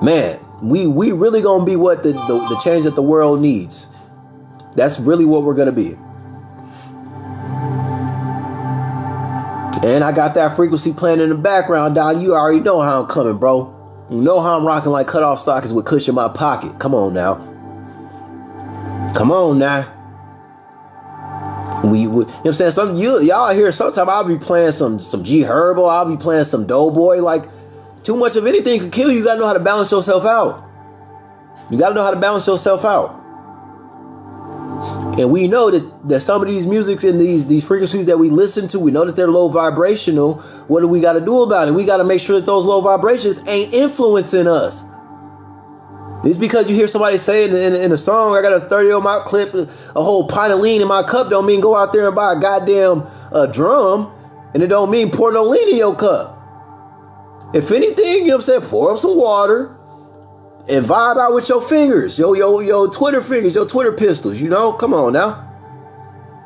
Man, we really going to be what the change that the world needs. That's really what we're going to be. And I got that frequency playing in the background, Don. You already know how I'm coming, bro. You know how I'm rocking like cutoff stockings with Kush in my pocket. Come on now. Come on now. You know what I'm saying? Y'all hear sometimes I'll be playing some G Herbo, I'll be playing some Doughboy. Like, too much of anything could kill you. You gotta know how to balance yourself out. You gotta know how to balance yourself out. And we know that some of these musics and these frequencies that we listen to, we know that they're low vibrational. What do we gotta do about it? We gotta make sure that those low vibrations ain't influencing us. It's because you hear somebody say in a song, I got a 30 on my clip, a whole pint of lean in my cup, don't mean go out there and buy a goddamn drum, and it don't mean pour no lean in your cup. If anything, you know what I'm saying, pour up some water and vibe out with your fingers, your Twitter fingers, your Twitter pistols, you know? Come on now.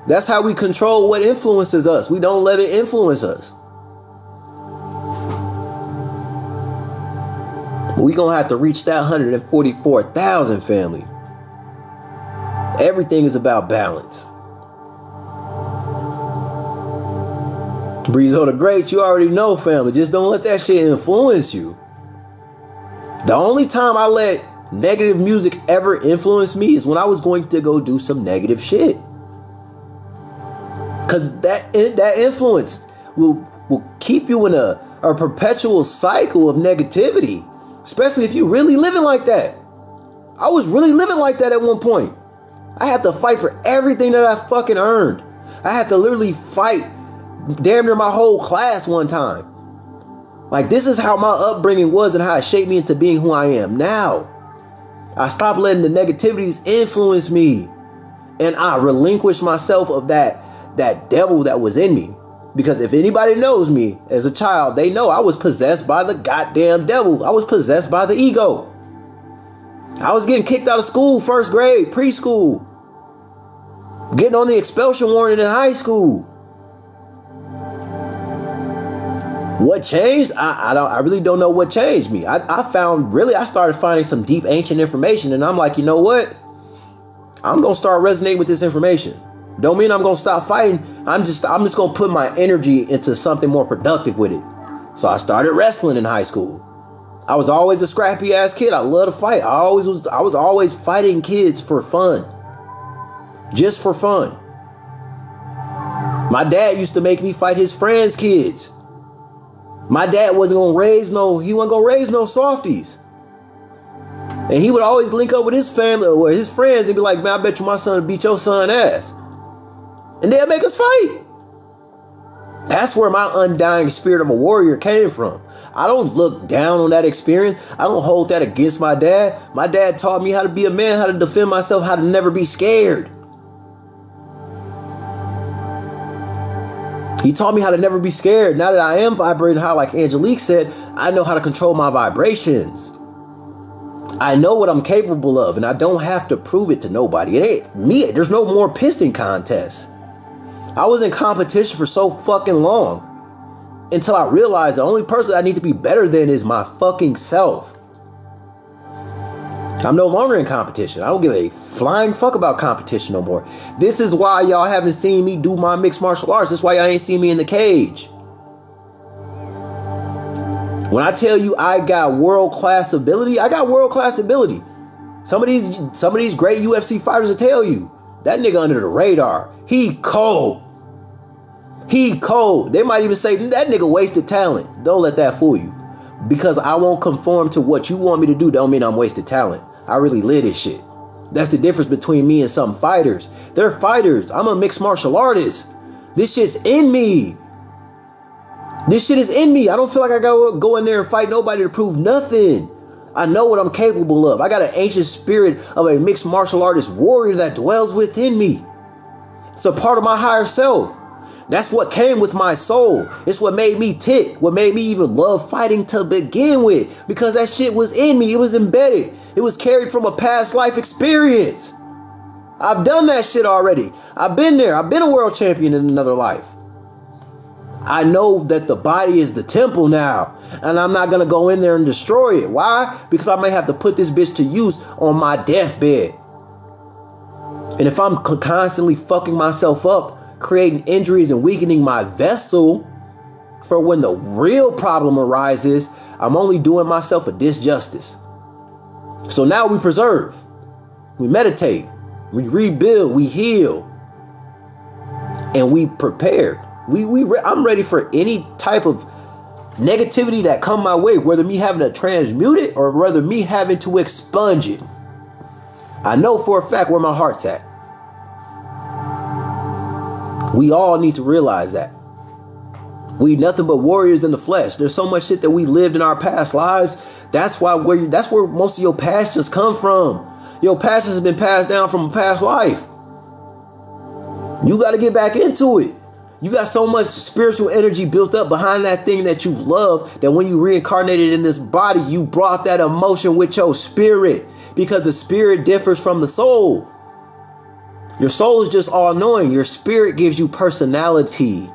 That's how we control what influences us. We don't let it influence us. We gonna have to reach that 144,000, family. Everything is about balance. Breezo the Great, you already know, family. Just don't let that shit influence you. The only time I let negative music ever influence me is when I was going to go do some negative shit. Cause that influence will keep you in a perpetual cycle of negativity. Especially if you really living like that. I was really living like that at one point. I had to fight for everything that I fucking earned. I had to literally fight damn near my whole class one time. Like, this is how my upbringing was and how it shaped me into being who I am now. I stopped letting the negativities influence me. And I relinquished myself of that devil that was in me. Because if anybody knows me as a child, they know I was possessed by the goddamn devil. I was possessed by the ego. I was getting kicked out of school, first grade, preschool. Getting on the expulsion warning in high school. What changed? I really don't know what changed me. I started finding some deep ancient information, and I'm like, you know what? I'm going to start resonating with this information. Don't mean I'm going to stop fighting. I'm just going to put my energy into something more productive with it. So I started wrestling in high school. I was always a scrappy ass kid. I love to fight. I was always fighting kids for fun. Just for fun. My dad used to make me fight his friends' kids. My dad wasn't going to raise no softies. And he would always link up with his family or his friends and be like, man, I bet you my son beat your son ass. And they'll make us fight. That's where my undying spirit of a warrior came from. I don't look down on that experience. I don't hold that against my dad. My dad taught me how to be a man, how to defend myself, how to never be scared. He taught me how to never be scared. Now that I am vibrating high, like Angelique said, I know how to control my vibrations. I know what I'm capable of, and I don't have to prove it to nobody. It ain't me. There's no more piston contests. I was in competition for so fucking long until I realized the only person I need to be better than is my fucking self. I'm no longer in competition. I don't give a flying fuck about competition no more. This is why y'all haven't seen me do my mixed martial arts. This is why y'all ain't seen me in the cage. When I tell you I got world-class ability, I got world-class ability. Some of these great UFC fighters will tell you, that nigga under the radar. He cold. He cold. They might even say, that nigga wasted talent. Don't let that fool you. Because I won't conform to what you want me to do don't mean I'm wasted talent. I really live this shit. That's the difference between me and some fighters. They're fighters. I'm a mixed martial artist. This shit's in me. This shit is in me. I don't feel like I gotta go in there and fight nobody to prove nothing. I know what I'm capable of. I got an ancient spirit of a mixed martial artist warrior that dwells within me. It's a part of my higher self. That's what came with my soul. It's what made me tick. What made me even love fighting to begin with. Because that shit was in me. It was embedded. It was carried from a past life experience. I've done that shit already. I've been there. I've been a world champion in another life. I know that the body is the temple now. And I'm not going to go in there and destroy it. Why? Because I may have to put this bitch to use on my deathbed. And if I'm constantly fucking myself up, creating injuries and weakening my vessel for when the real problem arises, I'm only doing myself a disjustice. So now we preserve, we meditate, we rebuild, we heal, and we prepare. I'm ready for any type of negativity that come my way, whether me having to transmute it or whether me having to expunge it. I know for a fact where my heart's at. We all need to realize that. We nothing but warriors in the flesh. There's so much shit that we lived in our past lives. That's where most of your passions come from. Your passions have been passed down from a past life. You got to get back into it. You got so much spiritual energy built up behind that thing that you love that when you reincarnated in this body, you brought that emotion with your spirit, because the spirit differs from the soul. Your soul is just all-knowing. Your spirit gives you personality.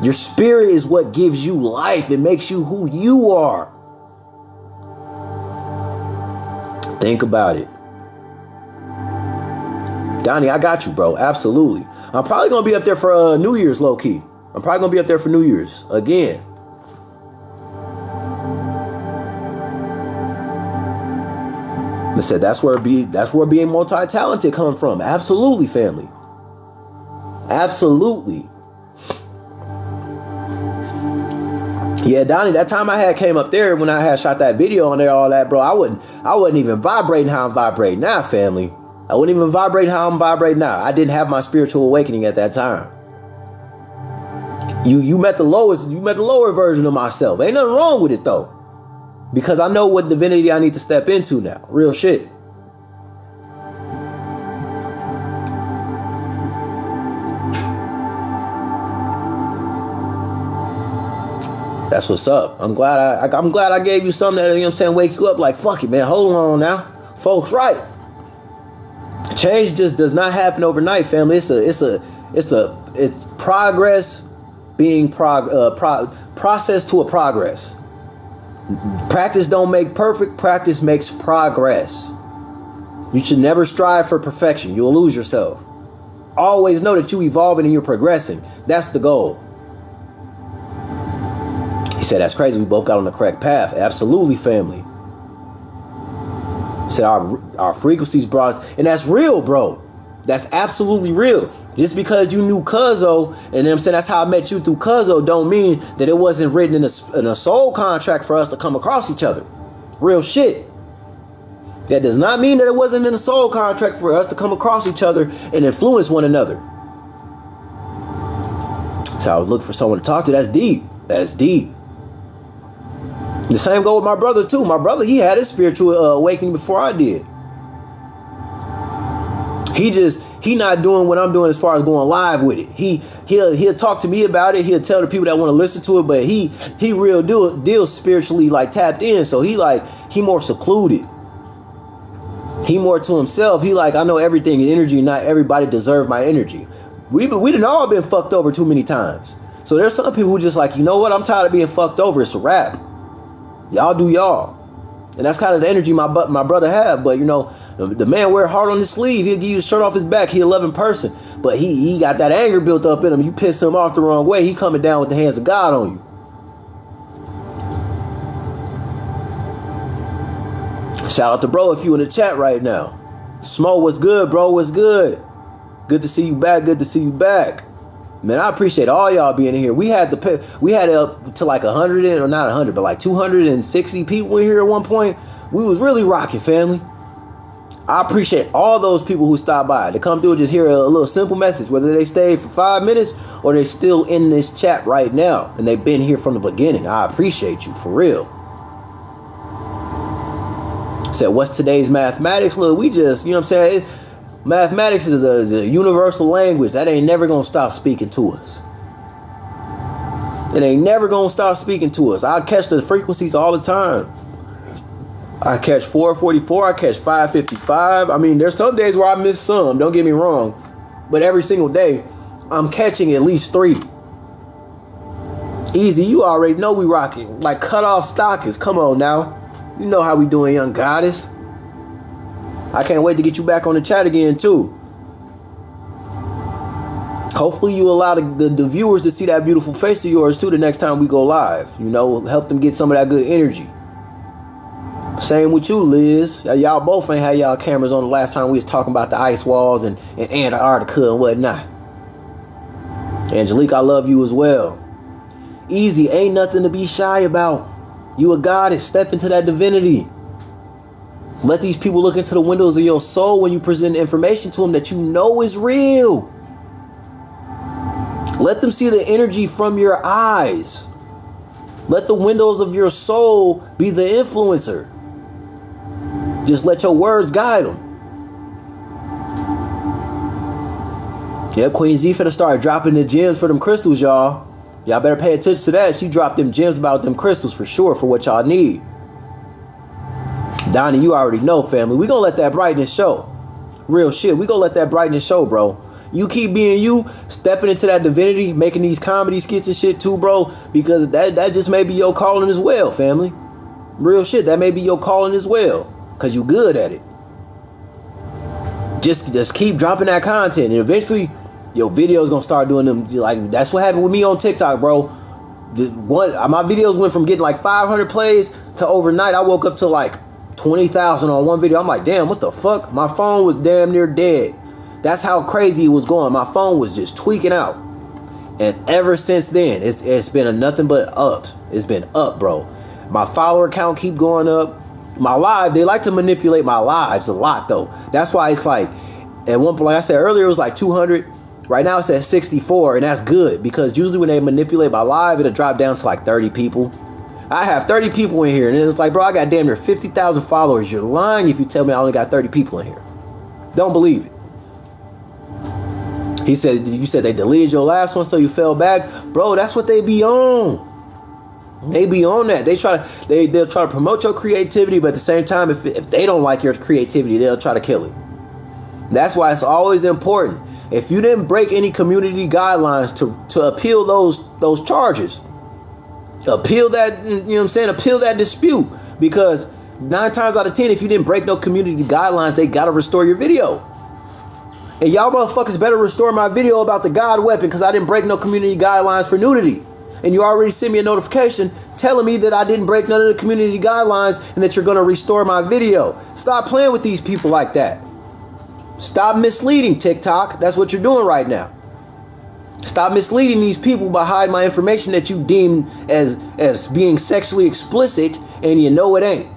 Your spirit is what gives you life. It makes you who you are. Think about it. Donnie, I got you, bro. Absolutely. I'm probably going to be up there for New Year's, low-key. I'm probably going to be up there for New Year's again. I said that's where being multi-talented come from. Absolutely, family. Absolutely. Yeah, Donnie, that time I had came up there when I had shot that video on there, all that, bro. I wasn't even vibrating how I'm vibrating now, family. I wouldn't even vibrate how I'm vibrating now. I didn't have my spiritual awakening at that time. You met the lower version of myself. Ain't nothing wrong with it though. Because I know what divinity I need to step into now. Real shit. That's what's up. I'm glad I gave you something that, you know what I'm saying, wake you up like, fuck it, man. Hold on now. Folks, right. Change just does not happen overnight, family. It's progress being process to a progress. Practice don't make perfect. Practice makes progress. You should never strive for perfection. You'll lose yourself. Always know that you're evolving and you're progressing. That's the goal. He said, that's crazy. We both got on the correct path. Absolutely, family. He said our frequencies brought us, and that's real, bro. That's absolutely real. Just because you knew Cuzzo, and I'm saying that's how I met you through Cuzzo, don't mean that it wasn't written in a soul contract for us to come across each other. Real shit. That does not mean that it wasn't in a soul contract for us to come across each other and influence one another. So I was looking for someone to talk to. That's deep. That's deep. The same go with my brother too. My brother, he had his spiritual awakening before I did. He not doing what I'm doing as far as going live with it. He'll talk to me about it. He'll tell the people that want to listen to it, but he real deal spiritually like tapped in. So he more secluded. He more to himself. He like, I know everything in energy. Not everybody deserve my energy. We done all been fucked over too many times. So there's some people who just like, you know what? I'm tired of being fucked over. It's a wrap. Y'all do y'all. And that's kind of the energy my brother have. But, you know, the man wear heart on his sleeve. He'll give you the shirt off his back. He a loving person. But he got that anger built up in him. You piss him off the wrong way, he coming down with the hands of God on you. Shout out to bro if you in the chat right now. Smo, what's good, bro? What's good? Good to see you back. Good to see you back. Man, I appreciate all y'all being in here. We had it up to like 100 or not 100, but like 260 people in here at one point. We was really rocking, family. I appreciate all those people who stopped by to come through and just hear a little simple message, whether they stayed for 5 minutes or they're still in this chat right now and they've been here from the beginning. I appreciate you, for real. Said, what's today's mathematics? Look, we just, you know what I'm saying? Mathematics is a universal language that ain't never gonna stop speaking to us. It ain't never gonna stop speaking to us. I catch the frequencies all the time. I catch 444, I catch 555. I mean, there's some days where I miss some, don't get me wrong. But every single day, I'm catching at least 3. Easy, you already know we rocking. Like cut off stockers, come on now. You know how we doing, young goddess. I can't wait to get you back on the chat again, too. Hopefully you allow the viewers to see that beautiful face of yours, too, the next time we go live. You know, help them get some of that good energy. Same with you, Liz. Y'all both ain't had y'all cameras on the last time we was talking about the ice walls and Antarctica and whatnot. Angelique, I love you as well. Easy, ain't nothing to be shy about. You a goddess. Step into that divinity. Let these people look into the windows of your soul when you present information to them that you know is real. Let them see the energy from your eyes. Let the windows of your soul be the influencer. Just let your words guide them. Yep, Queen Z finna start dropping the gems for them crystals, y'all. Y'all better pay attention to that. She dropped them gems about them crystals for sure, for what y'all need. Donnie, you already know, family. We gonna let that brightness show. Real shit. We gonna let that brightness show, bro. You keep being you, stepping into that divinity, making these comedy skits and shit too, bro. Because that just may be your calling as well, family. Real shit. That may be your calling as well. Because you good at it. Just keep dropping that content. And eventually, your videos gonna start doing them. Like, that's what happened with me on TikTok, bro. My videos went from getting like 500 plays to overnight. I woke up to like 20,000 on one video. I'm like, damn, what the fuck? My phone was damn near dead. That's how crazy it was going. My phone was just tweaking out. And ever since then, it's been nothing but up. It's been up, bro. My follower count keep going up. My live, they like to manipulate my lives a lot, though. That's why it's like, at one point, like I said earlier, it was like 200. Right now it's at 64, and that's good. Because usually when they manipulate my live, it'll drop down to like 30 people. I have 30 people in here, and it's like, bro, I got damn near 50,000 followers. You're lying if you tell me I only got 30 people in here. Don't believe it. He said, you said they deleted your last one, so you fell back. Bro, that's what they be on. They be on that. They'll try to promote your creativity, but at the same time, if they don't like your creativity, they'll try to kill it. That's why it's always important. If you didn't break any community guidelines to appeal those charges, appeal that, you know what I'm saying, appeal that dispute, because 9 times out of 10, if you didn't break no community guidelines, they gotta restore your video. And y'all motherfuckers better restore my video about the God weapon, because I didn't break no community guidelines for nudity. And you already sent me a notification telling me that I didn't break none of the community guidelines and that you're going to restore my video. Stop playing with these people like that. Stop misleading, TikTok. That's what you're doing right now. Stop misleading these people by hiding my information that you deem as being sexually explicit, and you know it ain't.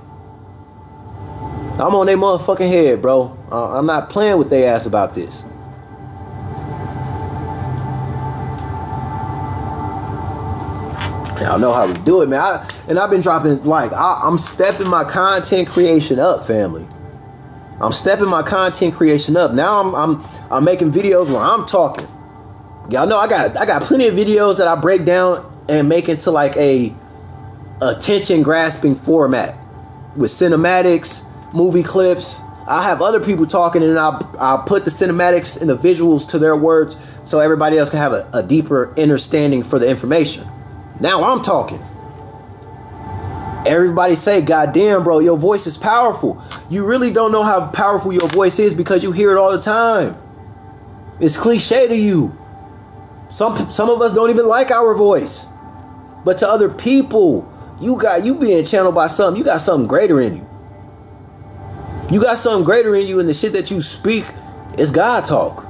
I'm on their motherfucking head, bro. I'm not playing with their ass about this. Y'all know how we do it, man. I've been dropping, like, I'm stepping my content creation up, family. I'm stepping my content creation up. Now I'm making videos where I'm talking. Y'all know I got plenty of videos that I break down and make into like a attention grasping format with cinematics, movie clips. I have other people talking, and I'll put the cinematics and the visuals to their words so everybody else can have a deeper understanding for the information. Now I'm talking. Everybody say, God damn, bro, your voice is powerful. You really don't know how powerful your voice is because you hear it all the time. It's cliche to you. Some of us don't even like our voice. But to other people, you being channeled by something. You got something greater in you. You got something greater in you, and the shit that you speak is God talk.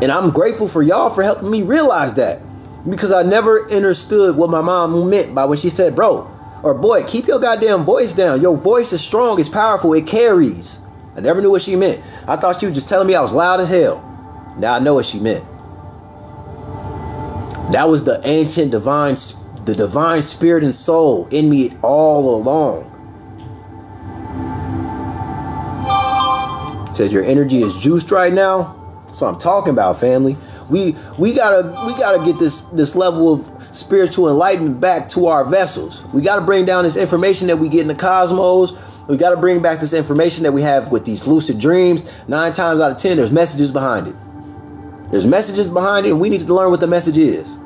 And I'm grateful for y'all for helping me realize that, because I never understood what my mom meant by when she said, bro or boy, keep your goddamn voice down. Your voice is strong, it's powerful, it carries. I never knew what she meant. I thought she was just telling me I was loud as hell. Now I know what she meant. That was the ancient divine spirit and soul in me all along. Says your energy is juiced right now. That's what I'm talking about, family. We gotta get this level of spiritual enlightenment back to our vessels. We gotta bring down this information that we get in the cosmos. We gotta bring back this information that we have with these lucid dreams. 9 times out of 10, there's messages behind it. There's messages behind it, and we need to learn what the message is.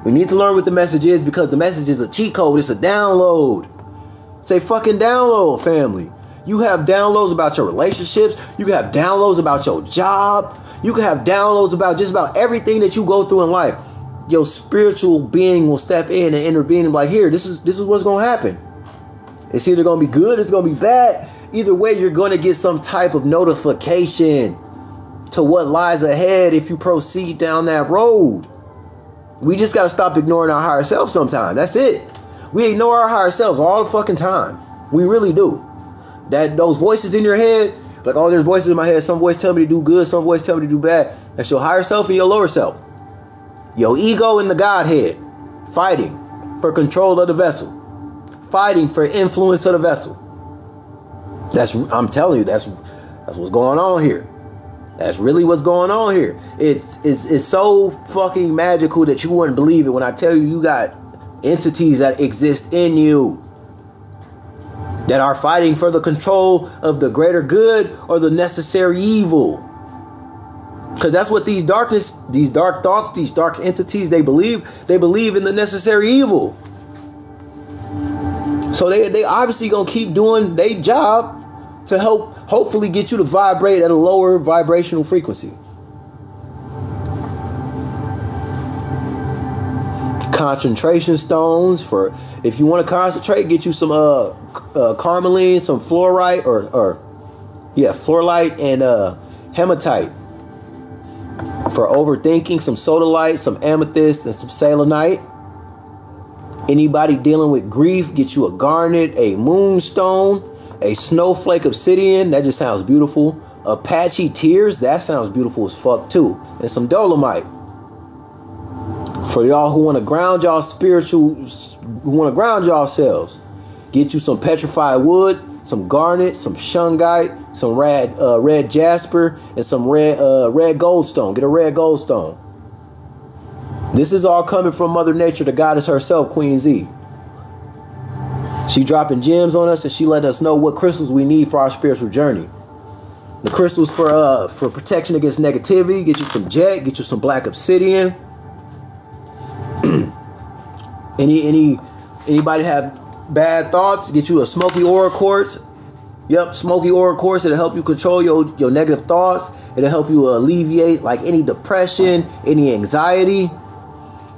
We need to learn what the message is, because the message is a cheat code. It's a download. Say fucking download, family. You have downloads about your relationships. You can have downloads about your job. You can have downloads about just about everything that you go through in life. Your spiritual being will step in and intervene and be like, here, this is what's going to happen. It's either going to be good, it's going to be bad. Either way, you're going to get some type of notification to what lies ahead if you proceed down that road. We just got to stop ignoring our higher self sometimes. That's it. We ignore our higher selves all the fucking time. We really do. Those voices in your head, like, oh, there's voices in my head. Some voice tell me to do good, some voice tell me to do bad. That's your higher self and your lower self. Your ego and the Godhead fighting for control of the vessel, fighting for influence of the vessel. I'm telling you, that's what's going on here. That's really what's going on here. It's so fucking magical that you wouldn't believe it when I tell you, you got entities that exist in you that are fighting for the control of the greater good or the necessary evil. Because that's what these dark thoughts, these dark entities, they believe in the necessary evil. So they obviously gonna keep doing their job to hopefully get you to vibrate at a lower vibrational frequency. Concentration stones for if you want to concentrate, get you some carmeline, some fluorite fluorite and hematite. For overthinking, some sodalite, some amethyst, and some selenite. Anybody dealing with grief, get you a garnet, a moonstone, a snowflake obsidian. That just sounds beautiful. Apache tears. That sounds beautiful as fuck too. And some dolomite. For y'all who want to ground y'all who want to ground yourselves, get you some petrified wood, some garnet, some shungite, some red jasper, and some red goldstone. Get a red goldstone. This is all coming from Mother Nature, the goddess herself, Queen Z. She dropping gems on us, and she letting us know what crystals we need for our spiritual journey. The crystals for protection against negativity. Get you some jet. Get you some black obsidian. Anybody have bad thoughts? Get you a smoky aura quartz. Yep, smoky aura quartz. It'll help you control your negative thoughts. It'll help you alleviate like any depression, any anxiety.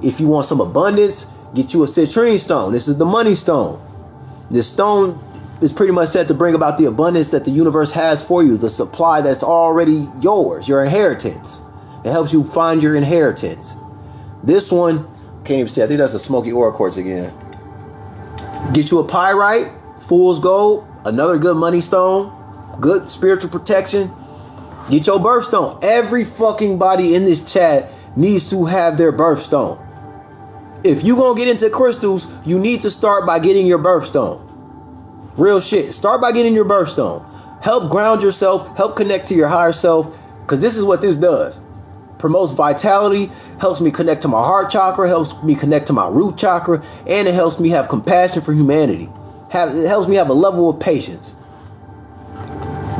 If you want some abundance, get you a citrine stone. This is the money stone. This stone is pretty much set to bring about the abundance that the universe has for you, the supply that's already yours, your inheritance. It helps you find your inheritance. This one, can't even see, I think that's a smoky aura quartz again. Get you a pyrite, fool's gold, another good money stone, good spiritual protection. Get your birthstone. Every fucking body in this chat needs to have their birthstone. If you gonna get into crystals, you need to start by getting your birthstone. Real shit. Start by getting your birthstone. Help ground yourself. Help connect to your higher self. Because this is what this does. Promotes vitality. Helps me connect to my heart chakra. Helps me connect to my root chakra. And it helps me have compassion for humanity. It helps me have a level of patience.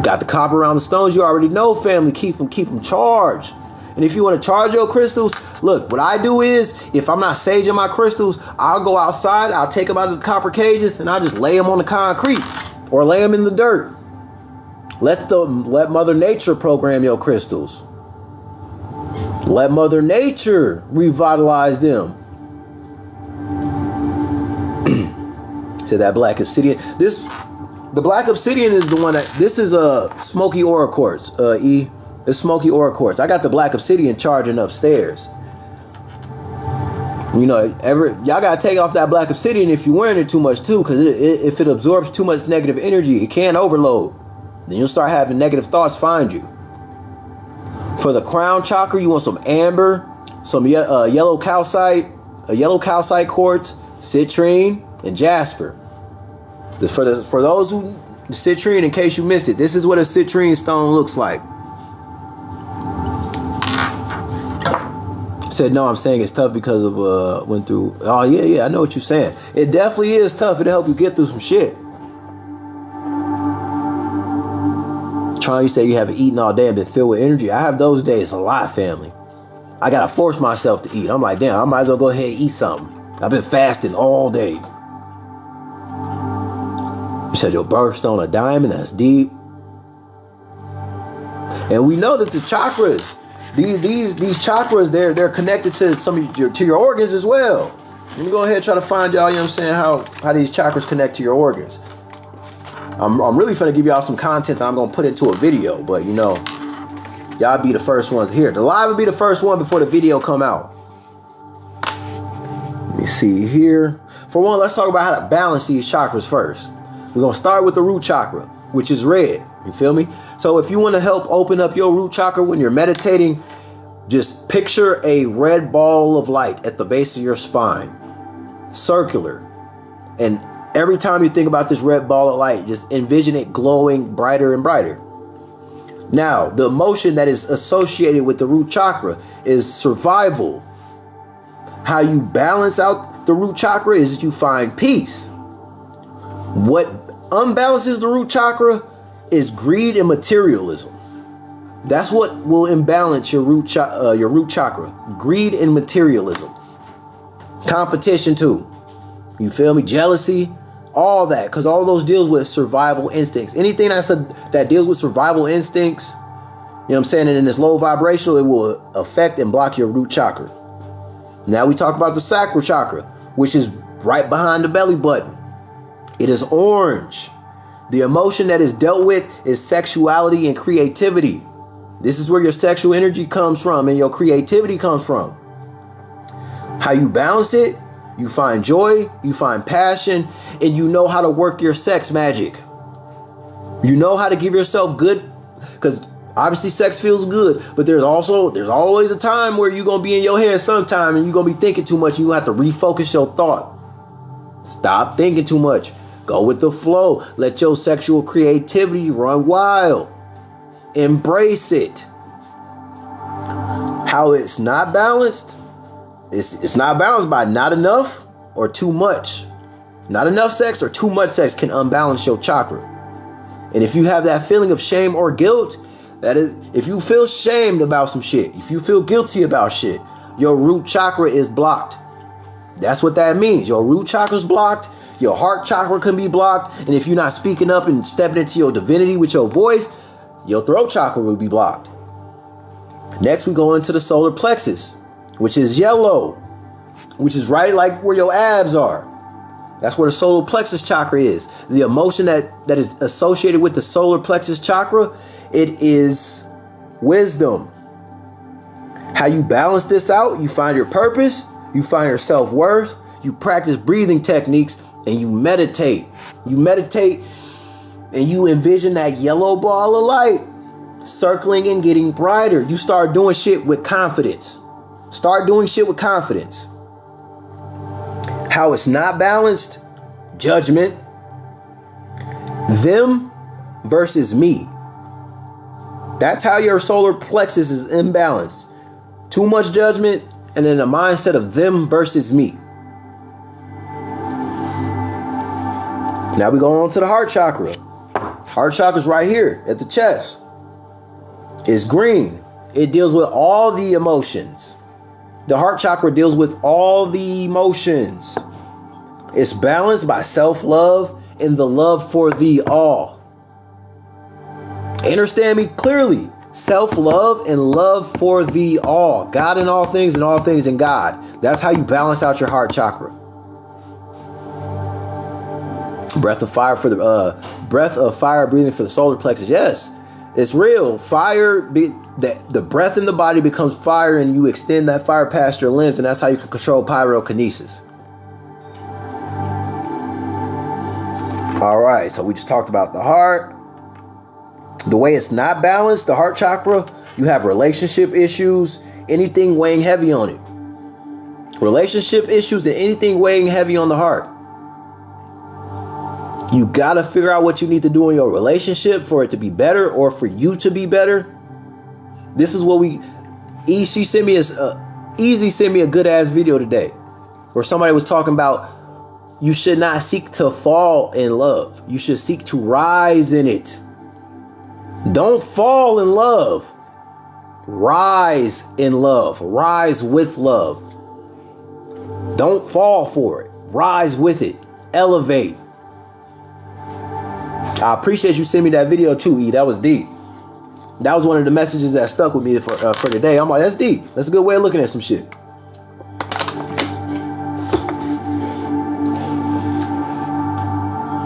Got the copper around the stones. You already know, family. Keep them charged. And if you want to charge your crystals, look, what I do is, if I'm not saging my crystals, I'll go outside, I'll take them out of the copper cages, and I'll just lay them on the concrete or lay them in the dirt. Let Mother Nature program your crystals. Let Mother Nature revitalize them. To that black obsidian. The black obsidian is the one that, this is a smoky aura quartz, E. It's smoky aura quartz. I got the black obsidian charging upstairs. You know, y'all gotta take off that black obsidian if you're wearing it too much too, because if it absorbs too much negative energy, it can overload. Then you'll start having negative thoughts find you. For the crown chakra, you want some amber, some yellow calcite, a yellow calcite quartz, citrine, and jasper. For those who citrine, in case you missed it, this is what a citrine stone looks like. Said no, I'm saying it's tough because of went through. Oh yeah, I know what you're saying. It definitely is tough. It'll help you get through some shit. Trying, you say you haven't eaten all day and been filled with energy. I have those days a lot, family. I gotta force myself to eat. I'm like, damn, I might as well go ahead and eat something. I've been fasting all day. You said your birthstone a diamond. That's deep. And we know that the chakras, these chakras, they're connected to your organs as well. Let me go ahead and try to find y'all, you know what I'm saying, how these chakras connect to your organs. I'm really finna give y'all some content that I'm gonna put into a video, but you know, y'all be the first ones here. The live will be the first one before the video come out. Let me see here. For one, let's talk about how to balance these chakras first. We're gonna start with the root chakra, which is red. You feel me? So if you want to help open up your root chakra when you're meditating, just picture a red ball of light at the base of your spine, circular. And every time you think about this red ball of light, just envision it glowing brighter and brighter. Now, the emotion that is associated with the root chakra is survival. How you balance out the root chakra is you find peace. What unbalances the root chakra is greed and materialism. That's what will imbalance your root chakra. Greed and materialism. Competition too. You feel me? Jealousy, all that, because all those deals with survival instincts. Anything that deals with survival instincts, you know what I'm saying, and in this low vibrational, it will affect and block your root chakra. Now we talk about the sacral chakra, which is right behind the belly button. It is orange. The emotion that is dealt with is sexuality and creativity. This is where your sexual energy comes from and your creativity comes from. How you balance it, you find joy, you find passion, and you know how to work your sex magic. You know how to give yourself good, because obviously sex feels good, but there's always a time where you're going to be in your head sometime and you're going to be thinking too much and you have to refocus your thought. Stop thinking too much. Go with the flow. Let your sexual creativity run wild. Embrace it. How it's not balanced? It's not balanced by not enough or too much. Not enough sex or too much sex can unbalance your chakra. And if you have that feeling of shame or guilt, that is, if you feel shamed about some shit, if you feel guilty about shit, your root chakra is blocked. That's what that means. Your root chakra is blocked. Your heart chakra can be blocked. And if you're not speaking up and stepping into your divinity with your voice, your throat chakra will be blocked. Next, we go into the solar plexus, which is yellow, which is right like where your abs are. That's where the solar plexus chakra is. The emotion that is associated with the solar plexus chakra, it is wisdom. How you balance this out, you find your purpose, you find your self-worth, you practice breathing techniques, and you meditate. You meditate and you envision that yellow ball of light circling and getting brighter. You start doing shit with confidence. Start doing shit with confidence. How it's not balanced, judgment. Them versus me. That's how your solar plexus is imbalanced. Too much judgment and then a mindset of them versus me. Now we go on to the heart chakra. Heart chakra is right here at the chest. It's green. It deals with all the emotions. The heart chakra deals with all the emotions. It's balanced by self-love and the love for the all. Understand me clearly. Self-love and love for the all. God in all things and all things in God. That's how you balance out your heart chakra. Breath of fire breathing for the solar plexus. Yes. It's real. Fire, the breath in the body becomes fire, and you extend that fire past your limbs, and that's how you can control pyrokinesis. All right, so we just talked about the heart. The way it's not balanced, the heart chakra, you have relationship issues, anything weighing heavy on it. Relationship issues and anything weighing heavy on the heart. You got to figure out what you need to do in your relationship for it to be better, or for you to be better. This is what Easy sent me a good ass video today where somebody was talking about you should not seek to fall in love. You should seek to rise in it. Don't fall in love. Rise in love. Rise with love. Don't fall for it. Rise with it. Elevate. I appreciate you sending me that video too, E. That was deep. That was one of the messages that stuck with me for today. I'm like, that's deep. That's a good way of looking at some shit.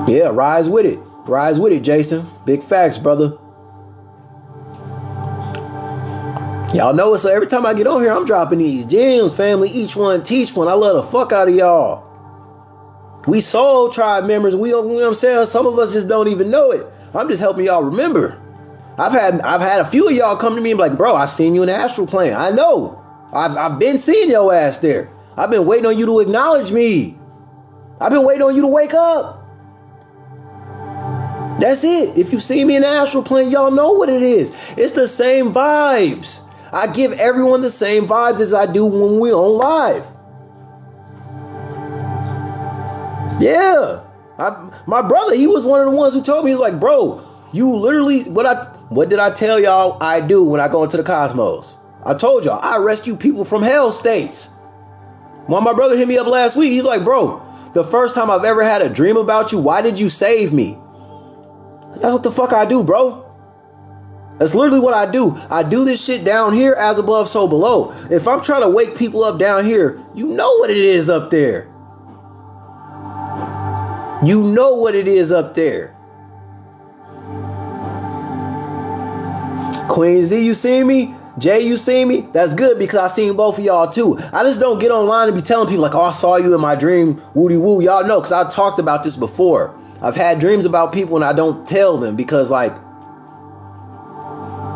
Yeah, rise with it. Rise with it, Jason. Big facts, brother. Y'all know it, so every time I get on here, I'm dropping these gems, family. Each one teach one. I love the fuck out of y'all. We soul tribe members. You know what I'm saying? Some of us just don't even know it. I'm just helping y'all remember. I've had a few of y'all come to me and be like, bro, I've seen you in the astral plane. I know. I've been seeing your ass there. I've been waiting on you to acknowledge me. I've been waiting on you to wake up. That's it. If you see me in the astral plane, y'all know what it is. It's the same vibes. I give everyone the same vibes as I do when we're on live. Yeah. My brother, he was one of the ones who told me, he was like, bro, you literally, what did I tell y'all I do when I go into the cosmos? I told y'all, I rescue people from hell states. When my brother hit me up last week, he's like, bro, the first time I've ever had a dream about you, why did you save me? That's what the fuck I do, bro. That's literally what I do. I do this shit down here, as above, so below. If I'm trying to wake people up down here, you know what it is up there. You know what it is up there. Queen Z, you see me? Jay, you see me? That's good because I seen both of y'all too. I just don't get online and be telling people like, oh, I saw you in my dream. Woody woo. Y'all know because I talked about this before. I've had dreams about people and I don't tell them because like,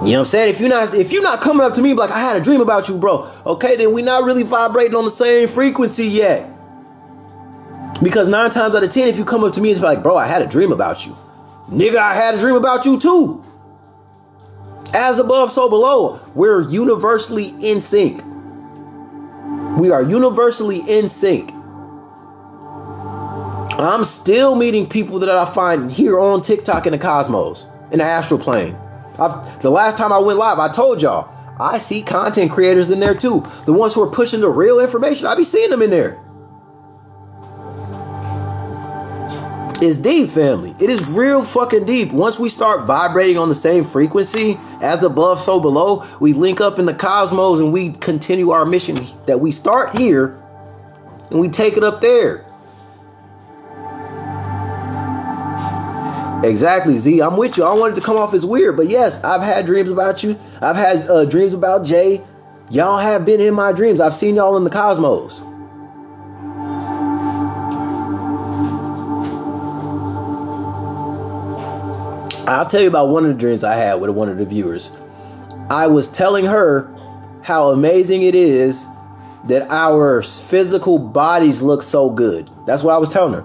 you know what I'm saying? If you're not coming up to me like, I had a dream about you, bro. Okay, then we're not really vibrating on the same frequency yet. Because 9 times out of 10, if you come up to me, it's like, bro, I had a dream about you. Nigga, I had a dream about you too. As above, so below. We're universally in sync. We are universally in sync. I'm still meeting people that I find here on TikTok in the cosmos, in the astral plane. The last time I went live, I told y'all, I see content creators in there too. The ones who are pushing the real information, I be seeing them in there. It's deep, family. It is real fucking deep. Once we start vibrating on the same frequency, as above, so below, we link up in the cosmos and we continue our mission that we start here and we take it up there. Exactly, Z. I'm with you. I wanted to come off as weird, but yes, I've had dreams about you. I've had dreams about Jay. Y'all have been in my dreams. I've seen y'all in the cosmos. I'll tell you about one of the dreams I had with one of the viewers. I was telling her how amazing it is that our physical bodies look so good. That's what I was telling her.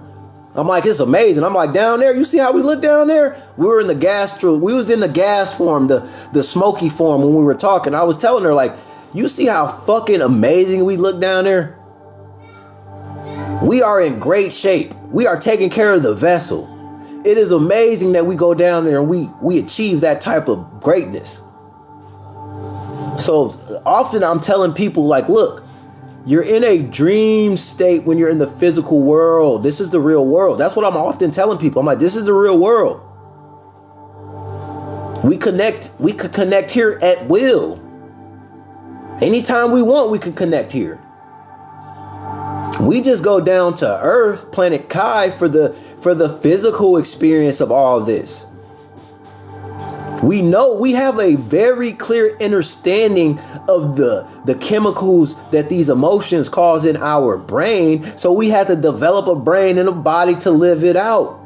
I'm like, it's amazing. I'm like, down there, you see how we look down there? We were in the we was in the gas form, the smoky form when we were talking. I was telling her, like, you see how fucking amazing we look down there? We are in great shape. We are taking care of the vessel. It is amazing that we go down there and we achieve that type of greatness. So often I'm telling people like, look, you're in a dream state when you're in the physical world. This is the real world. That's what I'm often telling people. I'm like, this is the real world. We could connect here at will. Anytime we want, we can connect here. We just go down to Earth, planet Kai, for the physical experience of all of this. We know, we have a very clear understanding of the chemicals that these emotions cause in our brain. So we have to develop a brain and a body to live it out.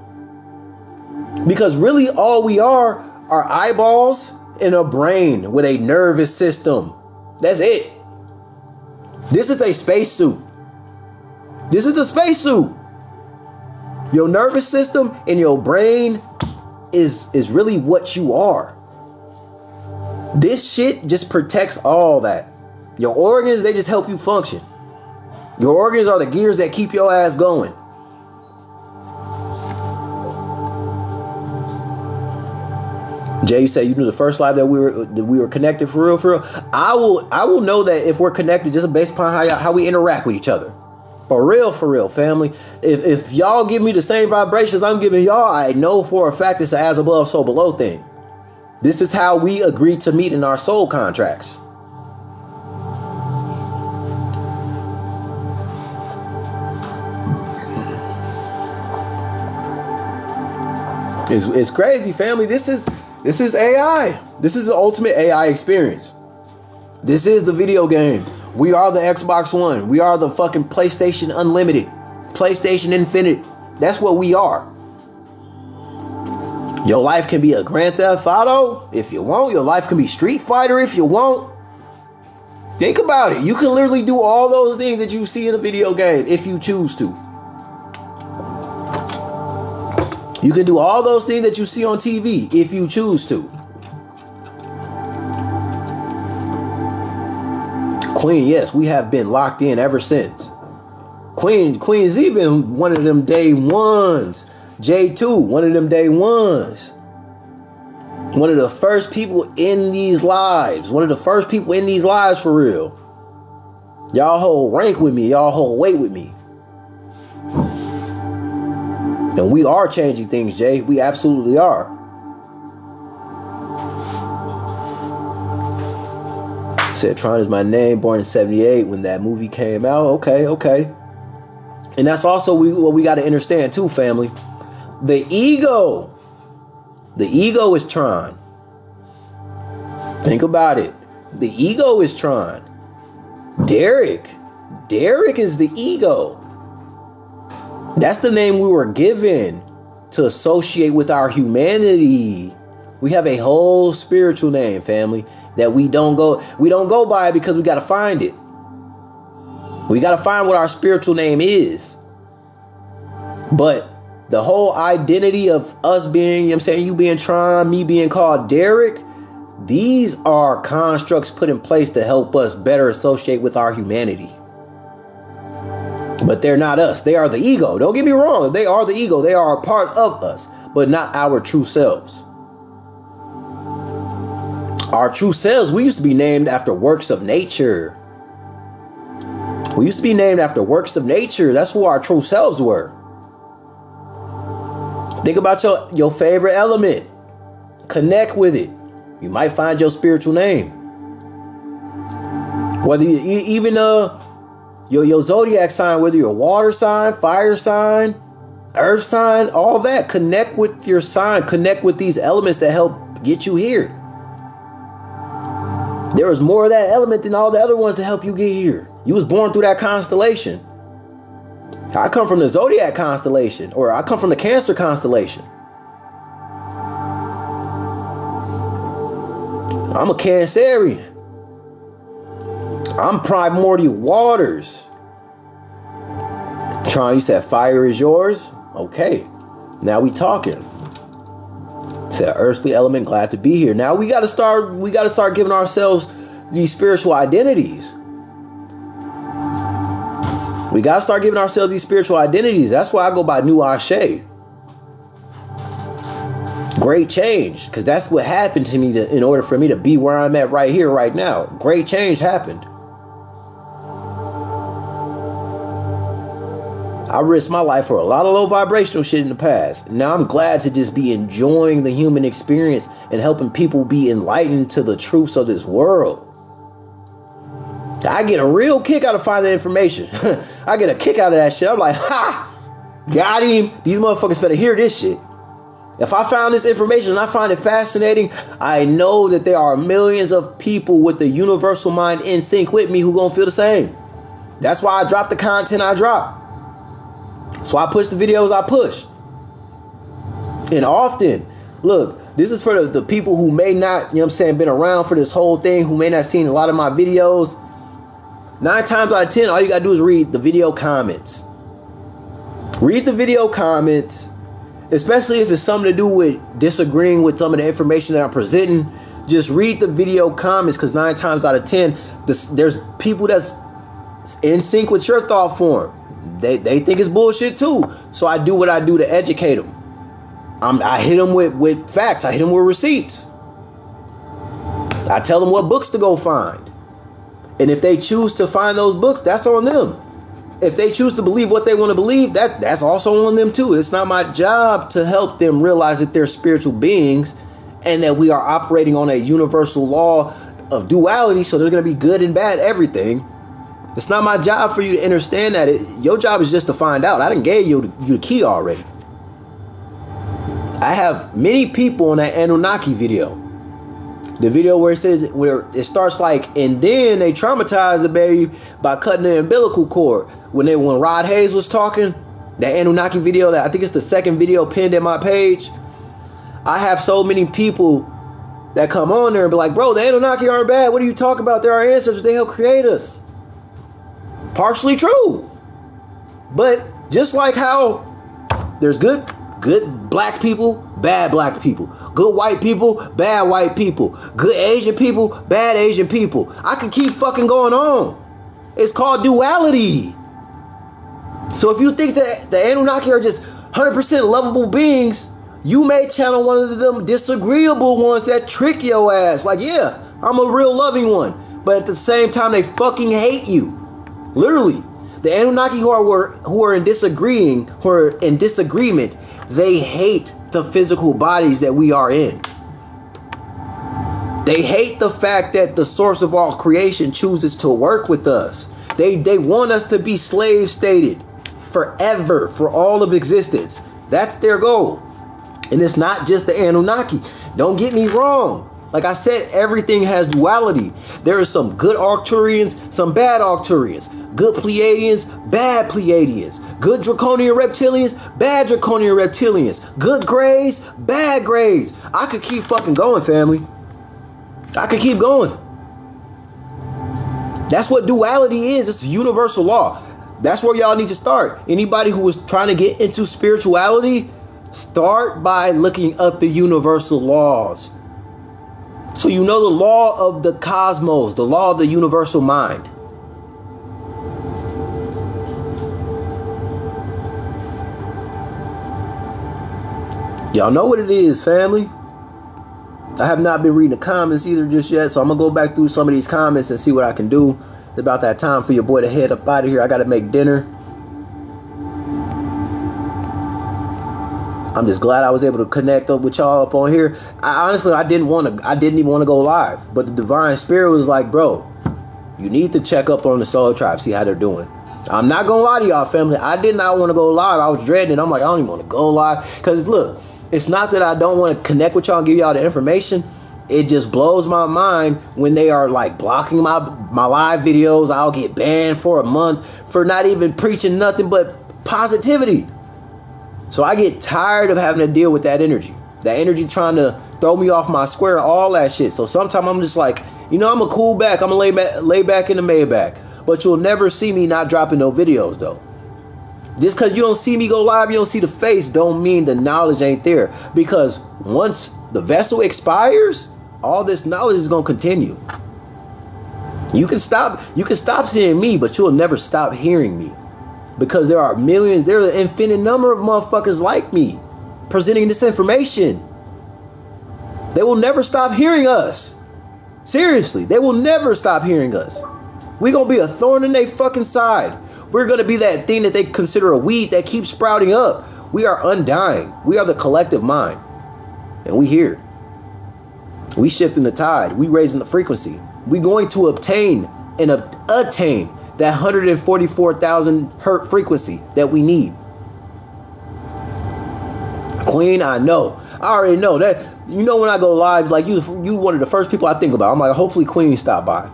Because really all we are eyeballs and a brain with a nervous system. That's it. This is a spacesuit. This is a spacesuit. Your nervous system and your brain is really what you are. This shit just protects all that. Your organs, they just help you function. Your organs are the gears that keep your ass going. Jay, you said you knew the first live that we were connected for real, for real. I will know that if we're connected just based upon how we interact with each other. For real, family. If y'all give me the same vibrations I'm giving y'all, I know for a fact it's an as above, so below thing. This is how we agree to meet in our soul contracts. It's crazy, family. This is AI. This is the ultimate AI experience. This is the video game. We are the Xbox One. We are the fucking PlayStation Unlimited. PlayStation Infinite. That's what we are. Your life can be a Grand Theft Auto if you want. Your life can be Street Fighter if you want. Think about it. You can literally do all those things that you see in a video game if you choose to. You can do all those things that you see on TV if you choose to. Queen, yes, we have been locked in ever since. Queen Z been one of them day ones. J2, one of them day ones. One of the first people in these lives. One of the first people in these lives for real. Y'all hold rank with me. Y'all hold weight with me. And we are changing things, Jay. We absolutely are. Said Tron is my name, born in 78 when that movie came out. Okay. And that's also what we got to understand too, family. The ego is Tron. Think about it. The ego is Tron. Derek is the ego. That's the name we were given to associate with our humanity. We have a whole spiritual name, family, that we don't go by because we got to find it. We got to find what our spiritual name is. But the whole identity of us being, you know what I'm saying, you being Tron, me being called Derek, these are constructs put in place to help us better associate with our humanity. But they're not us. They are the ego. Don't get me wrong. They are the ego. They are a part of us, but not our true selves. Our true selves, we used to be named after works of nature. We used to be named after works of nature. That's who our true selves were. Think about your favorite element. Connect with it. You might find your spiritual name. Whether you even your zodiac sign, whether you're a water sign, fire sign, earth sign, all that. Connect with your sign. Connect with these elements that help get you here. There is more of that element than all the other ones to help you get here. You was born through that constellation. I come from the zodiac constellation, or I come from the Cancer constellation. I'm a Cancerian. I'm primordial waters. Tron, you said fire is yours? Okay. Now we talking. Said earthly element, glad to be here. Now we gotta start giving ourselves these spiritual identities. We gotta start giving ourselves these spiritual identities. That's why I go by New Ashe. Great change, because that's what happened to me in order for me to be where I'm at right here, right now. Great change happened. I risked my life for a lot of low vibrational shit in the past. Now I'm glad to just be enjoying the human experience and helping people be enlightened to the truths of this world. I get a real kick out of finding information. I get a kick out of that shit. I'm like, ha! Got him. These motherfuckers better hear this shit. If I found this information and I find it fascinating, I know that there are millions of people with the universal mind in sync with me who gonna feel the same. That's why I drop the content I drop. So I push the videos I push. And often, look, this is for the people who may not, you know what I'm saying, been around for this whole thing, who may not seen a lot of my videos. 9 times out of 10, all you gotta do is read the video comments. Read the video comments, especially if it's something to do with disagreeing with some of the information that I'm presenting. Just read the video comments, because 9 times out of 10, there's people that's in sync with your thought form. They think it's bullshit too. So I do what I do to educate them. I hit them with facts. I hit them with receipts. I tell them what books to go find. And if they choose to find those books, that's on them. If they choose to believe what they want to believe, that's also on them too. It's not my job to help them realize that they're spiritual beings and that we are operating on a universal law of duality. So there's going to be good and bad everything. It's not my job for you to understand that. Your job is just to find out. I done gave you the key already. I have many people on that Anunnaki video. The video where it starts like, and then they traumatize the baby by cutting the umbilical cord. When Rod Hayes was talking, that Anunnaki video, that I think it's the second video pinned in my page. I have so many people that come on there and be like, bro, the Anunnaki aren't bad. What are you talking about? They're our ancestors. They helped create us. Partially true. But just like how there's good black people, bad black people, good white people, bad white people, good Asian people, bad Asian people, I can keep fucking going on. It's called duality. So if you think that the Anunnaki are just 100% lovable beings, you may channel one of them disagreeable ones that trick your ass. Like, yeah, I'm a real loving one. But at the same time, they fucking hate you. Literally. The Anunnaki who are in disagreement, they hate the physical bodies that we are in. They hate the fact that the source of all creation chooses to work with us. They want us to be slave stated forever, for all of existence. That's their goal. And it's not just the Anunnaki. Don't get me wrong. Like I said, everything has duality. There are some good Arcturians, some bad Arcturians. Good Pleiadians, bad Pleiadians. Good Draconian Reptilians, bad Draconian Reptilians. Good Greys, bad Greys. I could keep fucking going, family. I could keep going. That's what duality is. It's a universal law. That's where y'all need to start. Anybody who is trying to get into spirituality, start by looking up the universal laws. So you know the law of the cosmos, the law of the universal mind. Y'all know what it is, family. I have not been reading the comments either just yet, so I'm going to go back through some of these comments and see what I can do. It's about that time for your boy to head up out of here. I got to make dinner. I'm just glad I was able to connect up with y'all up on here. I didn't even want to go live, but the divine spirit was like, bro, you need to check up on the Soul Tribe, see how they're doing. I'm not going to lie to y'all, family. I did not want to go live. I was dreading it. I'm like, I don't even want to go live. Because look, it's not that I don't want to connect with y'all and give y'all the information. It just blows my mind when they are like blocking my live videos. I'll get banned for a month for not even preaching nothing but positivity. So I get tired of having to deal with that energy. That energy trying to throw me off my square, all that shit. So sometimes I'm just like, you know, I'm a cool back. I'm going to lay back in the Maybach. But you'll never see me not dropping no videos, though. Just because you don't see me go live, you don't see the face, don't mean the knowledge ain't there. Because once the vessel expires, all this knowledge is going to continue. You can stop seeing me, but you'll never stop hearing me. Because there are millions, there's an infinite number of motherfuckers like me presenting this information. They will never stop hearing us. Seriously, they will never stop hearing us. We're going to be a thorn in their fucking side. We're going to be that thing that they consider a weed that keeps sprouting up. We are undying. We are the collective mind. And we here. We shifting the tide. We raising the frequency. We going to obtain and attain that 144,000 hertz frequency that we need. Queen, I know. I already know that. You know, when I go live, like you one of the first people I think about. I'm like, hopefully Queen stop by,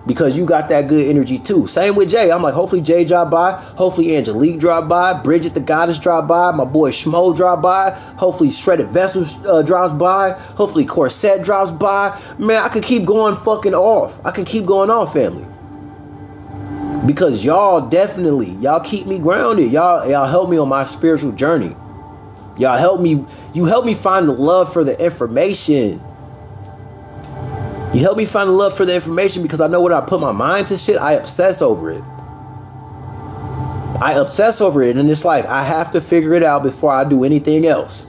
because you got that good energy too. Same with Jay. I'm like, hopefully Jay drop by. Hopefully Angelique drop by. Bridget the Goddess drop by. My boy Schmo drop by. Hopefully Shredded Vessels drops by. Hopefully Corset drops by. Man, I could keep going fucking off. I can keep going off, family. Because y'all keep me grounded. Y'all help me on my spiritual journey. Y'all help me. You help me find the love for the information. You help me find the love for the information, because I know when I put my mind to shit, I obsess over it. And it's like I have to figure it out before I do anything else.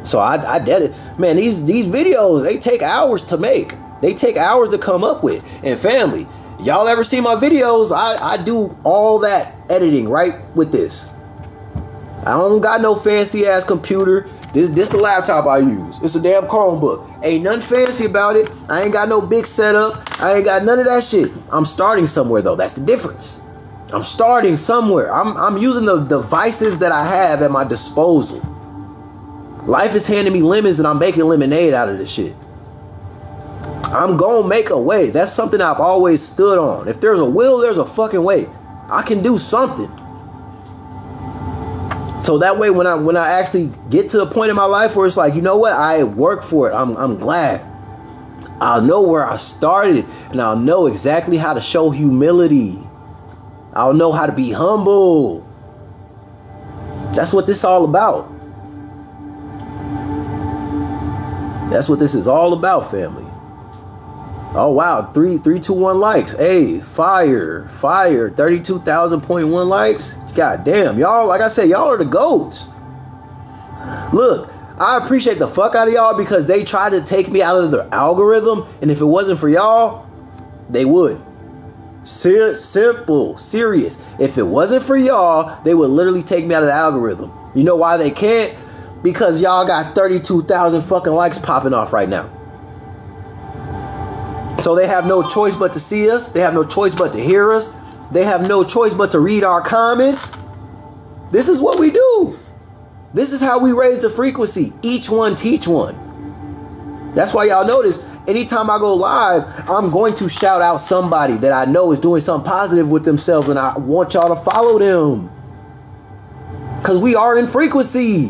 So I did it. Man, these videos, they take hours to make. They take hours to come up with. And family, y'all ever see my videos? I do all that editing right with this. I don't got no fancy ass computer. This the laptop I use. It's a damn Chromebook. Ain't nothing fancy about it. I ain't got no big setup. I ain't got none of that shit. I'm starting somewhere though. That's the difference. I'm starting somewhere. I'm using the devices that I have at my disposal. Life is handing me lemons and I'm making lemonade out of this shit. I'm gonna make a way. That's something I've always stood on. If there's a will, there's a fucking way. I can do something. So that way, when I actually get to a point in my life where it's like, you know what, I work for it. I'm glad. I'll know where I started, and I'll know exactly how to show humility. I'll know how to be humble. That's what this is all about. That's what this is all about, family. Oh wow, 321 likes. Hey, fire, 32,000.1 likes. God damn, y'all, like I said, y'all are the GOATs. Look, I appreciate the fuck out of y'all, because they tried to take me out of the algorithm, and if it wasn't for y'all, they would. Simple, serious. If it wasn't for y'all, they would literally take me out of the algorithm. You know why they can't? Because y'all got 32,000 fucking likes popping off right now. So they have no choice but to see us. They have no choice but to hear us. They have no choice but to read our comments. This is what we do. This is how we raise the frequency. Each one teach one. That's why y'all notice anytime I go live, I'm going to shout out somebody that I know is doing something positive with themselves, and I want y'all to follow them. Because we are in frequency.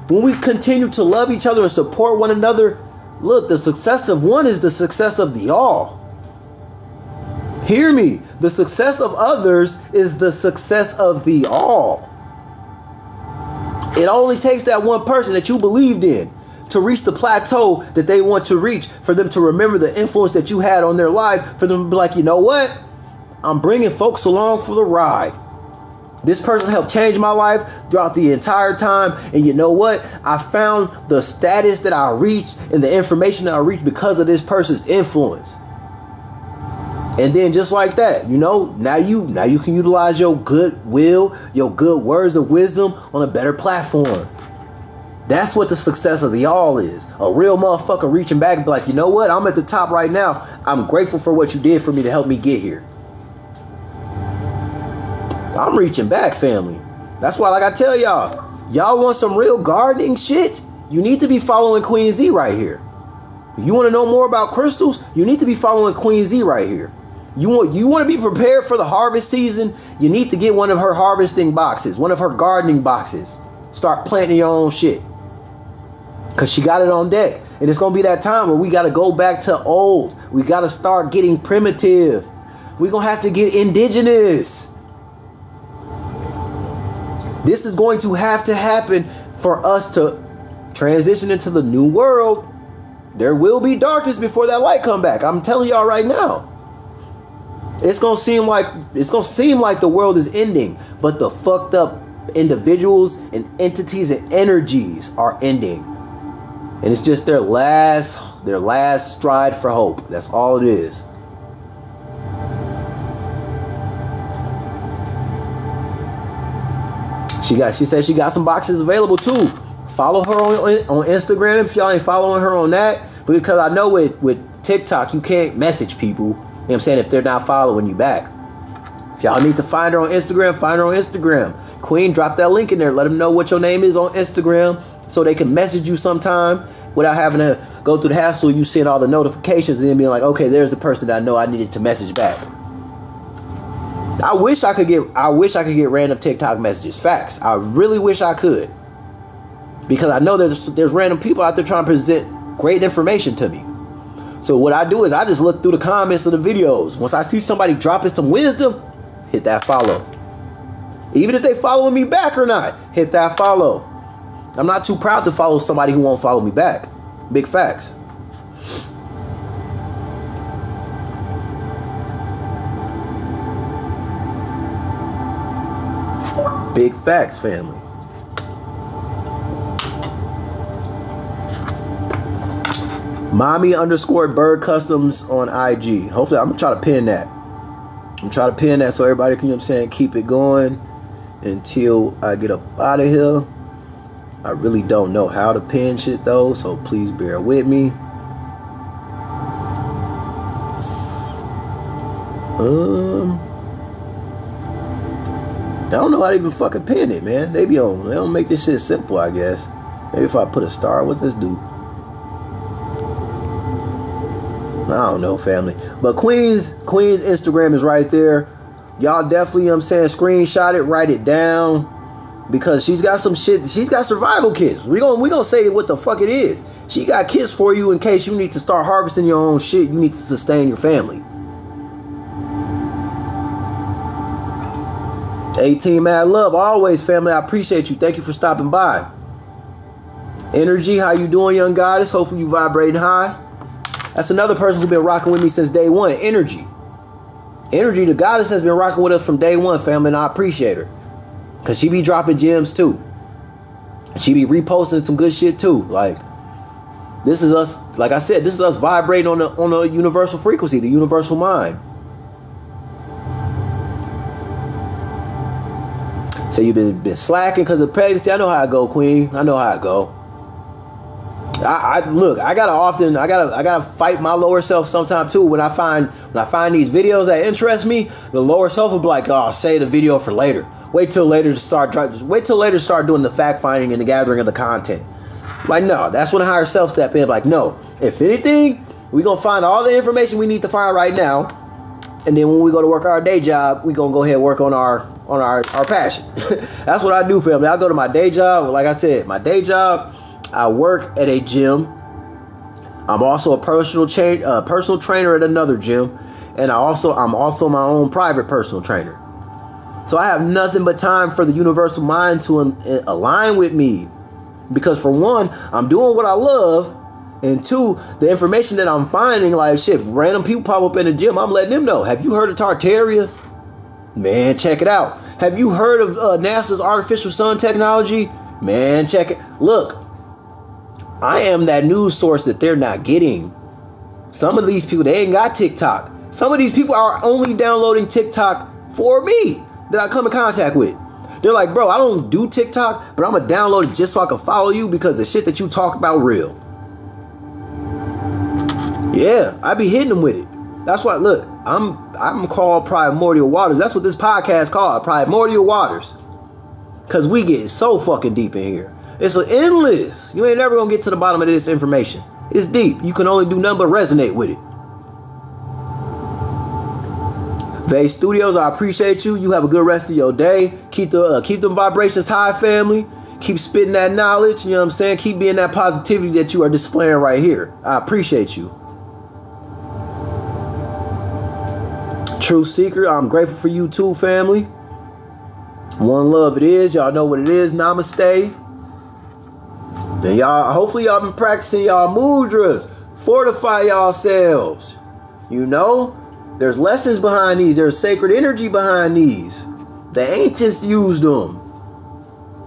When we continue to love each other and support one another, look, the success of one is the success of the all. Hear me. The success of others is the success of the all. It only takes that one person that you believed in to reach the plateau that they want to reach, for them to remember the influence that you had on their life, for them to be like, you know what? I'm bringing folks along for the ride. This person helped change my life throughout the entire time. And you know what? I found the status that I reached and the information that I reached because of this person's influence. And then just like that, you know, now you can utilize your goodwill, your good words of wisdom on a better platform. That's what the success of the all is. A real motherfucker reaching back and be like, you know what? I'm at the top right now. I'm grateful for what you did for me to help me get here. I'm reaching back, family. That's why, like I tell y'all want some real gardening shit? You need to be following Queen Z right here. You want to know more about crystals? You need to be following Queen Z right here. You want to be prepared for the harvest season? You need to get one of her harvesting boxes, one of her gardening boxes. Start planting your own shit. Because she got it on deck. And it's going to be that time where we got to go back to old. We got to start getting primitive. We're going to have to get indigenous. This is going to have to happen for us to transition into the new world. There will be darkness before that light come back. I'm telling y'all right now. It's gonna seem like the world is ending, but the fucked up individuals and entities and energies are ending. And it's just their last stride for hope. That's all it is. She said she got some boxes available too. Follow her on Instagram if y'all ain't following her on that. Because I know with TikTok you can't message people. You know what I'm saying? If they're not following you back. If y'all need to find her on Instagram, find her on Instagram. Queen, drop that link in there. Let them know what your name is on Instagram. so they can message you sometime without having to go through the hassle of you seeing all the notifications and then being like, okay, there's the person that I know I needed to message back. I wish I could get random TikTok messages. Facts. I really wish I could. Because I know there's random people out there trying to present great information to me. So what I do is I just look through the comments of the videos. Once I see somebody dropping some wisdom, hit that follow. Even if they following me back or not, hit that follow. I'm not too proud to follow somebody who won't follow me back. Big facts. Big facts, family. Mommy_bird customs on IG. Hopefully, I'm gonna try to pin that. So everybody can, you know what I'm saying, keep it going until I get up out of here. I really don't know how to pin shit though, so please bear with me. I don't know how to even fucking pin it, man. They don't make this shit simple, I guess. Maybe if I put a star, what's this do? I don't know, family. But Queen's Instagram is right there. Y'all definitely, you know what I'm saying, screenshot it, write it down. Because she's got some shit. She's got survival kits. We gonna say what the fuck it is. She got kits for you in case you need to start harvesting your own shit. You need to sustain your family. 18 Mad Love. Always, family. I appreciate you. Thank you for stopping by. Energy, how you doing, young goddess? Hopefully you vibrating high. That's another person who's been rocking with me since day one. Energy, the goddess, has been rocking with us from day one, family, and I appreciate her. Because she be dropping gems, too. She be reposting some good shit, too. Like, this is us, like I said, this is us vibrating on the universal frequency, the universal mind. So you've been slacking because of pregnancy. I know how it go, Queen. I know how it go. I gotta fight my lower self sometime too. When I find these videos that interest me, the lower self will be like, "Oh, save the video for later. Wait till later to start doing the fact finding and the gathering of the content." Like, no, that's when the higher self step in. Like, no, if anything, we gonna find all the information we need to find right now, and then when we go to work our day job, we gonna go ahead and work on our passion. That's what I do, family. I go to my day job. Like I said, my day job, I work at a gym. I'm also a personal trainer at another gym, and I'm also my own private personal trainer. So I have nothing but time for the universal mind to align with me, because for one, I'm doing what I love, and two, the information that I'm finding, like shit, random people pop up in the gym, I'm letting them know. Have you heard of Tartaria? Man, check it out. Have you heard of NASA's artificial sun technology? Man, check it. Look, I am that news source that they're not getting. Some of these people, they ain't got TikTok. Some of these people are only downloading TikTok for me that I come in contact with. They're like, bro, I don't do TikTok, but I'm going to download it just so I can follow you because the shit that you talk about real. Yeah, I be hitting them with it. That's why, look, I'm called Primordial Waters. That's what this podcast called, Primordial Waters. Because we get so fucking deep in here. It's endless. You ain't never going to get to the bottom of this information. It's deep. You can only do nothing but resonate with it. Vay Studios, I appreciate you. You have a good rest of your day. Keep them vibrations high, family. Keep spitting that knowledge. You know what I'm saying? Keep being that positivity that you are displaying right here. I appreciate you. True Seeker, I'm grateful for you too, family. One love it is. Y'all know what it is. Namaste. And y'all, hopefully y'all been practicing y'all mudras. Fortify yourselves. You know, there's lessons behind these. There's sacred energy behind these. The ancients used them.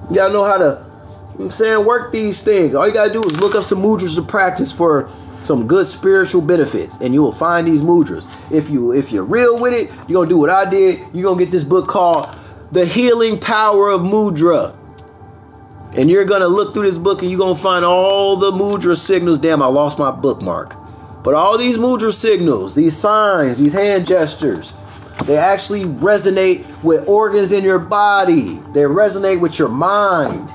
You gotta know how to, you know what I'm saying, work these things. All you gotta do is look up some mudras to practice for some good spiritual benefits, and you will find these mudras. If you're real with it, you're gonna do what I did. You're gonna get this book called The Healing Power of Mudra. And you're gonna look through this book and you're gonna find all the mudra signals. Damn, I lost my bookmark. But all these mudra signals, these signs, these hand gestures, they actually resonate with organs in your body. They resonate with your mind.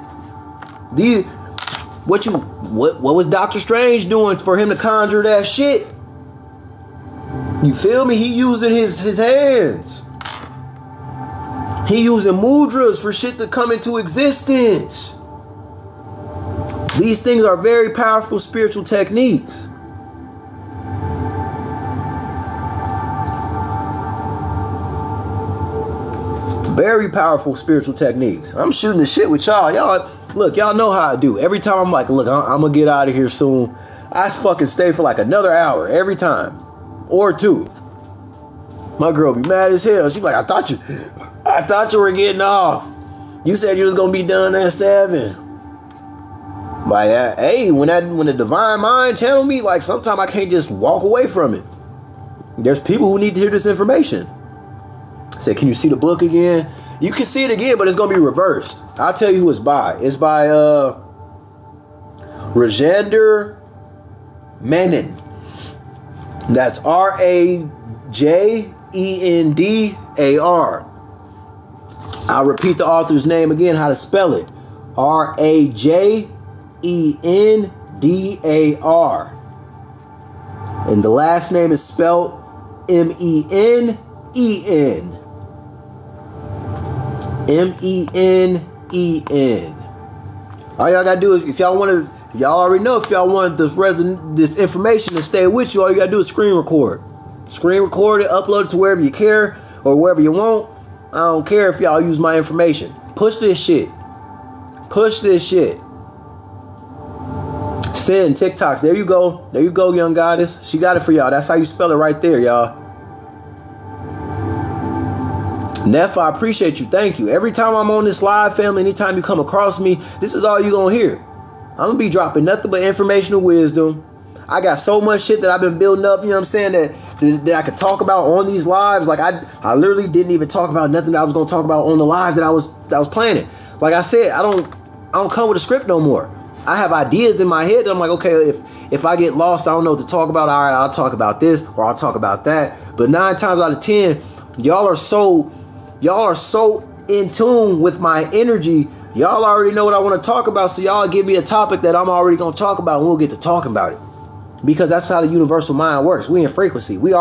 What was Doctor Strange doing for him to conjure that shit? You feel me? He using his hands. He using mudras for shit to come into existence. These things are very powerful spiritual techniques. Very powerful spiritual techniques. I'm shooting the shit with y'all. Look, y'all know how I do. Every time I'm like, look, I'm gonna get out of here soon. I fucking stay for like another hour every time. Or two. My girl be mad as hell. She's like, I thought you were getting off. You said you was gonna be done at 7. Like, hey, when the divine mind tell me, like, sometimes I can't just walk away from it. There's people who need to hear this information. I said, can you see the book again? You can see it again, but it's gonna be reversed. I'll tell you who it's by. It's by Rajendra Menon. That's Rajendar. I'll repeat the author's name again, how to spell it. Rajendar. And the last name is spelled Menen. Menen. All y'all gotta do is, if y'all already know, if y'all want this information to stay with you, all you gotta do is screen record. Screen record it, upload it to wherever you care or wherever you want. I don't care if y'all use my information. Push this shit. Push this shit. Send TikToks. There you go. There you go, young goddess. She got it for y'all. That's how you spell it right there, y'all. Neff, I appreciate you. Thank you. Every time I'm on this live, family, anytime you come across me, this is all you gonna hear. I'm gonna be dropping nothing but informational wisdom. I got so much shit that I've been building up, you know what I'm saying, that I could talk about on these lives. Like I literally didn't even talk about nothing that I was gonna talk about on the lives that I was planning. Like I said, I don't come with a script no more. I have ideas in my head that I'm like, okay, if I get lost, I don't know what to talk about. All right, I'll talk about this or I'll talk about that. But 9 times out of 10, y'all are so in tune with my energy. Y'all already know what I want to talk about, so y'all give me a topic that I'm already going to talk about, and we'll get to talking about it. Because that's how the universal mind works. We in frequency. We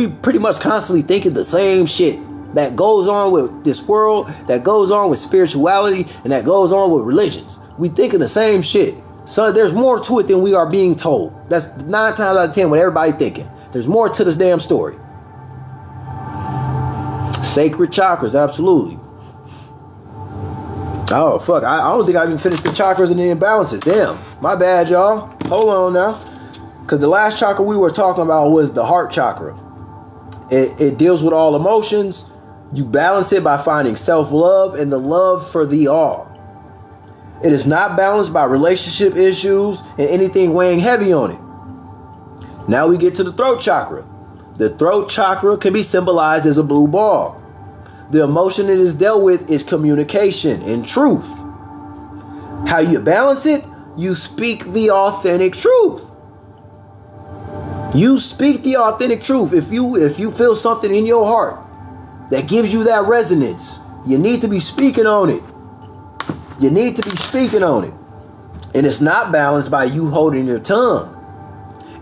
pretty much constantly thinking the same shit that goes on with this world, that goes on with spirituality, and that goes on with religions. We thinking the same shit. So there's more to it than we are being told. That's 9 times out of 10 what everybody thinking. There's more to this damn story. Sacred chakras, absolutely. Oh, fuck. I don't think I even finished the chakras and the imbalances. Damn. My bad, y'all. Hold on now. Because the last chakra we were talking about was the heart chakra. It deals with all emotions. You balance it by finding self-love and the love for the all. It is not balanced by relationship issues and anything weighing heavy on it. Now we get to the throat chakra. The throat chakra can be symbolized as a blue ball. The emotion it is dealt with is communication and truth. How you balance it? You speak the authentic truth. You speak the authentic truth. If you feel something in your heart that gives you that resonance, you need to be speaking on it. You need to be speaking on it. And it's not balanced by you holding your tongue.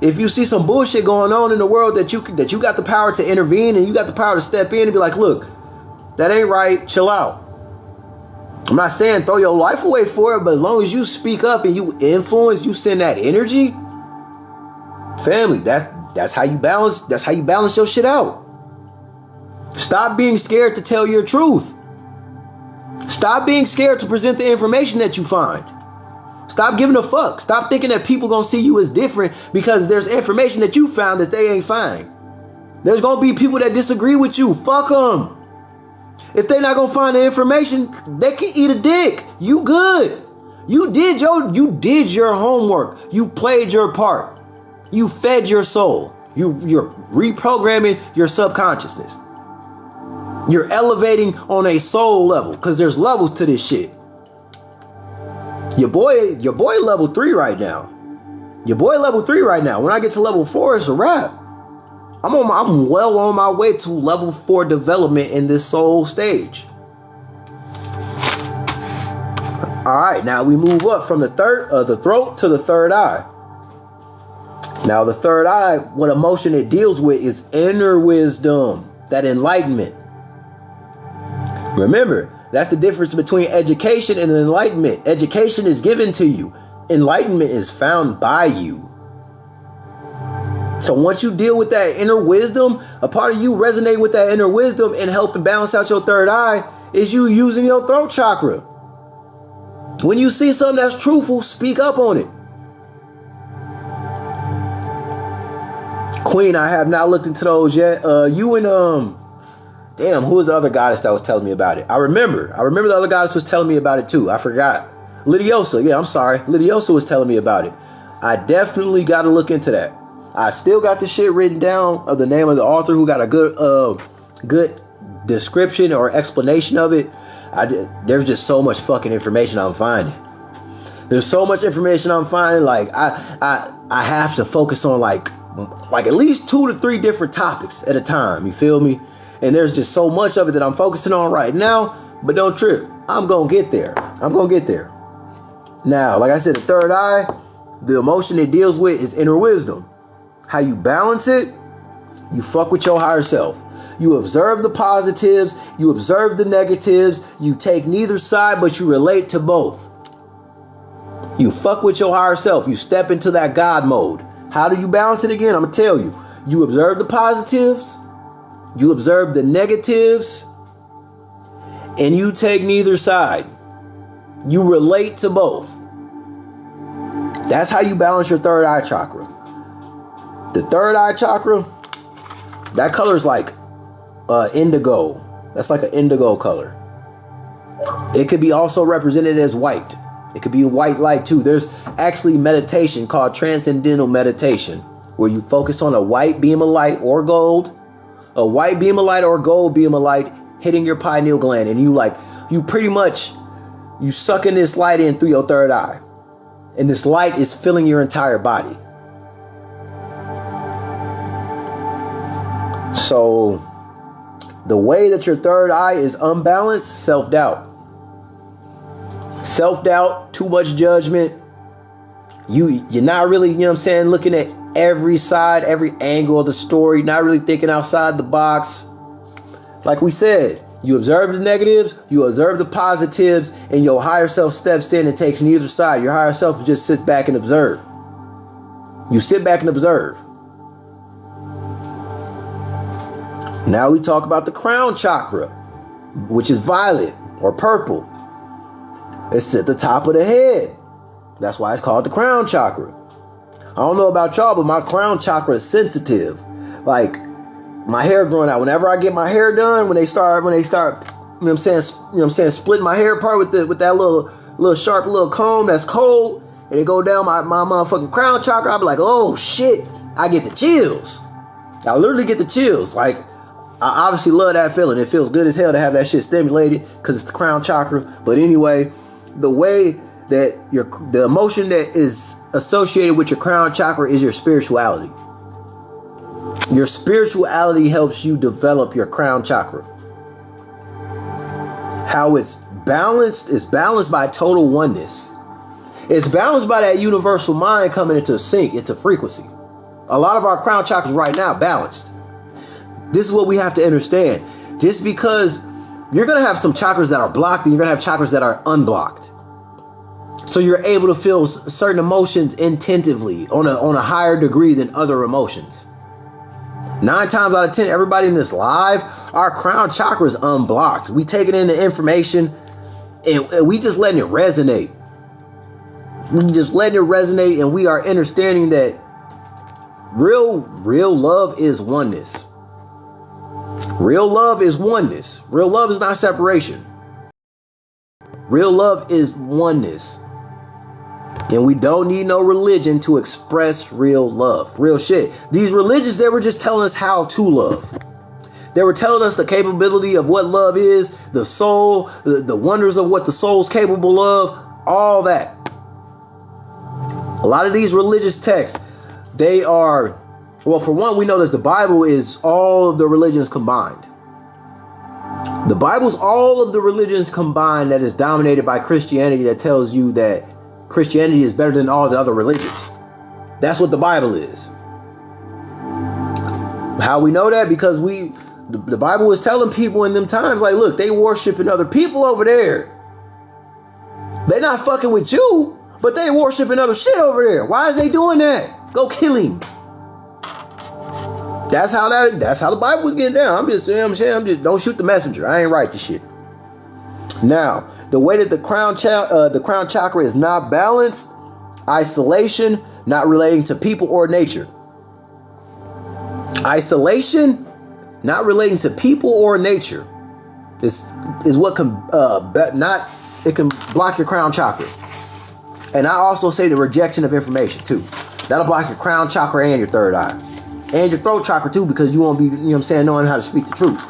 If you see some bullshit going on in the world that you got the power to intervene and you got the power to step in and be like, look, that ain't right, chill out. I'm not saying throw your life away for it, but as long as you speak up and you influence, you send that energy, family, that's how you balance your shit out. Stop being scared to tell your truth. Stop being scared to present the information that you find. Stop giving a fuck. Stop thinking that people gonna see you as different because there's information that you found that they ain't find. There's gonna be people that disagree with you. Fuck them. If they not gonna find the information, they can eat a dick. You good. You did your homework. You played your part. You fed your soul. You're reprogramming your subconsciousness. You're elevating on a soul level because there's levels to this shit. Your boy level 3 right now. Your boy level 3 right now. When I get to level 4, it's a wrap. I'm well on my way to level 4 development in this soul stage. All right, now we move up from the throat to the third eye. Now the third eye, what emotion it deals with is inner wisdom, that enlightenment. Remember, that's the difference between education and enlightenment. Education is given to you. Enlightenment is found by you. So once you deal with that inner wisdom, a part of you resonating with that inner wisdom and helping balance out your third eye is you using your throat chakra. When you see something that's truthful, speak up on it. Queen, I have not looked into those yet. You and damn, who was the other goddess that was telling me about it? I remember the other goddess was telling me about it too. I forgot. Lidiosa. Yeah, I'm sorry. Lidiosa was telling me about it. I definitely got to look into that. I still got the shit written down of the name of the author who got a good description or explanation of it. There's just so much fucking information I'm finding. There's so much information I'm finding. Like I have to focus on like at least 2 to 3 different topics at a time. You feel me? And there's just so much of it that I'm focusing on right now. But don't trip. I'm gonna get there. Now, like I said, the third eye, the emotion it deals with is inner wisdom. How you balance it, you fuck with your higher self. You observe the positives, you observe the negatives, you take neither side, but you relate to both. You fuck with your higher self, you step into that God mode. How do you balance it again? I'm gonna tell you. You observe the positives, you observe the negatives, and you take neither side. You relate to both. That's how you balance your third eye chakra. The third eye chakra, that color is like indigo. That's like an indigo color. It could be also represented as white. It could be a white light too. There's actually meditation called transcendental meditation, where you focus on a white beam of light or gold, a white beam of light or gold beam of light hitting your pineal gland, and you pretty much sucking this light in through your third eye, and this light is filling your entire body. So the way that your third eye is unbalanced, self-doubt. Self-doubt, too much judgment. You're not really, looking at every side, every angle of the story, not really thinking outside the box. Like we said, you observe the negatives, you observe the positives, and your higher self steps in and takes neither side. Your higher self just sits back and observe. You sit back and observe. Now we talk about the crown chakra, which is violet or purple. It's at the top of the head. That's why it's called the crown chakra. I don't know about y'all, but my crown chakra is sensitive. Like my hair growing out. Whenever I get my hair done, when they start, splitting my hair apart with that little sharp little comb that's cold, and it go down my motherfucking crown chakra, I'll be like, oh shit, I get the chills. I literally get the chills. Like, I obviously love that feeling. It feels good as hell to have that shit stimulated because it's the crown chakra. But anyway, the way that the emotion that is associated with your crown chakra is your spirituality. Your spirituality helps you develop your crown chakra. How it's balanced is balanced by total oneness. It's balanced by that universal mind coming into sync, into frequency. A lot of our crown chakras right now balanced. This is what we have to understand. Just because you're going to have some chakras that are blocked and you're going to have chakras that are unblocked. So you're able to feel certain emotions intentively on a higher degree than other emotions. 9 times out of 10, everybody in this live, our crown chakra is unblocked. We taking in the information and we just letting it resonate. We just letting it resonate, and we are understanding that real love is oneness. Real love is oneness. Real love is not separation. Real love is oneness. And we don't need no religion to express real love. Real shit. These religions, they were just telling us how to love. They were telling us the capability of what love is, the soul, the wonders of what the soul's capable of, all that. A lot of these religious texts, they are, well, for one, we know that the Bible is all of the religions combined. The Bible's all of the religions combined that is dominated by Christianity that tells you that Christianity is better than all the other religions. That's what the Bible is. How we know that? Because the Bible was telling people in them times, like, look, they worshiping other people over there. They not fucking with you, but they worshiping other shit over there. Why is they doing that? Go kill him. That's how the Bible was getting down. I'm just don't shoot the messenger. I ain't write the shit. Now, the way that the crown chakra is not balanced, isolation, not relating to people or nature. Isolation, not relating to people or nature, is what can it can block your crown chakra. And I also say the rejection of information too. That'll block your crown chakra and your third eye. And your throat chakra too, because you won't be, knowing how to speak the truth.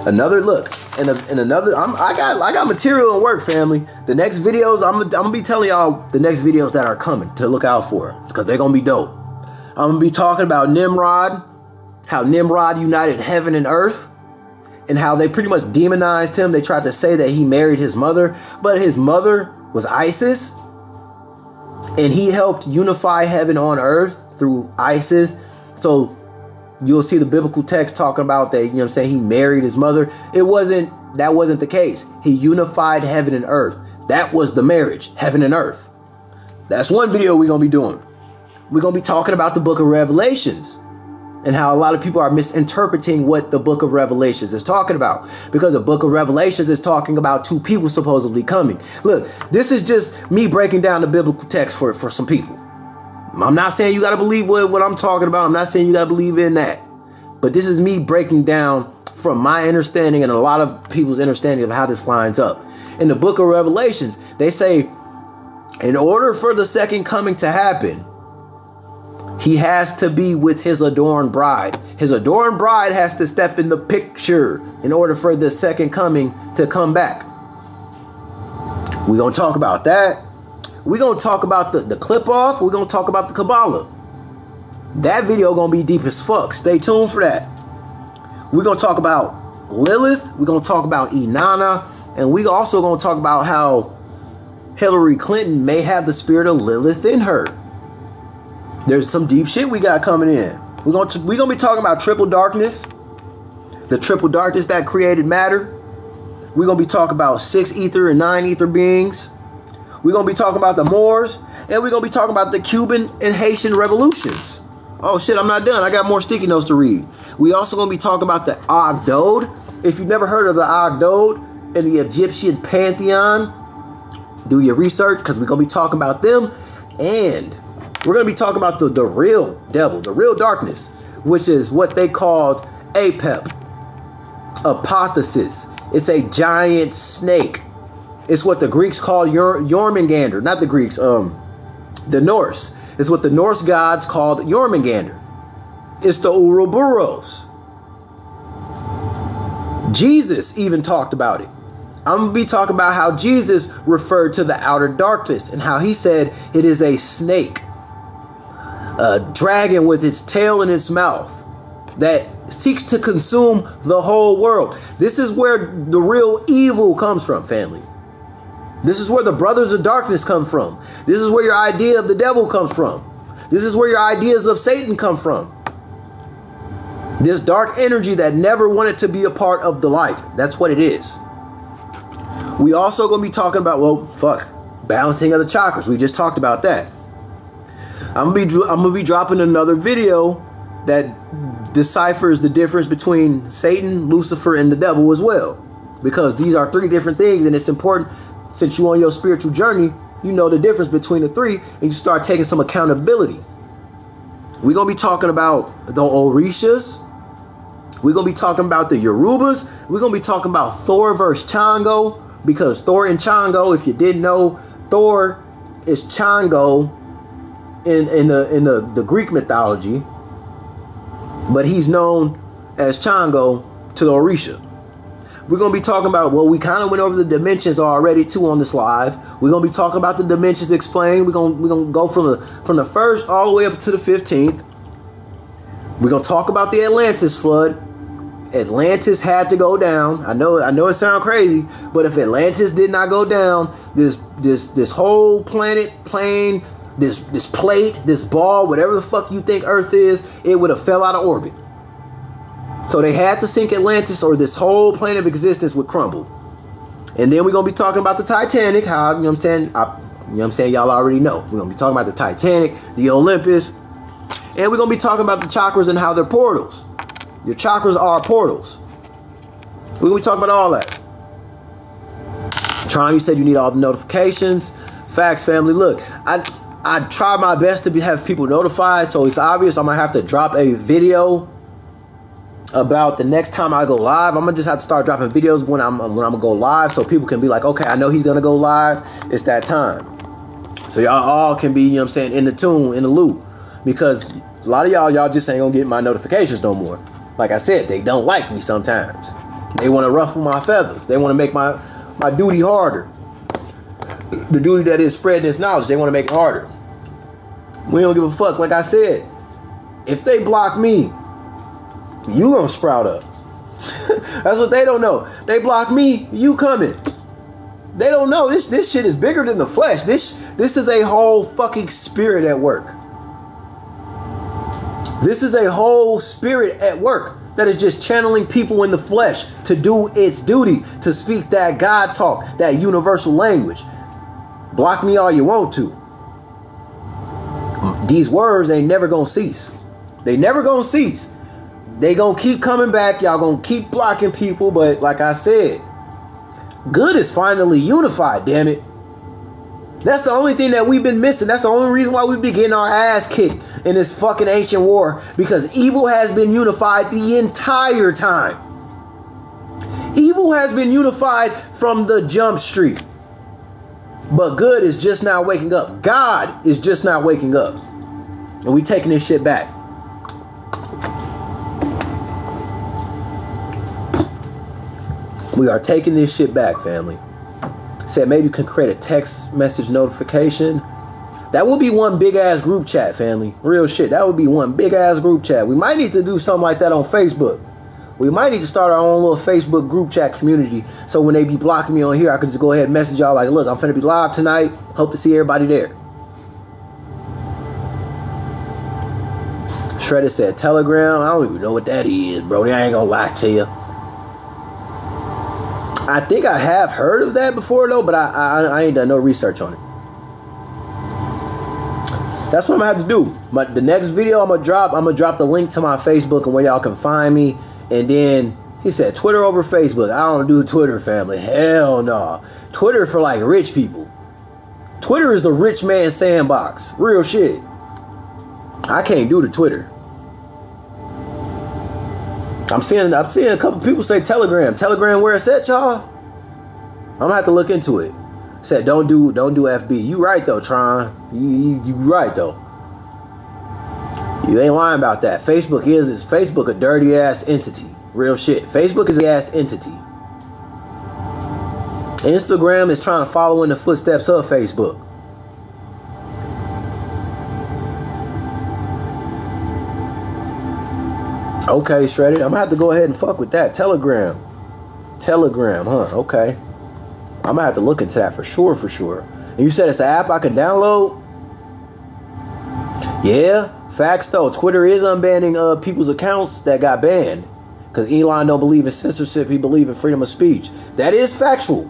Another look. And another, I got material and work, family. The next videos, I'm gonna be telling y'all the next videos that are coming to look out for, because they're gonna be dope. I'm gonna be talking about Nimrod, how Nimrod united heaven and earth, and how they pretty much demonized him. They tried to say that he married his mother, but his mother was Isis, and he helped unify heaven on earth through Isis. So you'll see the biblical text talking about that, he married his mother. That wasn't the case. He unified heaven and earth. That was the marriage, heaven and earth. That's one video we're going to be doing. We're going to be talking about the book of Revelations and how a lot of people are misinterpreting what the book of Revelations is talking about, because the book of Revelations is talking about two people supposedly coming. Look, this is just me breaking down the biblical text for some people. I'm not saying you got to believe what I'm talking about. I'm not saying you got to believe in that. But this is me breaking down from my understanding and a lot of people's understanding of how this lines up. In the book of Revelations, they say, in order for the second coming to happen, he has to be with his adorned bride. His adorned bride has to step in the picture in order for the second coming to come back. We're going to talk about that. We're going to talk about the clip off. We're going to talk about the Kabbalah. That video going to be deep as fuck. Stay tuned for that. We're going to talk about Lilith. We're going to talk about Inanna. And we also going to talk about how Hillary Clinton may have the spirit of Lilith in her. There's some deep shit we got coming in. We're going to be talking about triple darkness. The triple darkness that created matter. We're going to be talking about 6 ether and 9 ether beings. We're going to be talking about the Moors. And we're going to be talking about the Cuban and Haitian revolutions. Oh shit, I'm not done. I got more sticky notes to read. We also going to be talking about the Agdod. If you've never heard of the Agdod and the Egyptian pantheon, do your research, because we're going to be talking about them. And we're going to be talking about the real devil, the real darkness, which is what they called Apep, Apotheosis. It's a giant snake. It's what the Greeks called Jormungandr. Not the Greeks, the Norse. It's what the Norse gods called Jormungandr. It's the Ouroboros. Jesus even talked about it. I'm going to be talking about how Jesus referred to the outer darkness and how he said it is a snake, a dragon with its tail in its mouth that seeks to consume the whole world. This is where the real evil comes from, family. This is where the brothers of darkness come from. This is where your idea of the devil comes from. This is where your ideas of Satan come from. This dark energy that never wanted to be a part of the light. That's what it is. We also going to be talking about, balancing of the chakras. We just talked about that. I'm going to be dropping another video that deciphers the difference between Satan, Lucifer, and the devil as well. Because these are 3 different things, and it's important, since you're on your spiritual journey, you know the difference between the 3, and you start taking some accountability. We're going to be talking about the Orishas. We're going to be talking about the Yorubas. We're going to be talking about Thor versus Chongo, because Thor and Chongo, if you didn't know, Thor is Chongo in the Greek mythology, but he's known as Chongo to the Orisha. We're going to be talking about, we kind of went over the dimensions already too on this live. We're going to be talking about the dimensions explained. We're going to go from the 1st all the way up to the 15th. We're going to talk about the Atlantis flood. Atlantis had to go down. I know it sounds crazy, but if Atlantis did not go down, this whole planet, plane, this plate, this ball, whatever the fuck you think Earth is, it would have fell out of orbit. So they had to sink Atlantis, or this whole plane of existence would crumble. And then we're going to be talking about the Titanic, how, you know what I'm saying, y'all already know. We're going to be talking about the Titanic, the Olympus, and we're going to be talking about the chakras and how they're portals. Your chakras are portals. We're going to be talking about all that. Tron, you said you need all the notifications. Facts, family. Look, I try my best to have people notified, so it's obvious I'm going to have to drop a video about the next time I go live. I'm going to just have to start dropping videos when I'm going to go live, so people can be like, okay, I know he's going to go live. It's that time. So y'all all can be, you know what I'm saying, in the loop. Because a lot of y'all just ain't going to get my notifications no more. Like I said, they don't like me sometimes. They want to ruffle my feathers. They want to make my duty harder. The duty that is spreading this knowledge, they want to make it harder. We don't give a fuck. Like I said, if they block me, you gonna sprout up. That's what they don't know. They block me, you coming. They don't know this shit is bigger than the flesh. This is a whole fucking spirit at work. This is a whole spirit at work that is just channeling people in the flesh to do its duty, to speak that God talk, that universal language. Block me all you want to. These words ain't never gonna cease. They never gonna cease. They gonna keep coming back. Y'all gonna keep blocking people. But like I said, good is finally unified, damn it. That's the only thing that we've been missing. That's the only reason why we've been getting our ass kicked in this fucking ancient war. Because evil has been unified the entire time. Evil has been unified from the jump street. But good is just now waking up. God is just now waking up. And we taking this shit back. We are taking this shit back, family. Said maybe you can create a text message notification. That would be one big ass group chat, family. Real shit. That would be one big ass group chat. We might need to do something like that on Facebook. We might need to start our own little Facebook group chat community. So when they be blocking me on here, I can just go ahead and message y'all like, look, I'm finna be live tonight. Hope to see everybody there. Shredder said Telegram. I don't even know what that is, bro. I ain't gonna lie to you. I think I have heard of that before though, but I ain't done no research on it. That's what I'm gonna have to do. The next video I'm gonna drop the link to my Facebook and where y'all can find me. And then he said Twitter over Facebook. I don't do Twitter, family. Hell no. Twitter for like rich people. Twitter is the rich man sandbox. Real shit. I can't do the Twitter. I'm seeing a couple people say Telegram. Telegram where it's at, y'all? I'm gonna have to look into it. Said don't do FB. You right though, Tron. You right though. You ain't lying about that. Facebook is Facebook a dirty ass entity. Real shit. Facebook is an ass entity. Instagram is trying to follow in the footsteps of Facebook. Okay, Shredded. I'm gonna have to go ahead and fuck with that. Telegram, huh? Okay. I'm gonna have to look into that for sure. And you said it's an app I can download? Yeah, facts though. Twitter is unbanning people's accounts that got banned. Because Elon don't believe in censorship, he believes in freedom of speech. That is factual.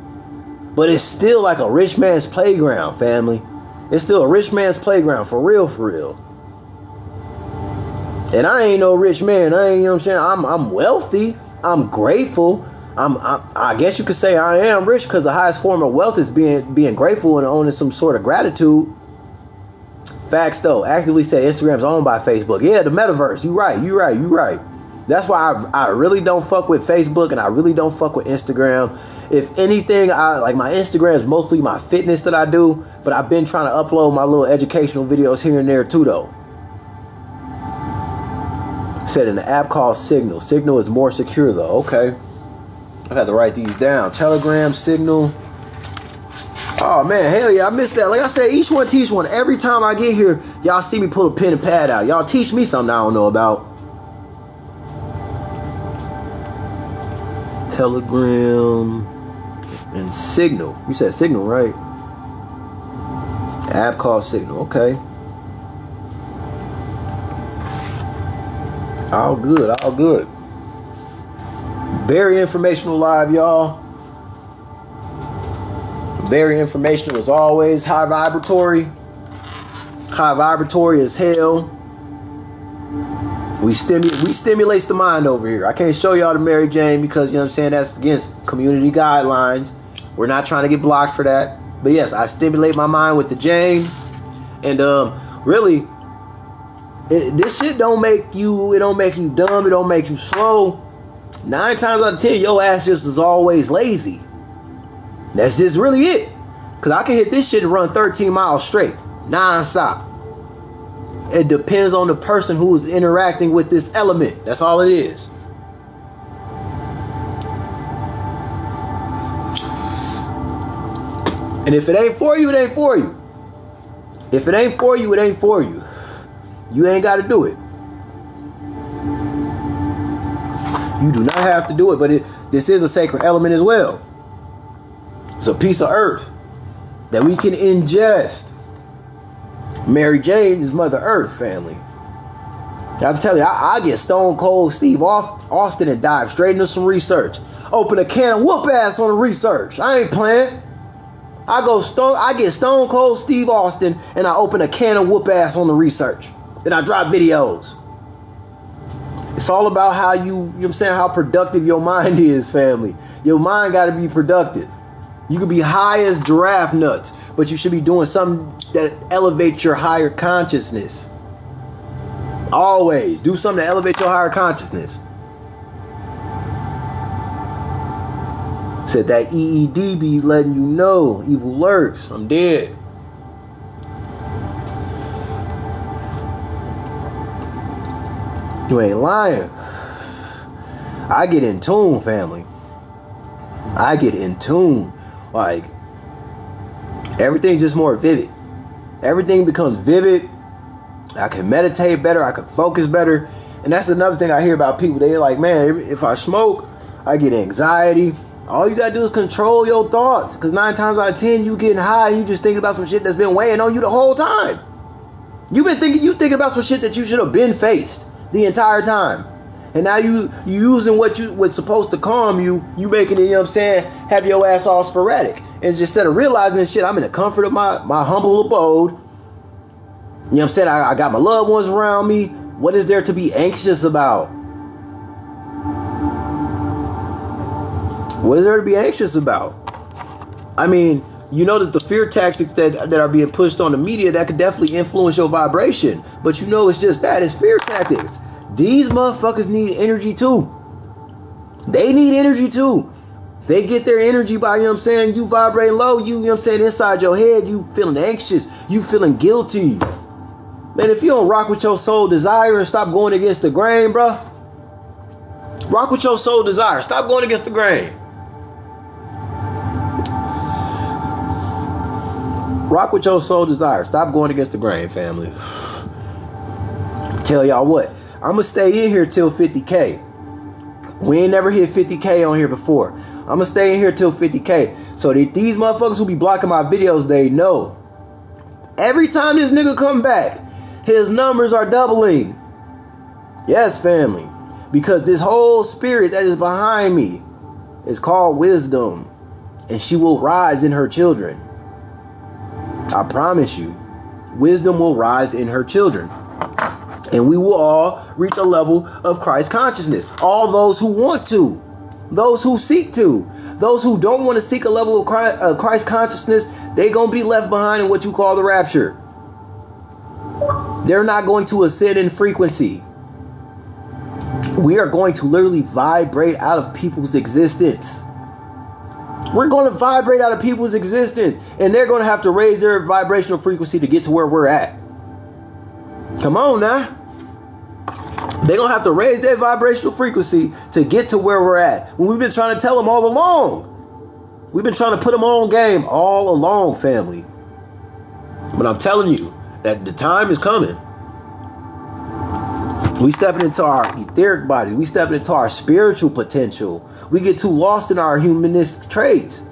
But it's still like a rich man's playground, family. It's still a rich man's playground, for real. And I ain't no rich man. I ain't, you know what I'm saying? I'm wealthy. I'm grateful. I guess you could say I am rich because the highest form of wealth is being grateful and owning some sort of gratitude. Facts though. Actively say Instagram's owned by Facebook. Yeah, the metaverse. You right. That's why I really don't fuck with Facebook and I really don't fuck with Instagram. If anything, my Instagram is mostly my fitness that I do, but I've been trying to upload my little educational videos here and there too though. Said in the app called Signal. Signal is more secure though. Okay. I had to write these down. Telegram, Signal. Oh man, hell yeah, I missed that. Like I said, each one teach one. Every time I get here, y'all see me pull a pen and pad out. Y'all teach me something I don't know about. Telegram and Signal. You said Signal, right? App called Signal. Okay. All good. All good. Very informational live, y'all. Very informational as always. High vibratory. High vibratory as hell. We stimulates the mind over here. I can't show y'all the Mary Jane because, you know what I'm saying, that's against community guidelines. We're not trying to get blocked for that. But yes, I stimulate my mind with the Jane. And really, this shit don't make you dumb. It don't make you slow. 9 times out of 10, your ass just is always lazy. That's just really it. Because I can hit this shit and run 13 miles straight, non-stop. It depends on the person who is interacting with this element. That's all it is. And if it ain't for you, it ain't for you. If it ain't for you, it ain't for you. You ain't got to do it. You do not have to do it, but this is a sacred element as well. It's a piece of earth that we can ingest. Mary Jane is Mother Earth, family. I tell you, I get Stone Cold Steve Austin and dive straight into some research. Open a can of whoop ass on the research. I ain't playing. I get Stone Cold Steve Austin and I open a can of whoop ass on the research. Then I drop videos. It's all about how you know what I'm saying, how productive your mind is, family. Your mind got to be productive. You could be high as giraffe nuts, but you should be doing something that elevates your higher consciousness. Always do something to elevate your higher consciousness. Said that EED be letting you know evil lurks. I'm dead. You ain't lying. I get in tune, family. I get in tune. Like, everything's just more vivid. Everything becomes vivid. I can meditate better. I can focus better. And that's another thing I hear about people. They're like, man, if I smoke, I get anxiety. All you gotta do is control your thoughts. Because 9 times out of 10, you getting high and you just thinking about some shit that's been weighing on you the whole time. You thinking about some shit that you should have been faced the entire time. And now you using what's supposed to calm you, you making it, you know what I'm saying, have your ass all sporadic. And just instead of realizing shit, I'm in the comfort of my humble abode. You know what I'm saying? I got my loved ones around me. What is there to be anxious about? What is there to be anxious about? I mean, you know that the fear tactics that are being pushed on the media, that could definitely influence your vibration. But you know it's just that. It's fear tactics. These motherfuckers need energy too. They need energy too. They get their energy by, you know what I'm saying, you vibrating low, you know what I'm saying, inside your head, you feeling anxious, you feeling guilty. Man, if you don't rock with your soul desire and stop going against the grain, bro. Rock with your soul desire. Stop going against the grain. Rock with your soul desire. Stop going against the grain, family. Tell y'all what. I'm going to stay in here till 50K. We ain't never hit 50K on here before. I'm going to stay in here till 50K. So that these motherfuckers who be blocking my videos, they know. Every time this nigga come back, his numbers are doubling. Yes, family. Because this whole spirit that is behind me is called wisdom. And she will rise in her children. I promise you. Wisdom will rise in her children. And we will all reach a level of Christ consciousness. All those who want to. Those who seek to. Those who don't want to seek a level of Christ consciousness, they're going to be left behind in what you call the rapture. They're not going to ascend in frequency. We are going to literally vibrate out of people's existence. We're going to vibrate out of people's existence. And they're going to have to raise their vibrational frequency to get to where we're at. Come on now. They're going to have to raise their vibrational frequency to get to where we're at. When we've been trying to tell them all along. We've been trying to put them on game all along, family. But I'm telling you that the time is coming. We stepping into our etheric bodies. We stepping into our spiritual potential. We get too lost in our humanistic traits.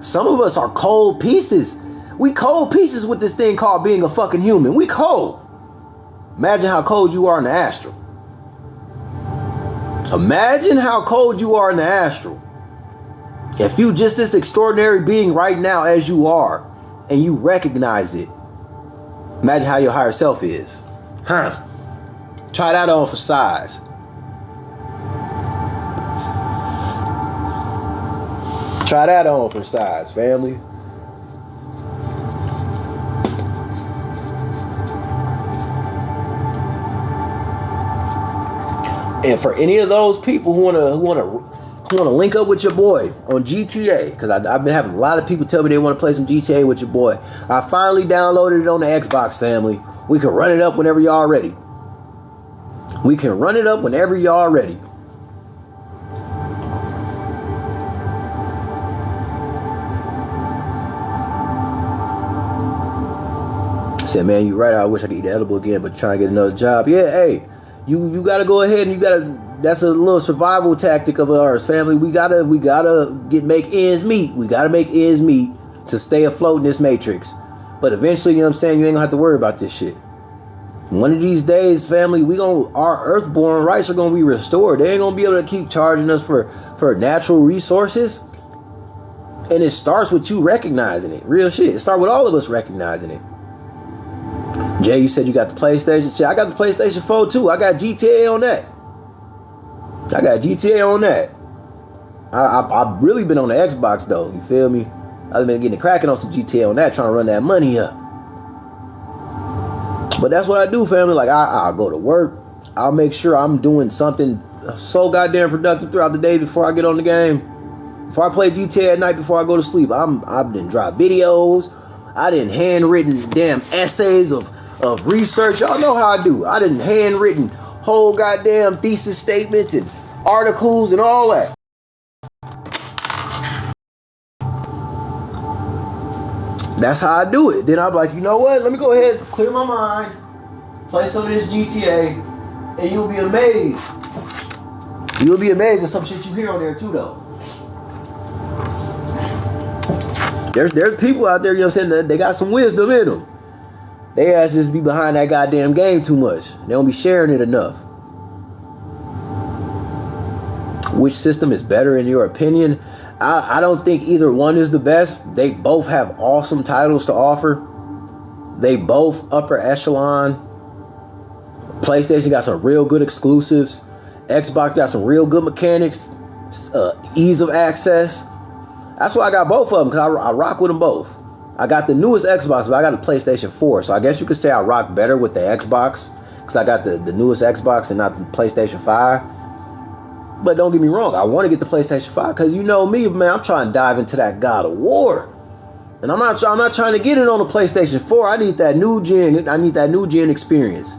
Some of us are cold pieces. We cold pieces with this thing called being a fucking human. We cold. Imagine how cold you are in the astral. Imagine how cold you are in the astral. If you just this extraordinary being right now as you are, and you recognize it, imagine how your higher self is. Huh? Try that on for size. Try that on for size, family. And for any of those people who wanna link up with your boy on GTA, because I've been having a lot of people tell me they want to play some GTA with your boy. I finally downloaded it on the Xbox, family. We can run it up whenever y'all ready. We can run it up whenever y'all ready. Said, man, you right. I wish I could eat the edible again, but trying to get another job. Yeah, hey, you gotta go ahead and you gotta. That's a little survival tactic of ours, family. We gotta make ends meet. We gotta make ends meet to stay afloat in this matrix. But eventually, you know what I'm saying, you ain't gonna have to worry about this shit. One of these days, family, our earthborn rights are gonna be restored. They ain't gonna be able to keep charging us for natural resources. And it starts with you recognizing it. Real shit. It starts with all of us recognizing it. Jay, you said you got the PlayStation. Shit, I got the PlayStation 4 too. I got GTA on that. I've really been on the Xbox though. You feel me? I've been getting cracking on some GTA on that, trying to run that money up. But that's what I do, family. Like I'll go to work. I'll make sure I'm doing something so goddamn productive throughout the day before I get on the game. Before I play GTA at night before I go to sleep. I didn't drop videos. I didn't handwritten damn essays of research. Y'all know how I do. I didn't handwritten whole goddamn thesis statements and articles and all that. That's how I do it. Then I'm like, you know what? Let me go ahead and clear my mind, play some of this GTA, and you'll be amazed. You'll be amazed at some shit you hear on there too, though. There's people out there, you know what I'm saying, they got some wisdom in them. They ass just be behind that goddamn game too much. They don't be sharing it enough. Which system is better in your opinion? I don't think either one is the best. They both have awesome titles to offer. They both upper echelon. PlayStation got some real good exclusives. Xbox got some real good mechanics. Ease of access. That's why I got both of them, because I rock with them both. I got the newest Xbox, but I got a PlayStation 4. So I guess you could say I rock better with the Xbox, because I got the newest Xbox and not the PlayStation 5. But don't get me wrong, I want to get the PlayStation 5 because you know me, man, I'm trying to dive into that God of War. And I'm not trying to get it on the PlayStation 4. I need that new gen experience.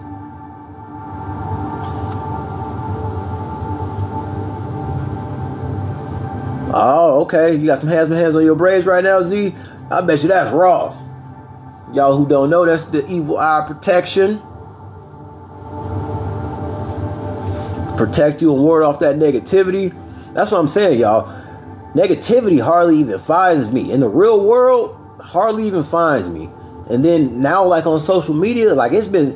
Oh, okay. You got some hands on your braids right now, Z? I bet you that's raw. Y'all who don't know, that's the evil eye protection. Protect you and ward off that negativity. That's what I'm saying, y'all. Negativity hardly even finds me. In the real world, hardly even finds me. And then now, like on social media, like it's been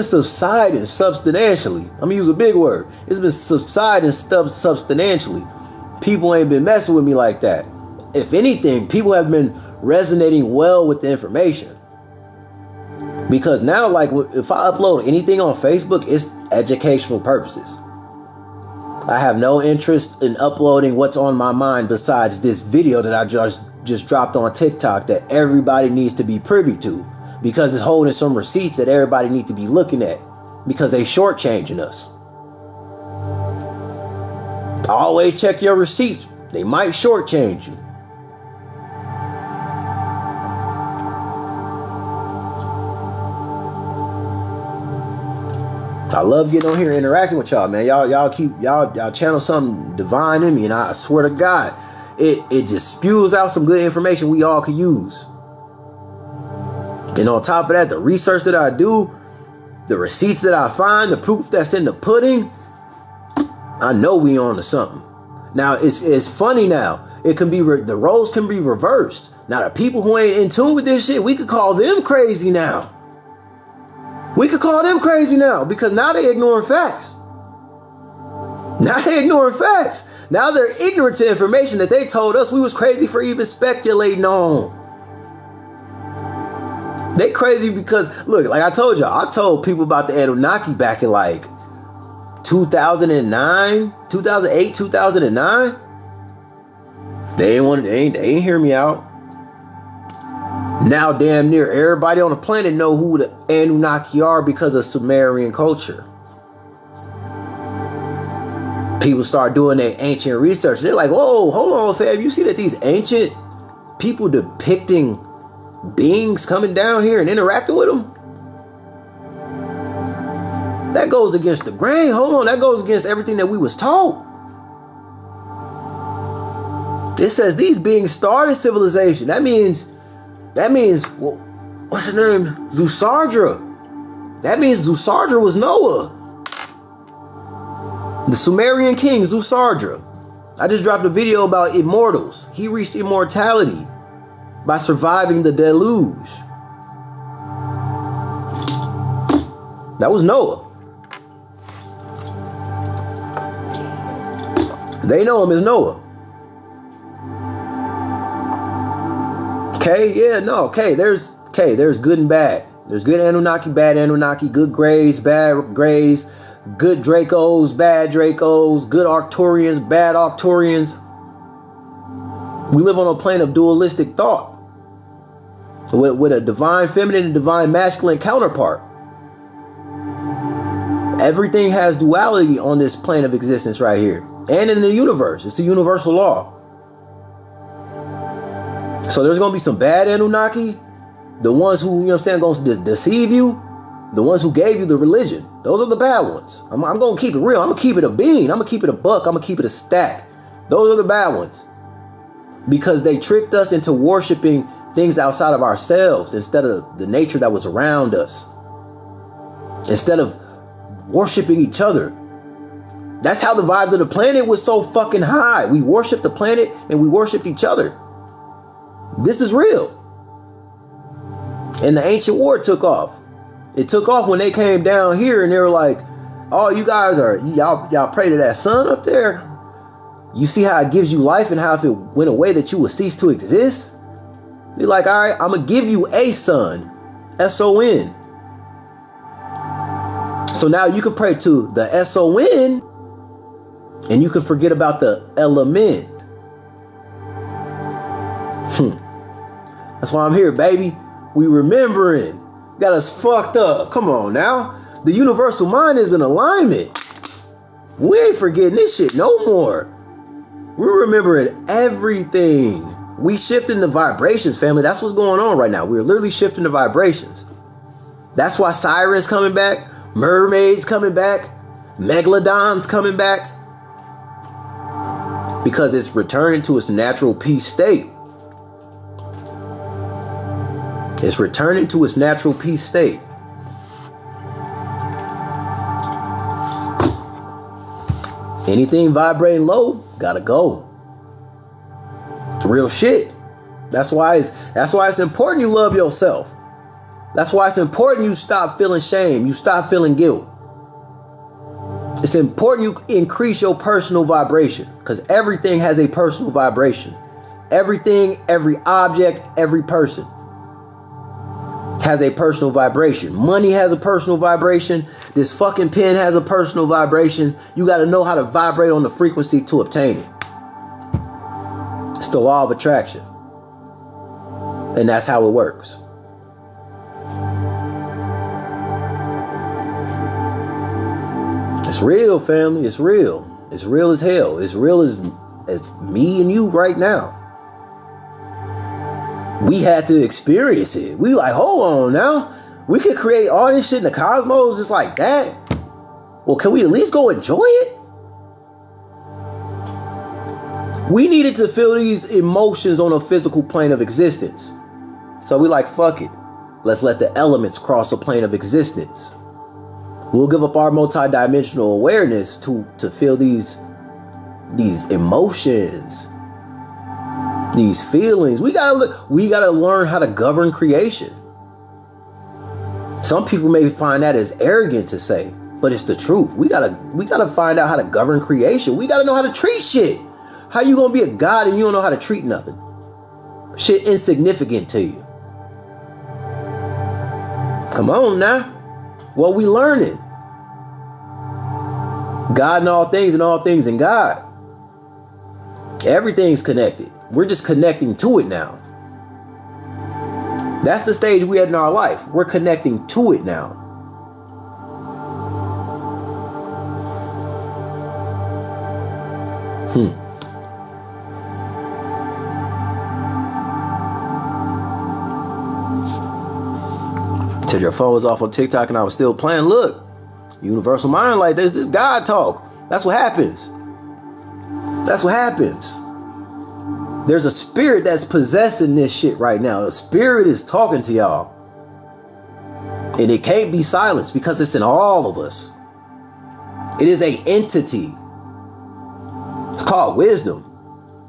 subsiding substantially. I'm gonna use a big word. It's been subsiding substantially. People ain't been messing with me like that. If anything, people have been resonating well with the information. Because now, like, if I upload anything on Facebook, it's educational purposes. I have no interest in uploading what's on my mind besides this video that I just dropped on TikTok that everybody needs to be privy to, because it's holding some receipts that everybody needs to be looking at, because they shortchanging us. Always check your receipts. They might shortchange you. I love getting on here and interacting with y'all, man. Y'all channel something divine in me, and I swear to God, it just spews out some good information we all could use. And on top of that, the research that I do, the receipts that I find, the proof that's in the pudding, I know we on to something. Now, it's funny now. It can be, the roles can be reversed. Now, the people who ain't in tune with this shit, we could call them crazy now. We could call them crazy now because now they ignoring facts. Now they ignoring facts. Now they're ignorant to information that they told us we was crazy for even speculating on. They crazy because, look, like I told y'all, I told people about the Anunnaki back in like 2009, 2008, 2009. They ain't hear me out. Now damn near everybody on the planet know who the Anunnaki are because of Sumerian culture. People start doing their ancient research. They're like, whoa, hold on, fam. You see that these ancient people depicting beings coming down here and interacting with them? That goes against the grain. Hold on, that goes against everything that we was taught. It says these beings started civilization. That means, well, what's his name? Zusardra. That means Zusardra was Noah. The Sumerian king, Zusardra. I just dropped a video about immortals. He reached immortality by surviving the deluge. That was Noah. They know him as Noah. Okay, yeah, no, okay, there's good and bad. There's good Anunnaki, bad Anunnaki, good Greys, bad Greys, good Dracos, bad Dracos, good Arcturians, bad Arcturians. We live on a plane of dualistic thought. So with a divine feminine and divine masculine counterpart. Everything has duality on this plane of existence right here. And in the universe. It's a universal law. So there's going to be some bad Anunnaki. The ones who, you know what I'm saying, going to deceive you. The ones who gave you the religion. Those are the bad ones. I'm going to keep it real. I'm going to keep it a bean. I'm going to keep it a buck. I'm going to keep it a stack. Those are the bad ones. Because they tricked us into worshiping things outside of ourselves instead of the nature that was around us. Instead of worshiping each other. That's how the vibes of the planet was so fucking high. We worshiped the planet and we worshiped each other. This is real. And the ancient war took off. It took off when they came down here and they were like, oh, you guys are, y'all pray to that sun up there. You see how it gives you life and how if it went away that you would cease to exist? They're like, all right, I'm going to give you a sun. S-O-N. So now you can pray to the S-O-N and you can forget about the element. That's why I'm here, baby. We remembering. Got us fucked up. Come on now. The universal mind is in alignment. We ain't forgetting this shit no more. We're remembering everything. We shifting the vibrations, family. That's what's going on right now. We're literally shifting the vibrations. That's why Sirens coming back. Mermaids coming back. Megalodons coming back. Because it's returning to its natural peace state. It's returning to its natural peace state. Anything vibrating low, gotta go. Real shit. That's why it's important you love yourself. That's why it's important you stop feeling shame. You stop feeling guilt. It's important you increase your personal vibration because everything has a personal vibration. Everything, every object, every person has a personal vibration. Money has a personal vibration. This fucking pen has a personal vibration. You got to know how to vibrate on the frequency to obtain it. It's the law of attraction. And that's how it works. It's real, family. It's real. It's real as hell. It's real as me and you right now. We had to experience it. We like, hold on now. We could create all this shit in the cosmos just like that. Well, can we at least go enjoy it? We needed to feel these emotions on a physical plane of existence. So we like, fuck it. Let's let the elements cross a plane of existence. We'll give up our multidimensional awareness to feel these emotions, these feelings. We gotta learn how to govern creation. Some people may find that as arrogant to say, but it's the truth. We gotta find out how to govern creation. We gotta know how to treat shit. How you gonna be a god and you don't know how to treat nothing? Shit insignificant to you. Come on now. What we learning? God in all things and all things in God. Everything's connected. We're just connecting to it now. That's the stage we at in our life. We're connecting to it now. Till your phone was off on TikTok and I was still playing. Look, universal mind like this God talk. That's what happens. That's what happens. There's a spirit that's possessing this shit right now. The spirit is talking to y'all. And it can't be silenced because it's in all of us. It is an entity. It's called wisdom.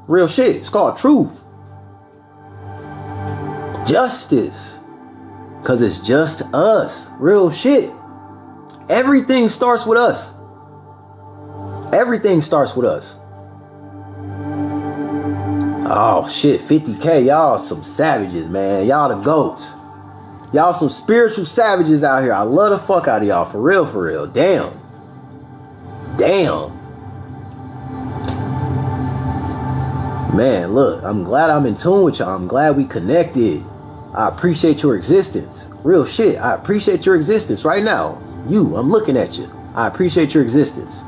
Real shit. It's called truth. Justice. Because it's just us. Real shit. Everything starts with us. Everything starts with us. Oh shit, 50K. Y'all some savages, man. Y'all the goats. Y'all some spiritual savages out here. I love the fuck out of y'all. For real, for real. Damn. Damn. Man, look. I'm glad I'm in tune with y'all. I'm glad we connected. I appreciate your existence. Real shit. I appreciate your existence right now. You, I'm looking at you. I appreciate your existence.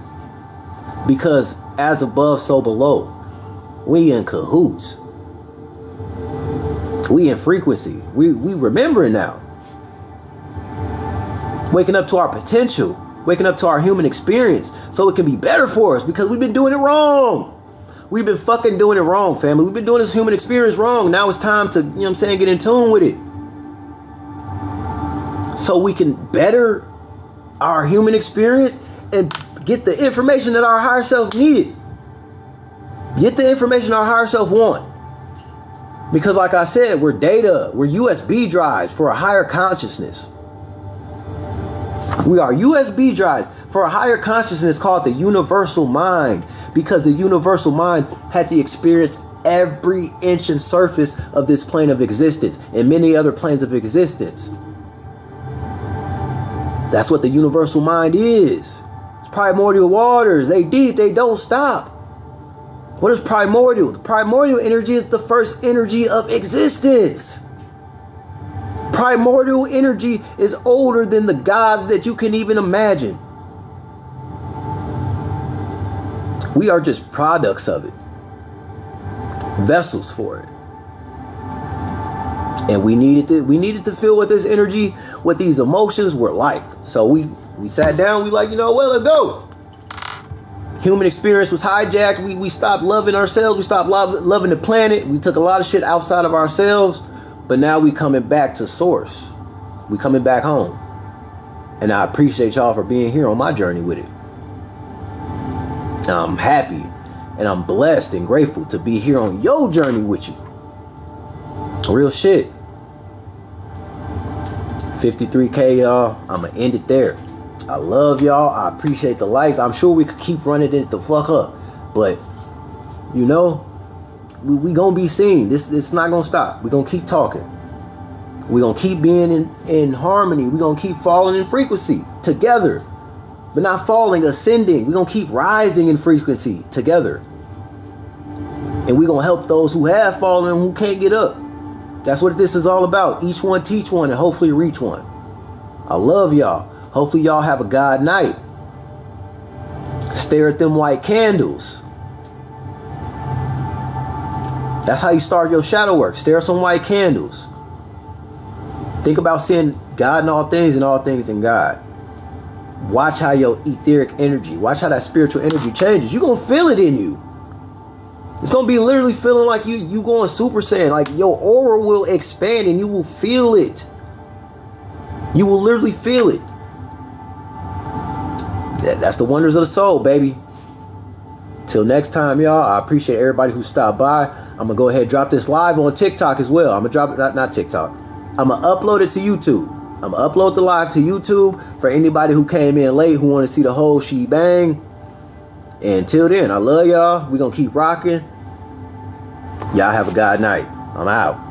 Because as above, so below. We in cahoots. We in frequency. We remembering now. Waking up to our potential. Waking up to our human experience. So it can be better for us because we've been doing it wrong. We've been fucking doing it wrong, family. We've been doing this human experience wrong. Now it's time to, you know what I'm saying, get in tune with it. So we can better our human experience and get the information that our higher self needed. Get the information our higher self want. Because like I said, we're data. We're USB drives for a higher consciousness. We are USB drives for a higher consciousness called the universal mind. Because the universal mind had to experience every inch and surface of this plane of existence and many other planes of existence. That's what the universal mind is. It's primordial waters. They deep. They don't stop. What is primordial? The primordial energy is the first energy of existence. Primordial energy is older than the gods that you can even imagine. We are just products of it. Vessels for it. And we needed to feel what this energy, what these emotions were like. So we sat down, we like, you know what, let's go. Human experience was hijacked. We stopped loving ourselves. We stopped loving the planet. We took a lot of shit outside of ourselves. But now we coming back to source. We coming back home. And I appreciate y'all for being here on my journey with it. And I'm happy and I'm blessed and grateful to be here on your journey with you. Real shit. 53K, y'all. I'm going to end it there. I love y'all. I appreciate the likes. I'm sure we could keep running it the fuck up. But, you know, we going to be seen. This not going to stop. We're going to keep talking. We're going to keep being in harmony. We're going to keep falling in frequency together. But not falling, ascending. We're going to keep rising in frequency together. And we're going to help those who have fallen and who can't get up. That's what this is all about. Each one teach one and hopefully reach one. I love y'all. Hopefully y'all have a God night. Stare at them white candles. That's how you start your shadow work. Stare at some white candles. Think about seeing God in all things and all things in God. Watch how your etheric energy, watch how that spiritual energy changes. You're going to feel it in you. It's going to be literally feeling like you going Super Saiyan. Like your aura will expand and you will feel it. You will literally feel it. That's the wonders of the soul, baby. Till next time, y'all, I appreciate everybody who stopped by. I'm gonna go ahead and drop this live on TikTok as well. I'm gonna drop it, not TikTok. I'm gonna upload it to YouTube. I'm gonna upload the live to YouTube for anybody who came in late who want to see the whole shebang. And until then, I love y'all. We're gonna keep rocking. Y'all have a God night. I'm out.